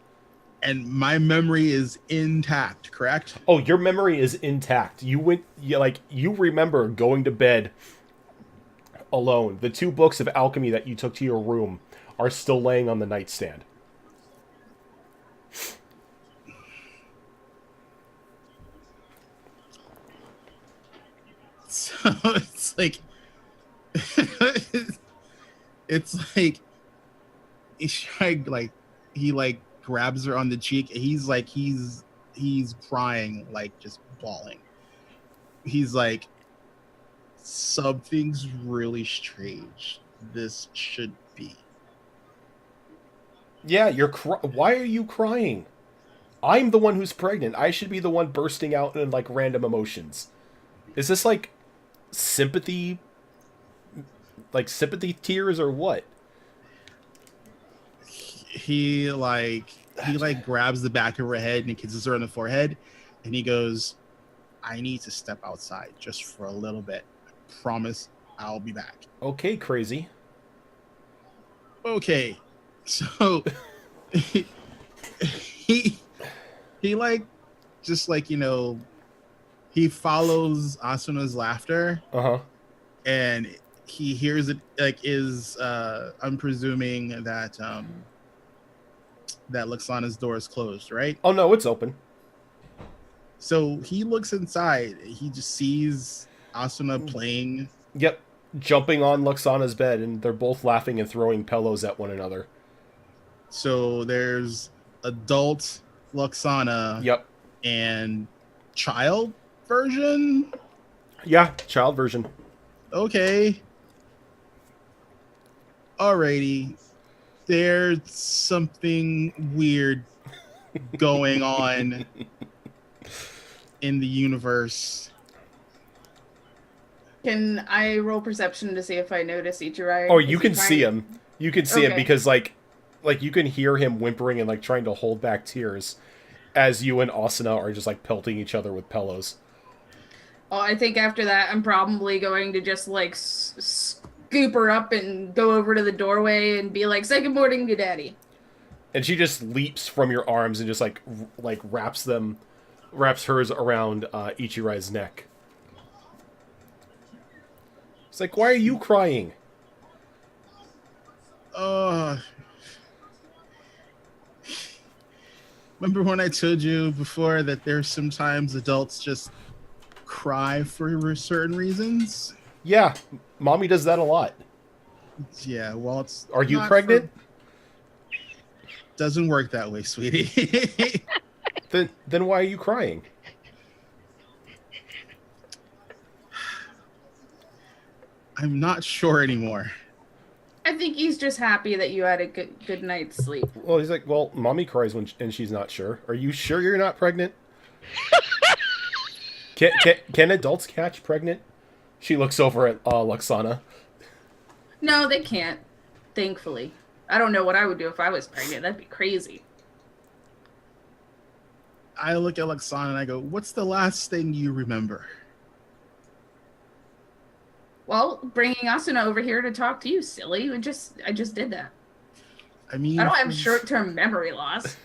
And my memory is intact, correct? Oh, your memory is intact. You remember going to bed alone. The 2 books of alchemy that you took to your room are still laying on the nightstand. So it's like it's like he like grabs her on the cheek. He's crying, like just bawling. He's like, something's really strange. This should be. Yeah, why are you crying? I'm the one who's pregnant. I should be the one bursting out in like random emotions. Is this like sympathy tears or what? He grabs the back of her head and he kisses her on the forehead, and he goes, I need to step outside just for a little bit. I promise I'll be back. Okay, crazy. Okay. So he like just like, you know, he follows Asuna's laughter, Uh-huh. and he hears it like I'm presuming that that Luxana's door is closed, right? Oh no, it's open. So he looks inside. He just sees Asuna playing. Yep. Jumping on Luxana's bed, and they're both laughing and throwing pillows at one another. So there's adult Luxana Yep. and child version. Yeah, child version. Okay. Alrighty. There's something weird going on in the universe. Can I roll perception to see if I notice Ichirai? Oh, you Is he can see trying- him. You can see him Okay. because like you can hear him whimpering and like trying to hold back tears as you and Asuna are just like pelting each other with pillows. Oh, I think after that, I'm probably going to just like scoop her up and go over to the doorway and be like, "Say good morning to Daddy." And she just leaps from your arms and just like wraps hers around Ichirai's neck. It's like, why are you crying? Remember when I told you before that there's sometimes adults just cry for certain reasons? Yeah, mommy does that a lot. Yeah, well, it's Are you not pregnant? Doesn't work that way, sweetie. Then why are you crying? I'm not sure anymore. I think he's just happy that you had a good night's sleep. Well, he's like, well, mommy cries and she's not sure. Are you sure you're not pregnant? Can adults catch pregnant? She looks over at Luxana. No, they can't. Thankfully. I don't know what I would do if I was pregnant. That'd be crazy. I look at Luxana and I go, "What's the last thing you remember?" Well, bringing Asuna over here to talk to you, silly. I just did that. I mean, I don't have short-term memory loss.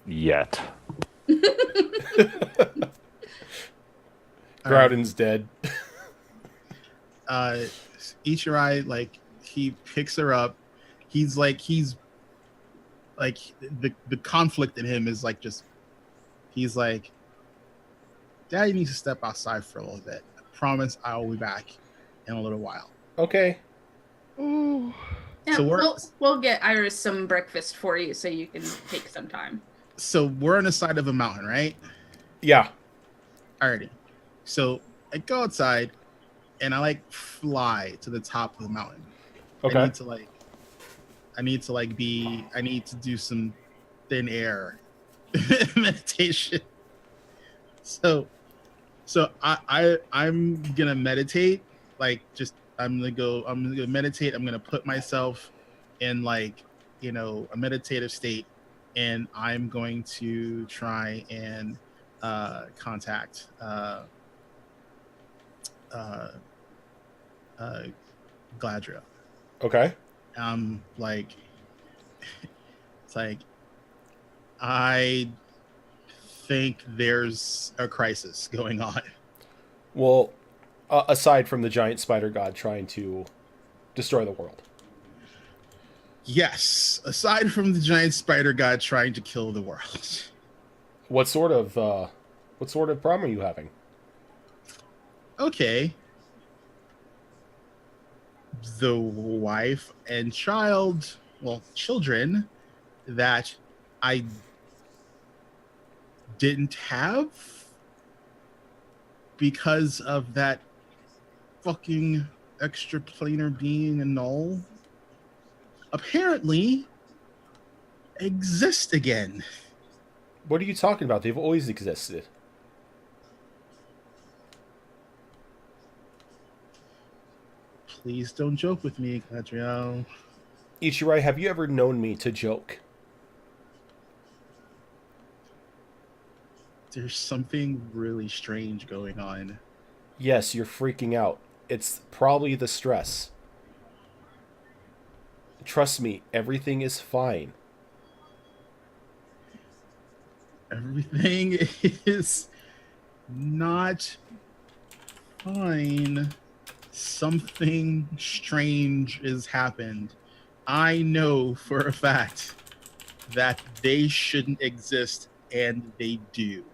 Yet. Groudon's dead. Ichirai, like, he picks her up. He's like the conflict in him is like just he's like, Daddy needs to step outside for a little bit. I promise I will be back in a little while. Okay. Ooh. Yeah, So we'll get Iris some breakfast for you so you can take some time. So we're on the side of a mountain, right? Yeah. Alrighty. So I go outside and I like fly to the top of the mountain. Okay. I need to do some thin air meditation. So I'm gonna meditate, like just I'm gonna meditate. I'm gonna put myself in like, a meditative state, and I'm going to try and contact Gladriel. Okay. Like it's like I think there's a crisis going on. Well, aside from the giant spider god trying to destroy the world. Yes, aside from the giant spider god trying to kill the world. What sort of problem are you having? Okay. The wife and children that I didn't have because of that fucking extraplanar being and null apparently exist again. What are you talking about? They've always existed. Please don't joke with me, Gladriel. Ichirai, have you ever known me to joke? There's something really strange going on. Yes, you're freaking out. It's probably the stress. Trust me, everything is fine. Everything is not fine. Something strange has happened. I know for a fact that they shouldn't exist, and they do.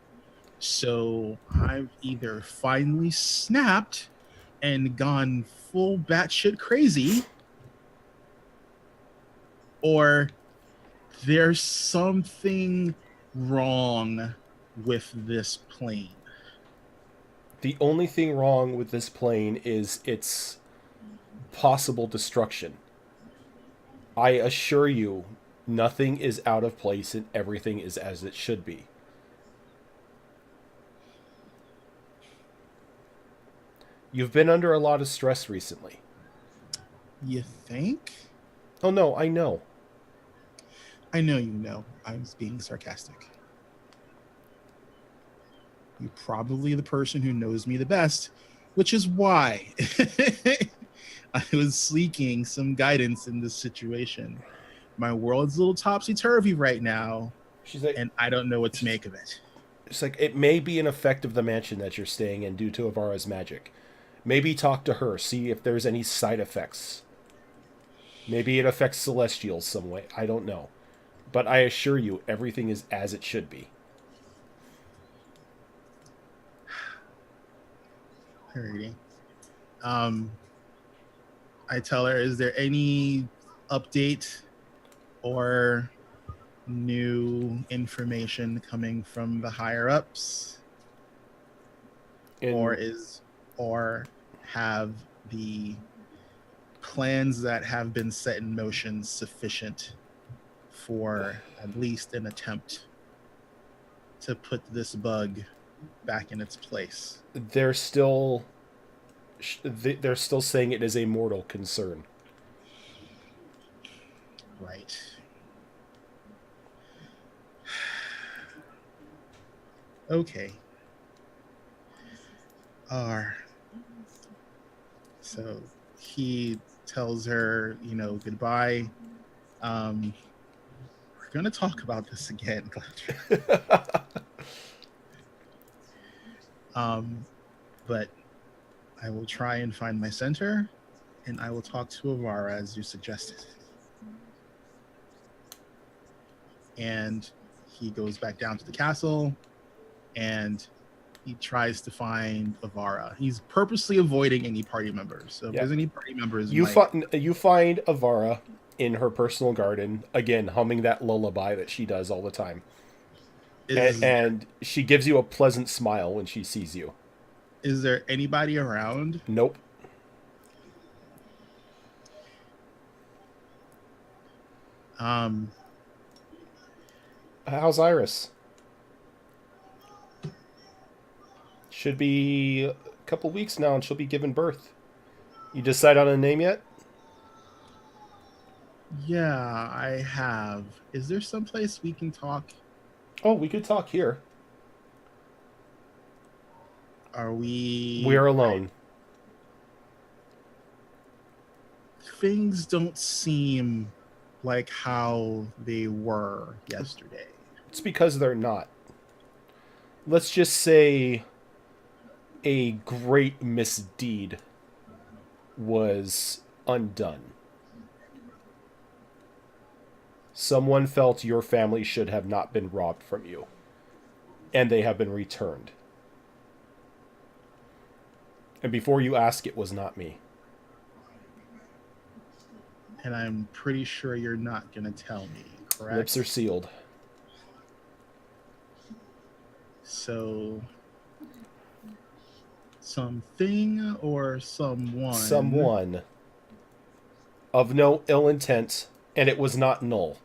So I've either finally snapped and gone full batshit crazy, or there's something wrong with this plane. The only thing wrong with this plane is its possible destruction. I assure you, nothing is out of place and everything is as it should be. You've been under a lot of stress recently. You think? Oh no, I know. I know you know. I was being sarcastic. You're probably the person who knows me the best, which is why I was seeking some guidance in this situation. My world's a little topsy-turvy right now, She's like, and I don't know what to make of it. it's like, it may be an effect of the mansion that you're staying in due to Avara's magic. Maybe talk to her, see if there's any side effects. Maybe it affects Celestials some way. I don't know. But I assure you, everything is as it should be. Alrighty. I tell her, is there any update or new information coming from the higher ups? or have the plans that have been set in motion sufficient for at least an attempt to put this bug back in its place? they're still saying it is a mortal concern. Right. Okay. So he tells her, goodbye. We're gonna talk about this again. But I will try and find my center, and I will talk to Avara as you suggested. And he goes back down to the castle, and he tries to find Avara. He's purposely avoiding any party members. So if there's any party members, you find Avara in her personal garden, again humming that lullaby that she does all the time, and she gives you a pleasant smile when she sees you. Is there anybody around? Nope. How's Iris? Should be a couple weeks now, and she'll be giving birth. You decide on a name yet? Yeah, I have. Is there someplace we can talk? Oh, we could talk here. Are we... We're alone. Things don't seem like how they were yesterday. It's because they're not. Let's just say a great misdeed was undone. Someone felt your family should have not been robbed from you, and they have been returned. And before you ask, it was not me. And I'm pretty sure you're not going to tell me, correct? Lips are sealed. So, something or someone? Someone of no ill intent, and it was not null,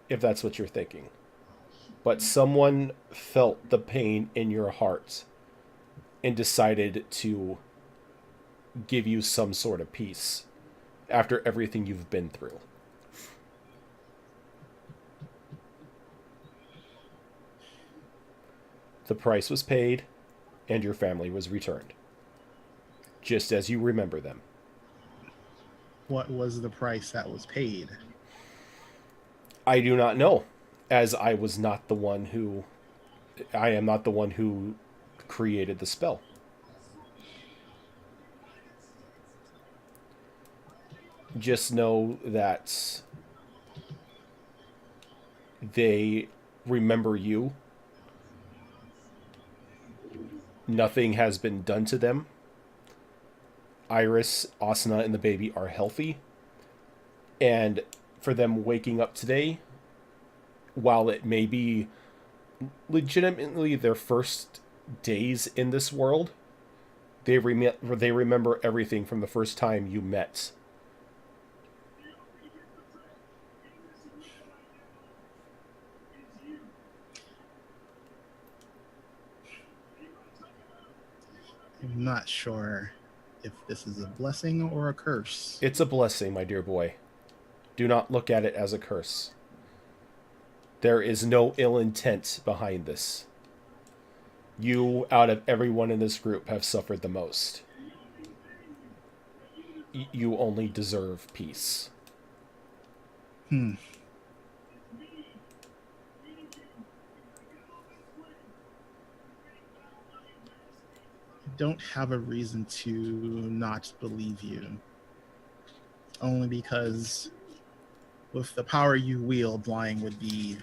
if that's what you're thinking. But someone felt the pain in your heart and decided to give you some sort of peace after everything you've been through. The price was paid, and your family was returned, just as you remember them. What was the price that was paid? I do not know, as I am not the one who created the spell. Just know that they remember you. Nothing has been done to them. Iris, Asuna, and the baby are healthy. And for them waking up today, while it may be legitimately their first days in this world, they remember everything from the first time you met. I'm not sure if this is a blessing or a curse. It's a blessing, my dear boy. Do not look at it as a curse. There is no ill intent behind this. You, out of everyone in this group, have suffered the most. You only deserve peace. I don't have a reason to not believe you. Only because with the power you wield, lying would be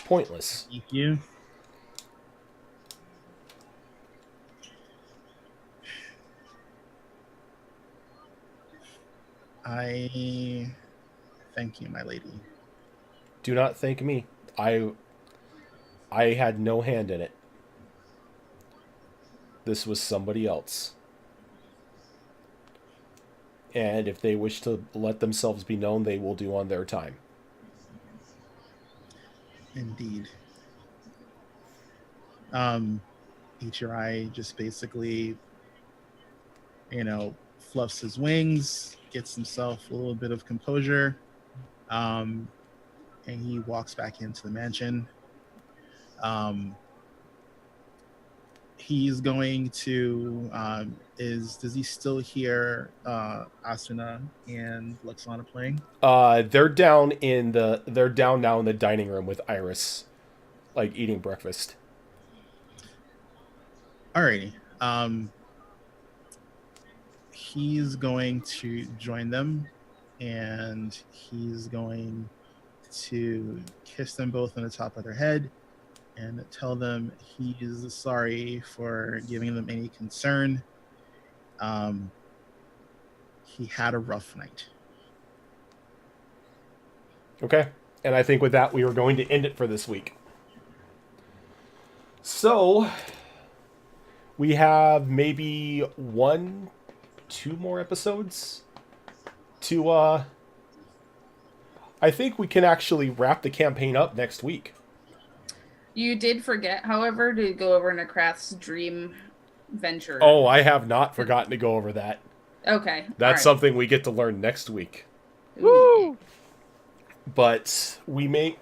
pointless. You. I thank you, my lady. Do not thank me. I had no hand in it. This was somebody else. And if they wish to let themselves be known, they will do on their time. Indeed. Ichirai just basically, fluffs his wings, gets himself a little bit of composure, and he walks back into the mansion. He's going to does he still hear Asuna and Luxana playing? They're down now in the dining room with Iris, like eating breakfast. Alrighty. He's going to join them, and he's going to kiss them both on the top of their head and tell them he's sorry for giving them any concern. He had a rough night. Okay. And I think with that, we were going to end it for this week. So, we have maybe 1-2 more episodes to, I think we can actually wrap the campaign up next week. You did forget, however, to go over Nekrath's dream venture. Oh, I have not forgotten to go over that. Okay. That's something we get to learn next week. Woo! But we may,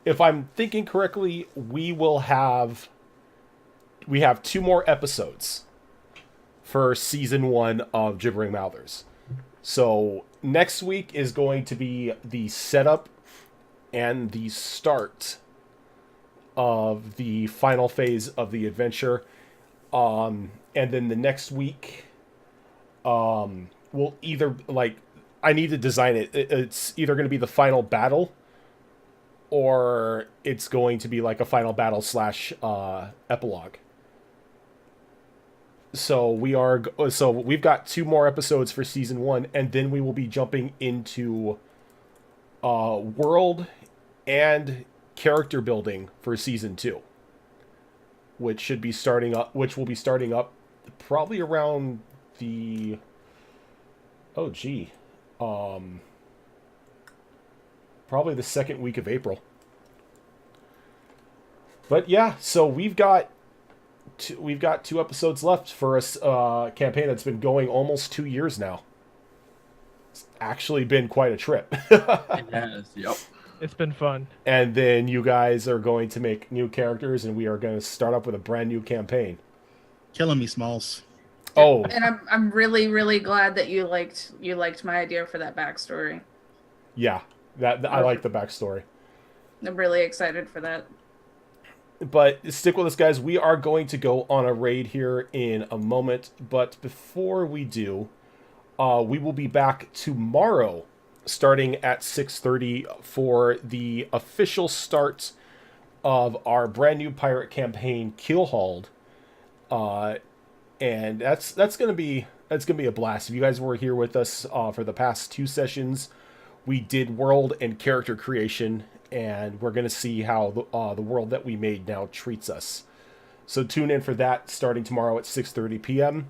if I'm thinking correctly, we have 2 more episodes for season 1 of Gibbering Mouthers. So next week is going to be the setup and the start of the final phase of the adventure. And then the next week, we'll either, I need to design it. It's either going to be the final battle, or it's going to be like a final battle / epilogue. So we've got 2 more episodes for season 1, and then we will be jumping into world and character building for season 2, which will be starting up probably around the probably the second week of April. But yeah, so we've got 2 episodes left for a campaign that's been going almost 2 years now. It's actually been quite a trip. It has, yep. It's been fun. And then you guys are going to make new characters, and we are going to start up with a brand new campaign. Killing me, Smalls. Oh, And I'm really, really glad that you liked my idea for that backstory. yeah, I like the backstory. I'm really excited for that. But stick with us, guys. We are going to go on a raid here in a moment. But before we do, we will be back tomorrow, starting at 6:30 for the official start of our brand new pirate campaign, Keelhauled. And that's gonna be a blast. If you guys were here with us for the past 2 sessions, we did world and character creation, and we're gonna see how the world that we made now treats us. So tune in for that starting tomorrow at 6:30 p.m.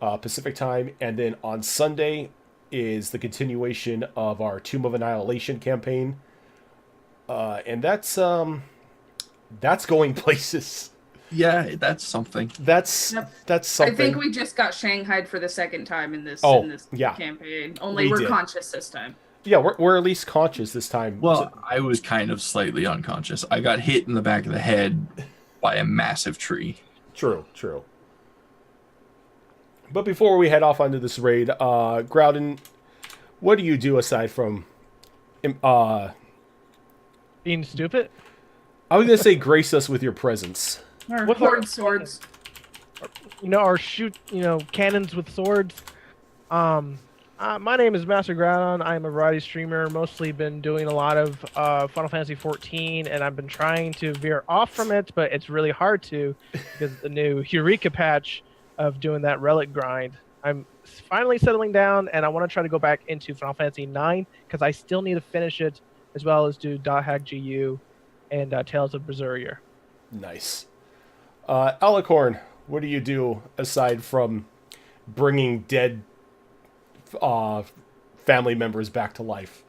Pacific time, and then on Sunday is the continuation of our Tomb of Annihilation campaign, and that's going places. Yeah, that's something. That's something. I think we just got shanghaied for the second time in this yeah. campaign. Only We we're did. conscious this time. Yeah, we're at least conscious this time. Well, I was kind of slightly unconscious. I got hit in the back of the head by a massive tree. True. But before we head off onto this raid, Groudon, what do you do aside from Being stupid? I was gonna say grace us with your presence. Or What's horde our- swords. Or shoot, cannons with swords. My name is Master Groudon. I'm a variety streamer. Mostly been doing a lot of Final Fantasy 14, and I've been trying to veer off from it, but it's really hard to because of the new Eureka patch of doing that relic grind. I'm finally settling down, and I want to try to go back into Final Fantasy 9 because I still need to finish it, as well as do Dahag GU and Tales of Berseria. Nice. Alicorn, What do you do aside from bringing dead family members back to life?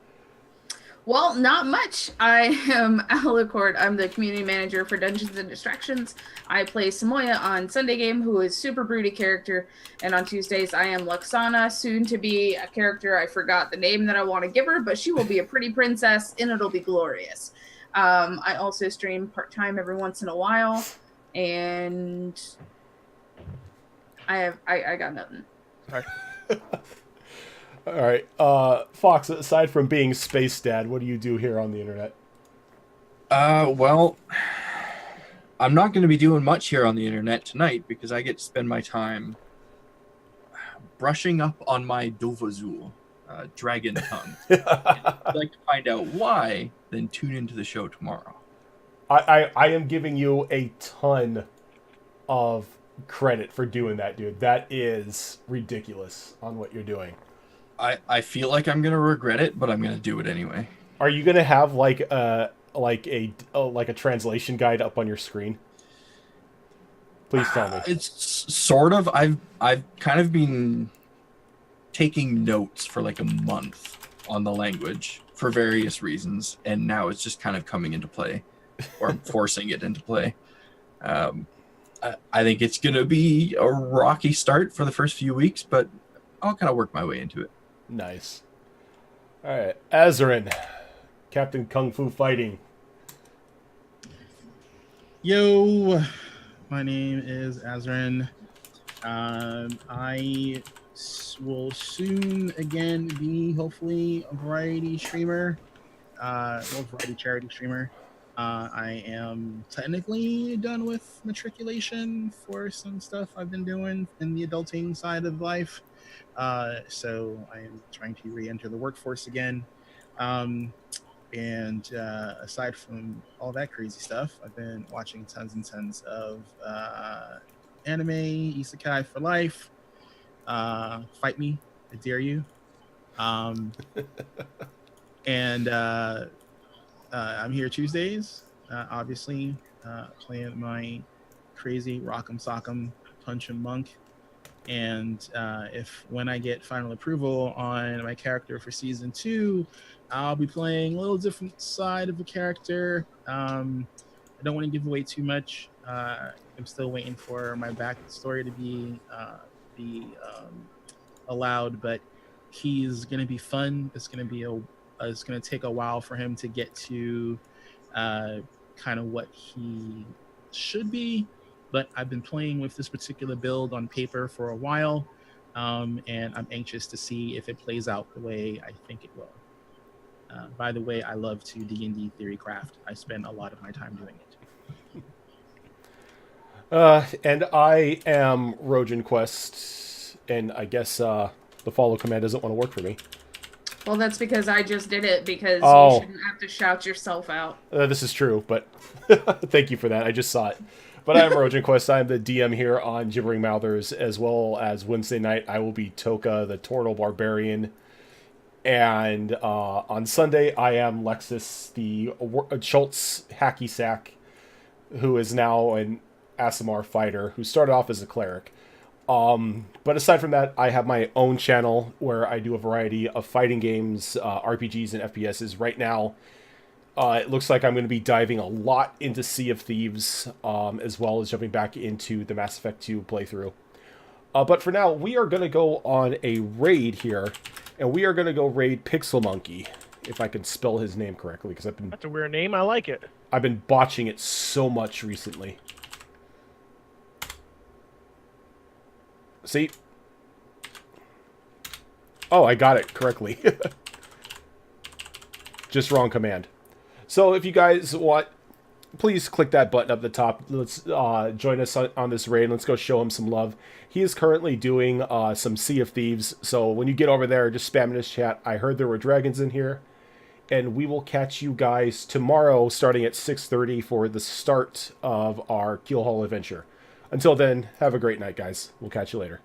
Well, not much. I am Alicord. I'm the community manager for Dungeons and Distractions. I play Samoya on Sunday Game, who is super broody character, and on Tuesdays I am Luxana, soon to be a character I forgot the name that I want to give her, but she will be a pretty princess, and it'll be glorious. I also stream part-time every once in a while, and I got nothing. Sorry. All right, Fox. Aside from being Space Dad, what do you do here on the internet? Well, I'm not going to be doing much here on the internet tonight because I get to spend my time brushing up on my Dovazul, dragon tongue. If you'd like to find out why, then tune into the show tomorrow. I am giving you a ton of credit for doing that, dude. That is ridiculous on what you're doing. I feel like I'm gonna regret it, but I'm gonna do it anyway. Are you gonna have like a translation guide up on your screen? Please tell me. It's sort of. I've kind of been taking notes for like a month on the language for various reasons, and now it's just kind of coming into play, or I'm forcing it into play. I think it's gonna be a rocky start for the first few weeks, but I'll kind of work my way into it. Nice. All right, Azarin, Captain Kung Fu Fighting. Yo, my name is Azarin. I will soon again be hopefully a variety streamer, variety charity streamer. I am technically done with matriculation for some stuff I've been doing in the adulting side of life. So I am trying to re-enter the workforce again. And aside from all that crazy stuff, I've been watching tons and tons of anime, isekai for life. Fight me, I dare you. And I'm here Tuesdays, obviously, playing my crazy Rock'em Sock'em Punch 'em Monk. And when I get final approval on my character for season 2, I'll be playing a little different side of the character. I don't want to give away too much. I'm still waiting for my backstory to be allowed, but he's gonna be fun. It's gonna take a while for him to get to kind of what he should be. But I've been playing with this particular build on paper for a while, and I'm anxious to see if it plays out the way I think it will. By the way, I love to D&D theory craft. I spend a lot of my time doing it. And I am Rojan Quest, and I guess the follow command doesn't want to work for me. Well, that's because I just did it, because Oh. you shouldn't have to shout yourself out. This is true, but thank you for that. I just saw it. But I'm Rojan Quest. I'm the DM here on Gibbering Mouthers, as well as Wednesday night I will be Toka, the Tortle Barbarian. And on Sunday, I am Lexus, the Schultz hacky sack, who is now an Asimar fighter, who started off as a cleric. But aside from that, I have my own channel where I do a variety of fighting games, RPGs, and FPSs. Right now, it looks like I'm going to be diving a lot into Sea of Thieves, as well as jumping back into the Mass Effect 2 playthrough. But for now, we are going to go on a raid here, and we are going to go raid Pixel Monkey, if I can spell his name correctly, because That's a weird name. I like it. I've been botching it so much recently. See? Oh, I got it correctly. Just wrong command. So if you guys want, please click that button up the top. Let's join us on this raid. Let's go show him some love. He is currently doing some Sea of Thieves. So when you get over there, just spam in his chat. I heard there were dragons in here. And we will catch you guys tomorrow starting at 6:30 for the start of our Keelhaul adventure. Until then, have a great night, guys. We'll catch you later.